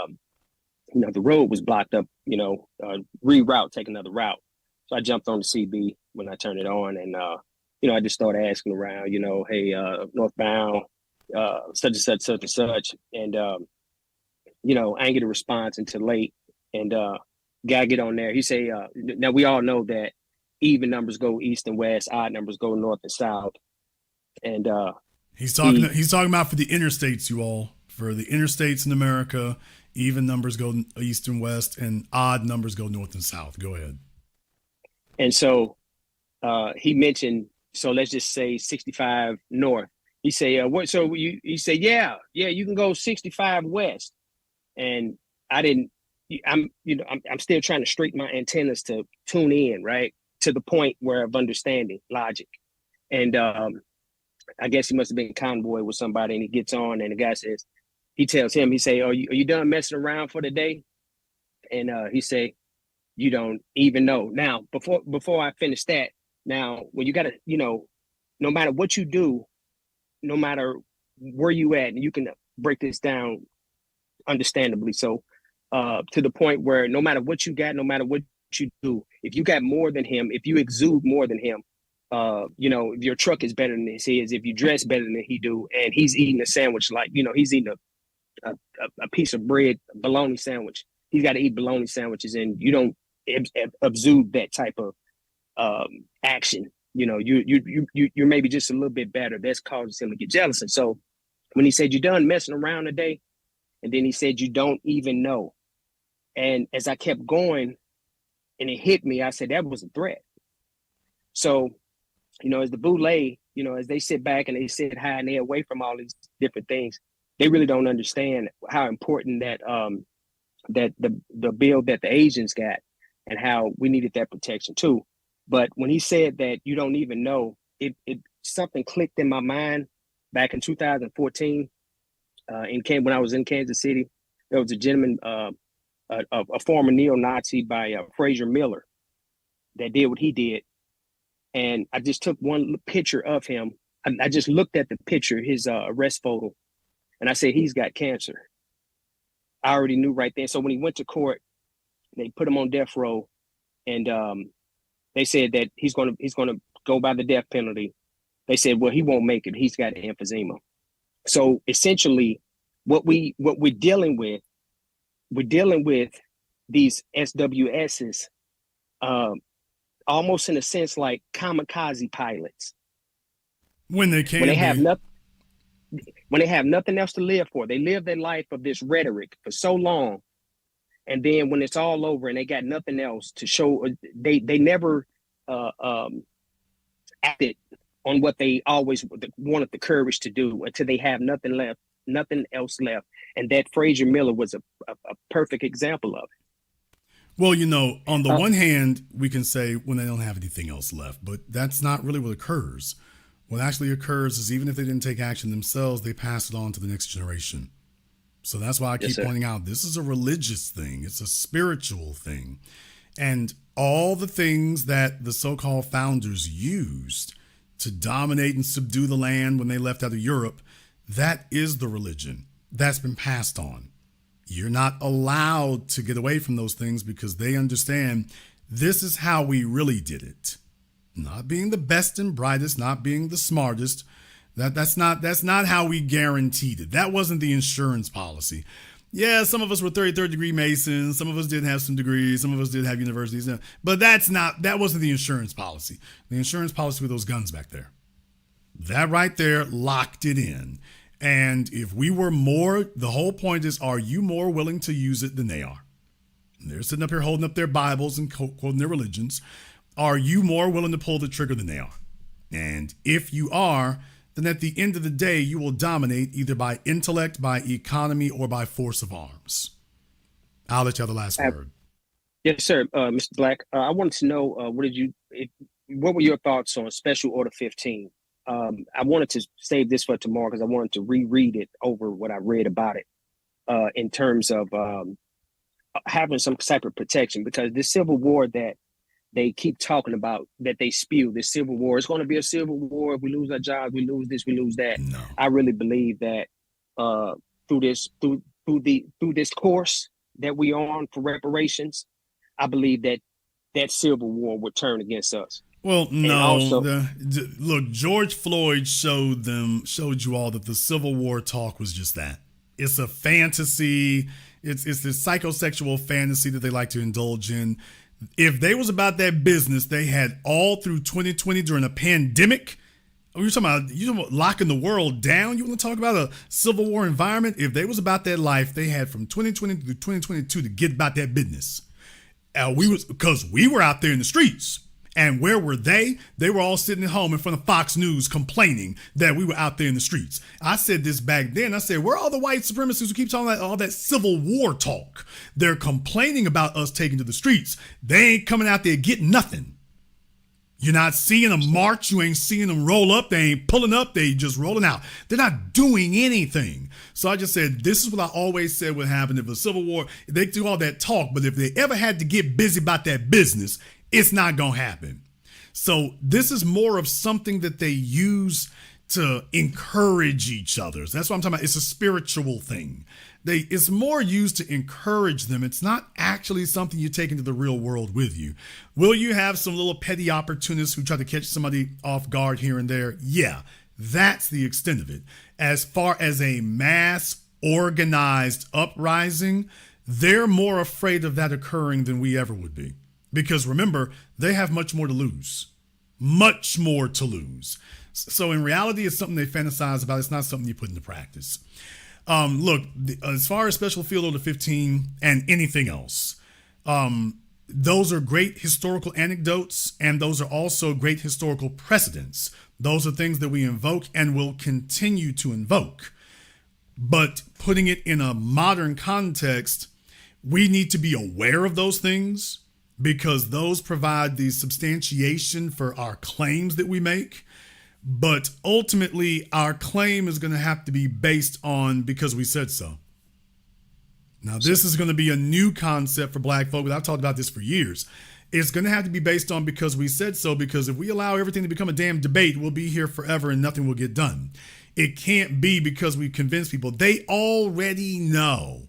road was blocked up, reroute, take another route. So I jumped on the CB when I turned it on, and I just started asking around, hey, northbound, such and such, such and such, and I ain't get a response until late. And guy get on there, he say, now we all know that even numbers go east and west, odd numbers go north and south, and he's talking about for the interstates, you all, for the interstates in America. Even numbers go east and west, and odd numbers go north and south. Go ahead. And so he mentioned, so let's just say 65 north. He say, what? So he said, yeah, you can go 65 west. And I'm still trying to straighten my antennas to tune in, right, to the point where of understanding logic. And I guess he must have been convoy with somebody, and he gets on, and the guy says, he tells him, he say, are you done messing around for the day? And he say, you don't even know. Now, before I finish that, now, when you got to, no matter what you do, no matter where you at, and you can break this down understandably. So to the point where no matter what you got, no matter what you do, if you got more than him, if you exude more than him, if your truck is better than his, if you dress better than he do, and he's eating a sandwich, like, he's eating a piece of bread, bologna sandwich. He's got to eat bologna sandwiches, and you don't exude that type of action. You're maybe just a little bit better. That's causes him to get jealous. And so when he said, you done messing around today, and then he said, you don't even know. And as I kept going and it hit me, I said, that was a threat. So, as the boule, as they sit back and they sit high and they're away from all these different things, they really don't understand how important that that the bill that the Asians got and how we needed that protection too. But when he said that you don't even know, it something clicked in my mind back in 2014. When I was in Kansas City, there was a gentleman, a former neo-Nazi by Fraser Miller, that did what he did. And I just took one picture of him. I just looked at the picture, his arrest photo, and I said, he's got cancer. I already knew right then. So when he went to court, they put him on death row, and they said that he's gonna go by the death penalty. They said, well, he won't make it. He's got emphysema. So essentially, what we're dealing with these SWSs, almost in a sense like kamikaze pilots. When they have nothing else to live for, they live their life of this rhetoric for so long, and then when it's all over and they got nothing else to show, they never acted on what they always wanted the courage to do until they have nothing else left. And that Fraser Miller was a perfect example of it. Well, on the one hand, we can say when they don't have anything else left, but that's not really what occurs. What actually occurs is even if they didn't take action themselves, they pass it on to the next generation. So that's why I keep pointing out this is a religious thing. It's a spiritual thing. And all the things that the so-called founders used to dominate and subdue the land when they left out of Europe, that is the religion that's been passed on. You're not allowed to get away from those things because they understand this is how we really did it. Not being the best and brightest, not being the smartest, That's not how we guaranteed it. That wasn't the insurance policy. Yeah, some of us were 33rd degree Masons. Some of us did have some degrees. Some of us did have universities. But that wasn't the insurance policy. The insurance policy were those guns back there. That right there locked it in. And if we were more, the whole point is, are you more willing to use it than they are? And they're sitting up here holding up their Bibles and quoting their religions. Are you more willing to pull the trigger than they are? And if you are, then at the end of the day, you will dominate either by intellect, by economy, or by force of arms. I'll let you have the last word. Yes, sir. Mr. Black, I wanted to know, what were your thoughts on Special Order 15? I wanted to save this for tomorrow because I wanted to reread it over what I read about it in terms of having some type of protection, because this civil war that they keep talking about, that they spew, this civil war, it's going to be a civil war. If we lose our jobs, we lose this, we lose that. No. I really believe that through this course that we on for reparations, I believe that civil war would turn against us. Well, no. Look, George Floyd showed you all that the Civil War talk was just that. It's a fantasy. It's this psychosexual fantasy that they like to indulge in. If they was about that business, they had all through 2020 during a pandemic. You're talking about locking the world down. You want to talk about a Civil War environment? If they was about that life, they had from 2020 to 2022 to get about that business. Because we were out there in the streets. And where were they? They were all sitting at home in front of Fox News complaining that we were out there in the streets. I said this back then. I said, where are all the white supremacists who keep talking about all that Civil War talk? They're complaining about us taking to the streets. They ain't coming out there getting nothing. You're not seeing them march. You ain't seeing them roll up. They ain't pulling up. They just rolling out. They're not doing anything. So I just said, this is what I always said would happen if a Civil War, they do all that talk, but if they ever had to get busy about that business, it's not going to happen. So this is more of something that they use to encourage each other. That's what I'm talking about. It's a spiritual thing. It's more used to encourage them. It's not actually something you take into the real world with you. Will you have some little petty opportunists who try to catch somebody off guard here and there? Yeah, that's the extent of it. As far as a mass organized uprising, they're more afraid of that occurring than we ever would be. Because remember, they have much more to lose. Much more to lose. So in reality, it's something they fantasize about. It's not something you put into practice. Look, as far as Special Field Order 15 and anything else, those are great historical anecdotes, and those are also great historical precedents. Those are things that we invoke and will continue to invoke. But putting it in a modern context, we need to be aware of those things, because those provide the substantiation for our claims that we make. But ultimately, our claim is going to have to be based on because we said so. Now, this is going to be a new concept for black folk, but I've talked about this for years. It's going to have to be based on because we said so, because if we allow everything to become a damn debate, we'll be here forever and nothing will get done. It can't be because we convince people. They already know.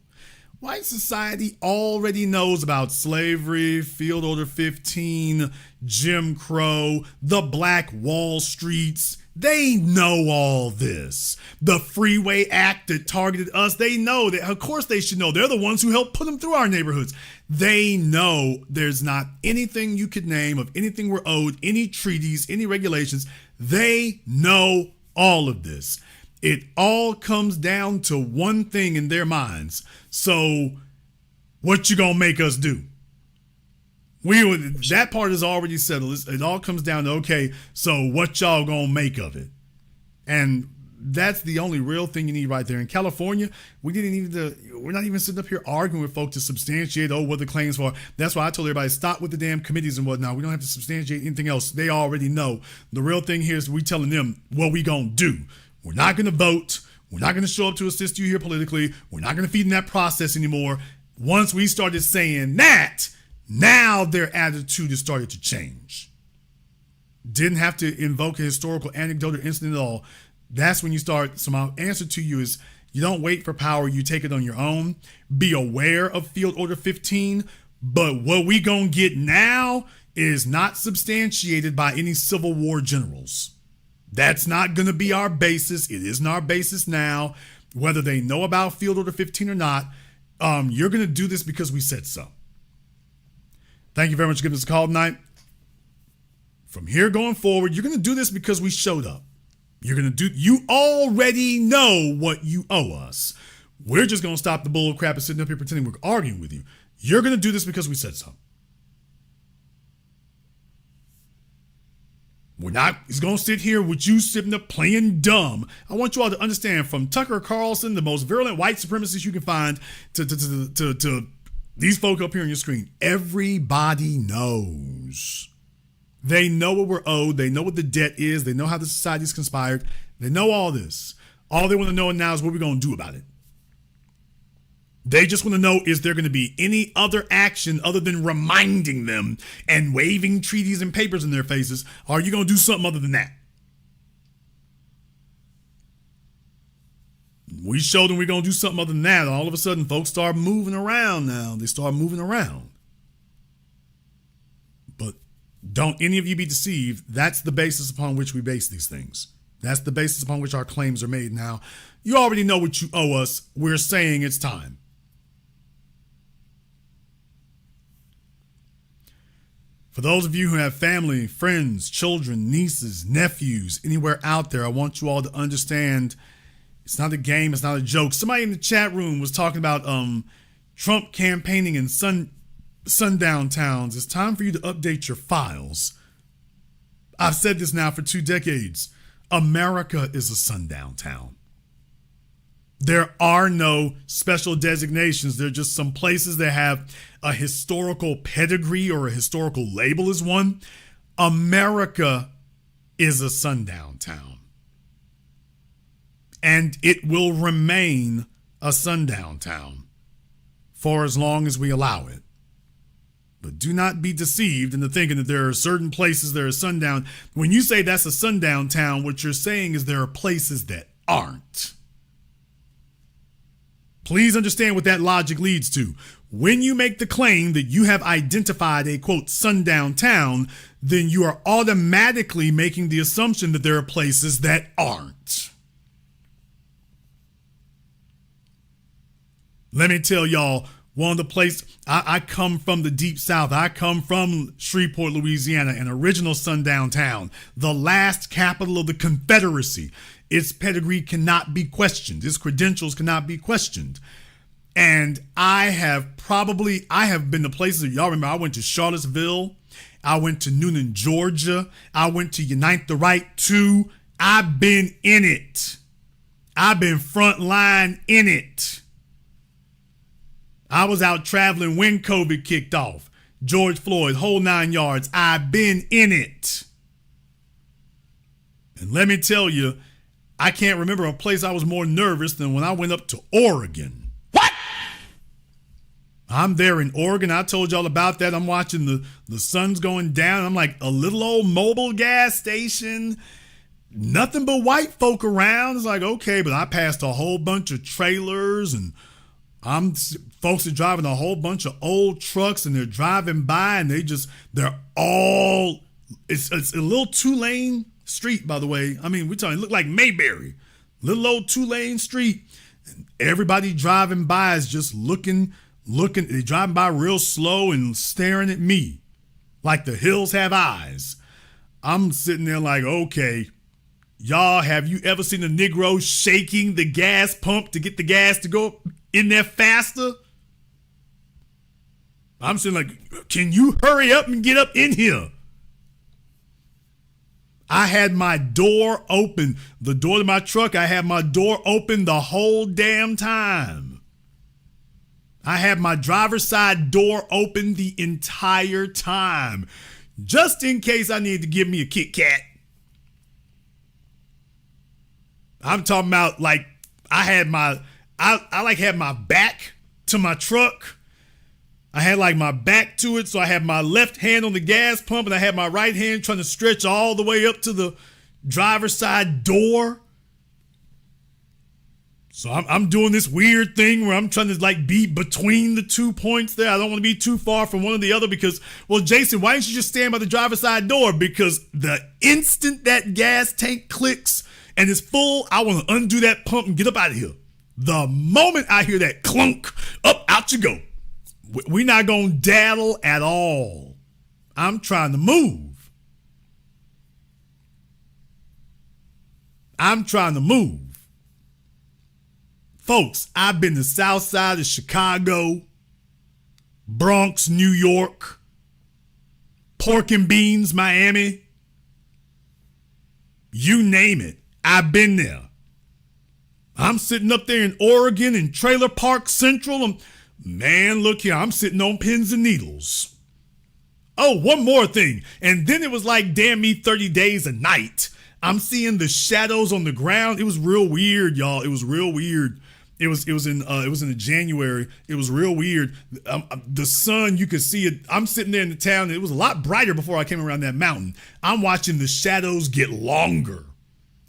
White society already knows about slavery, Field Order 15, Jim Crow, the Black Wall Streets. They know all this. The Freeway Act that targeted us, they know that. Of course they should know. They're the ones who helped put them through our neighborhoods. They know there's not anything you could name of anything we're owed, any treaties, any regulations. They know all of this. It all comes down to one thing in their minds. So what you gonna make us do? That part is already settled. It all comes down to, okay, so what y'all gonna make of it? And that's the only real thing you need right there. In California, we're not even sitting up here arguing with folks to substantiate, what the claims for. That's why I told everybody, stop with the damn committees and whatnot. We don't have to substantiate anything else. They already know. The real thing here is we telling them what we gonna do. We're not going to vote. We're not going to show up to assist you here politically. We're not going to feed in that process anymore. Once we started saying that, now their attitude has started to change. Didn't have to invoke a historical anecdote or incident at all. That's when you start. So my answer to you is, you don't wait for power. You take it on your own. Be aware of Field Order 15. But what we going to get now is not substantiated by any Civil War generals. That's not going to be our basis. It isn't our basis now. Whether they know about Field Order 15 or not, you're going to do this because we said so. Thank you very much for giving us a call tonight. From here going forward, you're going to do this because we showed up. You already know what you owe us. We're just going to stop the bull crap and sitting up here pretending we're arguing with you. You're going to do this because we said so. We're not going to sit here with you sitting up playing dumb. I want you all to understand, from Tucker Carlson, the most virulent white supremacist you can find, to these folk up here on your screen. Everybody knows. They know what we're owed. They know what the debt is. They know how the society's conspired. They know all this. All they want to know now is what we're going to do about it. They just want to know, is there going to be any other action other than reminding them and waving treaties and papers in their faces? Or are you going to do something other than that? We showed them we're going to do something other than that. All of a sudden, folks start moving around now. They start moving around. But don't any of you be deceived. That's the basis upon which we base these things. That's the basis upon which our claims are made now. You already know what you owe us. We're saying it's time. For those of you who have family, friends, children, nieces, nephews, anywhere out there, I want you all to understand it's not a game, it's not a joke. Somebody in the chat room was talking about Trump campaigning in sundown towns. It's time for you to update your files. I've said this now for 2 decades. America is a sundown town. There are no special designations. They're just some places that have a historical pedigree or a historical label as one. America is a sundown town. And it will remain a sundown town for as long as we allow it. But do not be deceived into thinking that there are certain places that are sundown. When you say that's a sundown town, what you're saying is there are places that aren't. Please understand what that logic leads to. When you make the claim that you have identified a, quote, sundown town, then you are automatically making the assumption that there are places that aren't. Let me tell y'all, one of the places, I come from the deep south. I come from Shreveport, Louisiana, an original sundown town, the last capital of the Confederacy. Its pedigree cannot be questioned. Its credentials cannot be questioned. And I have been to places that y'all remember. I went to Charlottesville. I went to Noonan, Georgia. I went to Unite the Right 2. I've been in it. I've been front line in it. I was out traveling when COVID kicked off. George Floyd, whole 9 yards. I've been in it. And let me tell you, I can't remember a place I was more nervous than when I went up to Oregon. What? I'm there in Oregon. I told y'all about that. I'm watching the sun's going down. I'm like, a little old mobile gas station. Nothing but white folk around. It's like, okay, but I passed a whole bunch of trailers and folks are driving a whole bunch of old trucks and they're driving by and they're all, it's a little 2-lane street, by the way. I mean, we're talking, it looked like Mayberry, little old 2-lane street. And everybody driving by is just looking, they driving by real slow and staring at me like the hills have eyes. I'm sitting there like, okay, y'all, have you ever seen a Negro shaking the gas pump to get the gas to go in there faster? I'm sitting like, can you hurry up and get up in here? I had my door open, the door to my truck. I had my door open the whole damn time. I had my driver's side door open the entire time, just in case I needed to give me a Kit Kat. I'm talking about like I had my back to my truck. I had like my back to it, so I had my left hand on the gas pump and I had my right hand trying to stretch all the way up to the driver's side door. So I'm doing this weird thing where I'm trying to like be between the 2 points there. I don't want to be too far from one or the other because, well, Jason, why don't you just stand by the driver's side door? Because the instant that gas tank clicks and it's full, I want to undo that pump and get up out of here. The moment I hear that clunk, up, out you go. We're not going to daddle at all. I'm trying to move. I'm trying to move. Folks, I've been to South Side of Chicago, Bronx, New York, Pork and Beans, Miami. You name it. I've been there. I'm sitting up there in Oregon in Trailer Park Central. Man, look here. I'm sitting on pins and needles. Oh, one more thing. And then it was like, damn me, 30 days a night. I'm seeing the shadows on the ground. It was real weird, y'all. It was real weird. It was in January. It was real weird. The sun, you could see it. I'm sitting there in the town. It was a lot brighter before I came around that mountain. I'm watching the shadows get longer.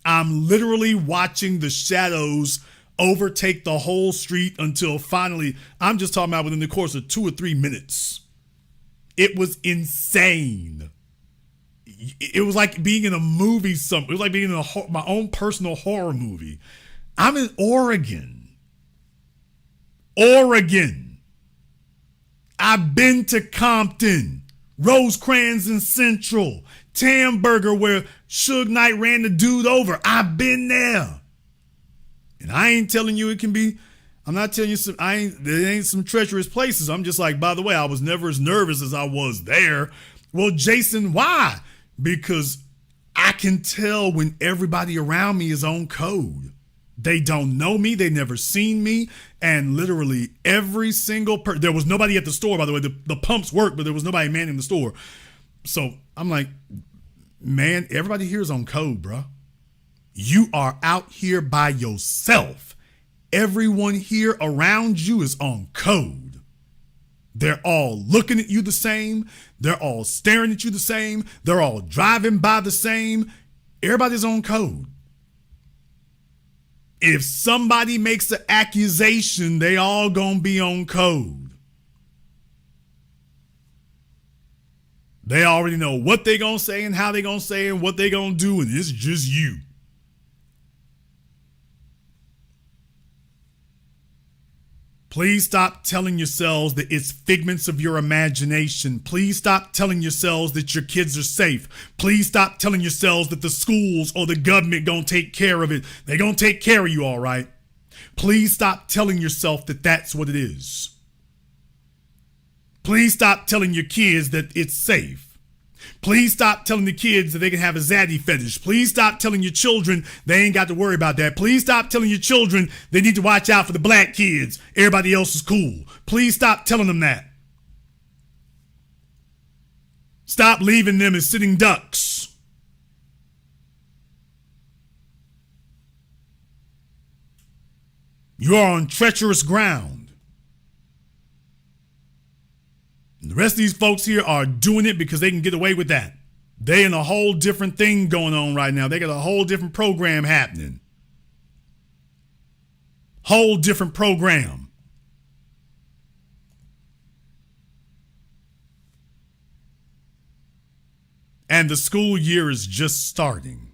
I'm literally watching the shadows overtake the whole street until finally, I'm just talking about within the course of 2 or 3 minutes. It was insane. It was like being in a movie. It was like being in my own personal horror movie. I'm in Oregon. I've been to Compton, Rosecrans and Central, Tamburger where Suge Knight ran the dude over. I've been there. And I ain't telling you it can be, I'm not telling you there ain't some treacherous places. I'm just like, by the way, I was never as nervous as I was there. Well, Jason, why? Because I can tell when everybody around me is on code. They don't know me. They never seen me. And literally every single person, there was nobody at the store, by the way. The pumps worked, but there was nobody manning the store. So I'm like, man, everybody here is on code, bro. You are out here by yourself. Everyone here around you is on code. They're all looking at you the same. They're all staring at you the same. They're all driving by the same. Everybody's on code. If somebody makes an accusation, they all gonna be on code. They already know what they gonna say and how they gonna say and what they gonna do, and it's just you. Please stop telling yourselves that it's figments of your imagination. Please stop telling yourselves that your kids are safe. Please stop telling yourselves that the schools or the government gonna take care of it. They gonna take care of you, all right? Please stop telling yourself that that's what it is. Please stop telling your kids that it's safe. Please stop telling the kids that they can have a zaddy fetish. Please stop telling your children they ain't got to worry about that. Please stop telling your children they need to watch out for the black kids. Everybody else is cool. Please stop telling them that. Stop leaving them as sitting ducks. You are on treacherous ground. The rest of these folks here are doing it because they can get away with that. They in a whole different thing going on right now. They got a whole different program happening. Whole different program. And the school year is just starting.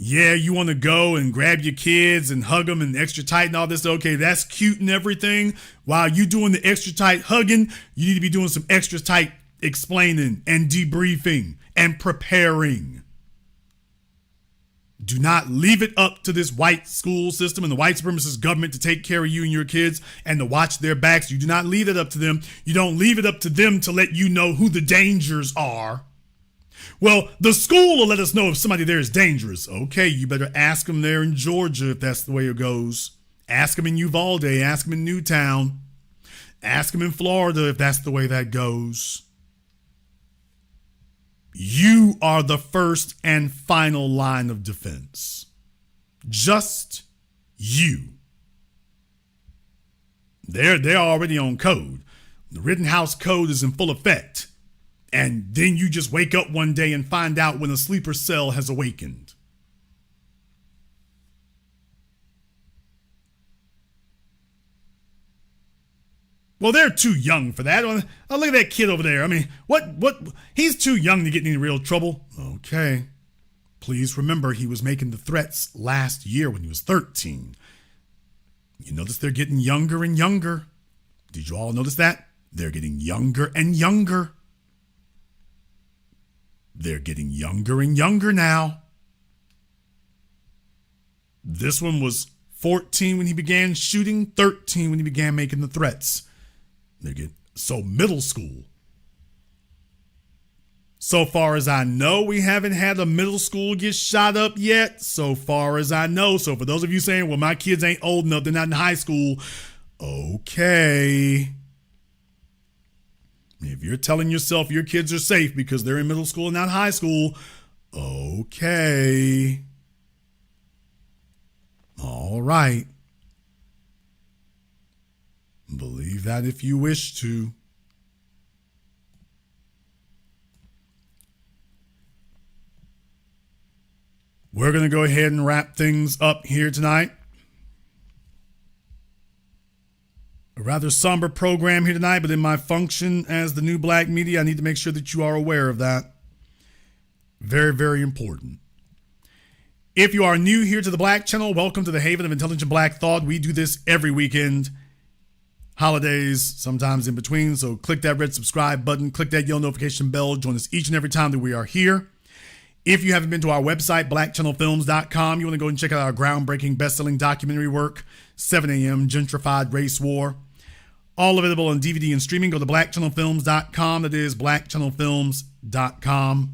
Yeah, you want to go and grab your kids and hug them and extra tight and all this. Okay, that's cute and everything. While you doing the extra tight hugging, you need to be doing some extra tight explaining and debriefing and preparing. Do not leave it up to this white school system and the white supremacist government to take care of you and your kids and to watch their backs. You do not leave it up to them. You don't leave it up to them to let you know who the dangers are. Well, the school will let us know if somebody there is dangerous. Okay, you better ask them there in Georgia if that's the way it goes. Ask them in Uvalde. Ask them in Newtown. Ask them in Florida if that's the way that goes. You are the first and final line of defense. Just you. They're already on code. The Rittenhouse Code is in full effect. And then you just wake up one day and find out when a sleeper cell has awakened. Well, they're too young for that. Oh, look at that kid over there. I mean, what? He's too young to get in any real trouble. Okay. Please remember he was making the threats last year when he was 13. You notice they're getting younger and younger. Did you all notice that? They're getting younger and younger. They're getting younger and younger now. This one was 14 when he began shooting, 13 when he began making the threats. So middle school. So far as I know, we haven't had a middle school get shot up yet. So far as I know. So for those of you saying, well, my kids ain't old enough, they're not in high school. Okay. If you're telling yourself your kids are safe because they're in middle school and not high school, okay. All right. Believe that if you wish to. We're going to go ahead and wrap things up here tonight. A rather somber program here tonight, but in my function as the new black media, I need to make sure that you are aware of that. Very, very important. If you are new here to the Black Channel, welcome to the Haven of Intelligent Black Thought. We do this every weekend. Holidays, sometimes in between. So click that red subscribe button, click that yellow notification bell. Join us each and every time that we are here. If you haven't been to our website, blackchannelfilms.com, you want to go and check out our groundbreaking best-selling documentary work, 7 a.m. Gentrified Race War. All available on DVD and streaming. Go to blackchannelfilms.com. That is blackchannelfilms.com.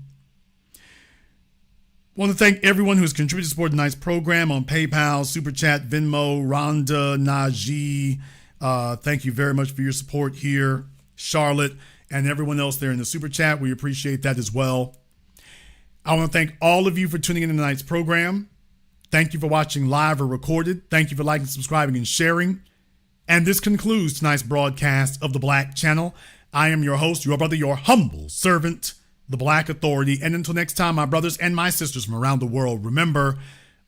I want to thank everyone who has contributed to support tonight's program on PayPal, Super Chat, Venmo, Rhonda, Najee. Thank you very much for your support here. Charlotte and everyone else there in the Super Chat. We appreciate that as well. I want to thank all of you for tuning in to tonight's program. Thank you for watching live or recorded. Thank you for liking, subscribing, and sharing. And this concludes tonight's broadcast of the Black Channel. I am your host, your brother, your humble servant, the Black Authority. And until next time, my brothers and my sisters from around the world, remember,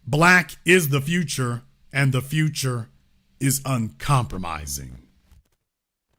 black is the future, and the future is uncompromising.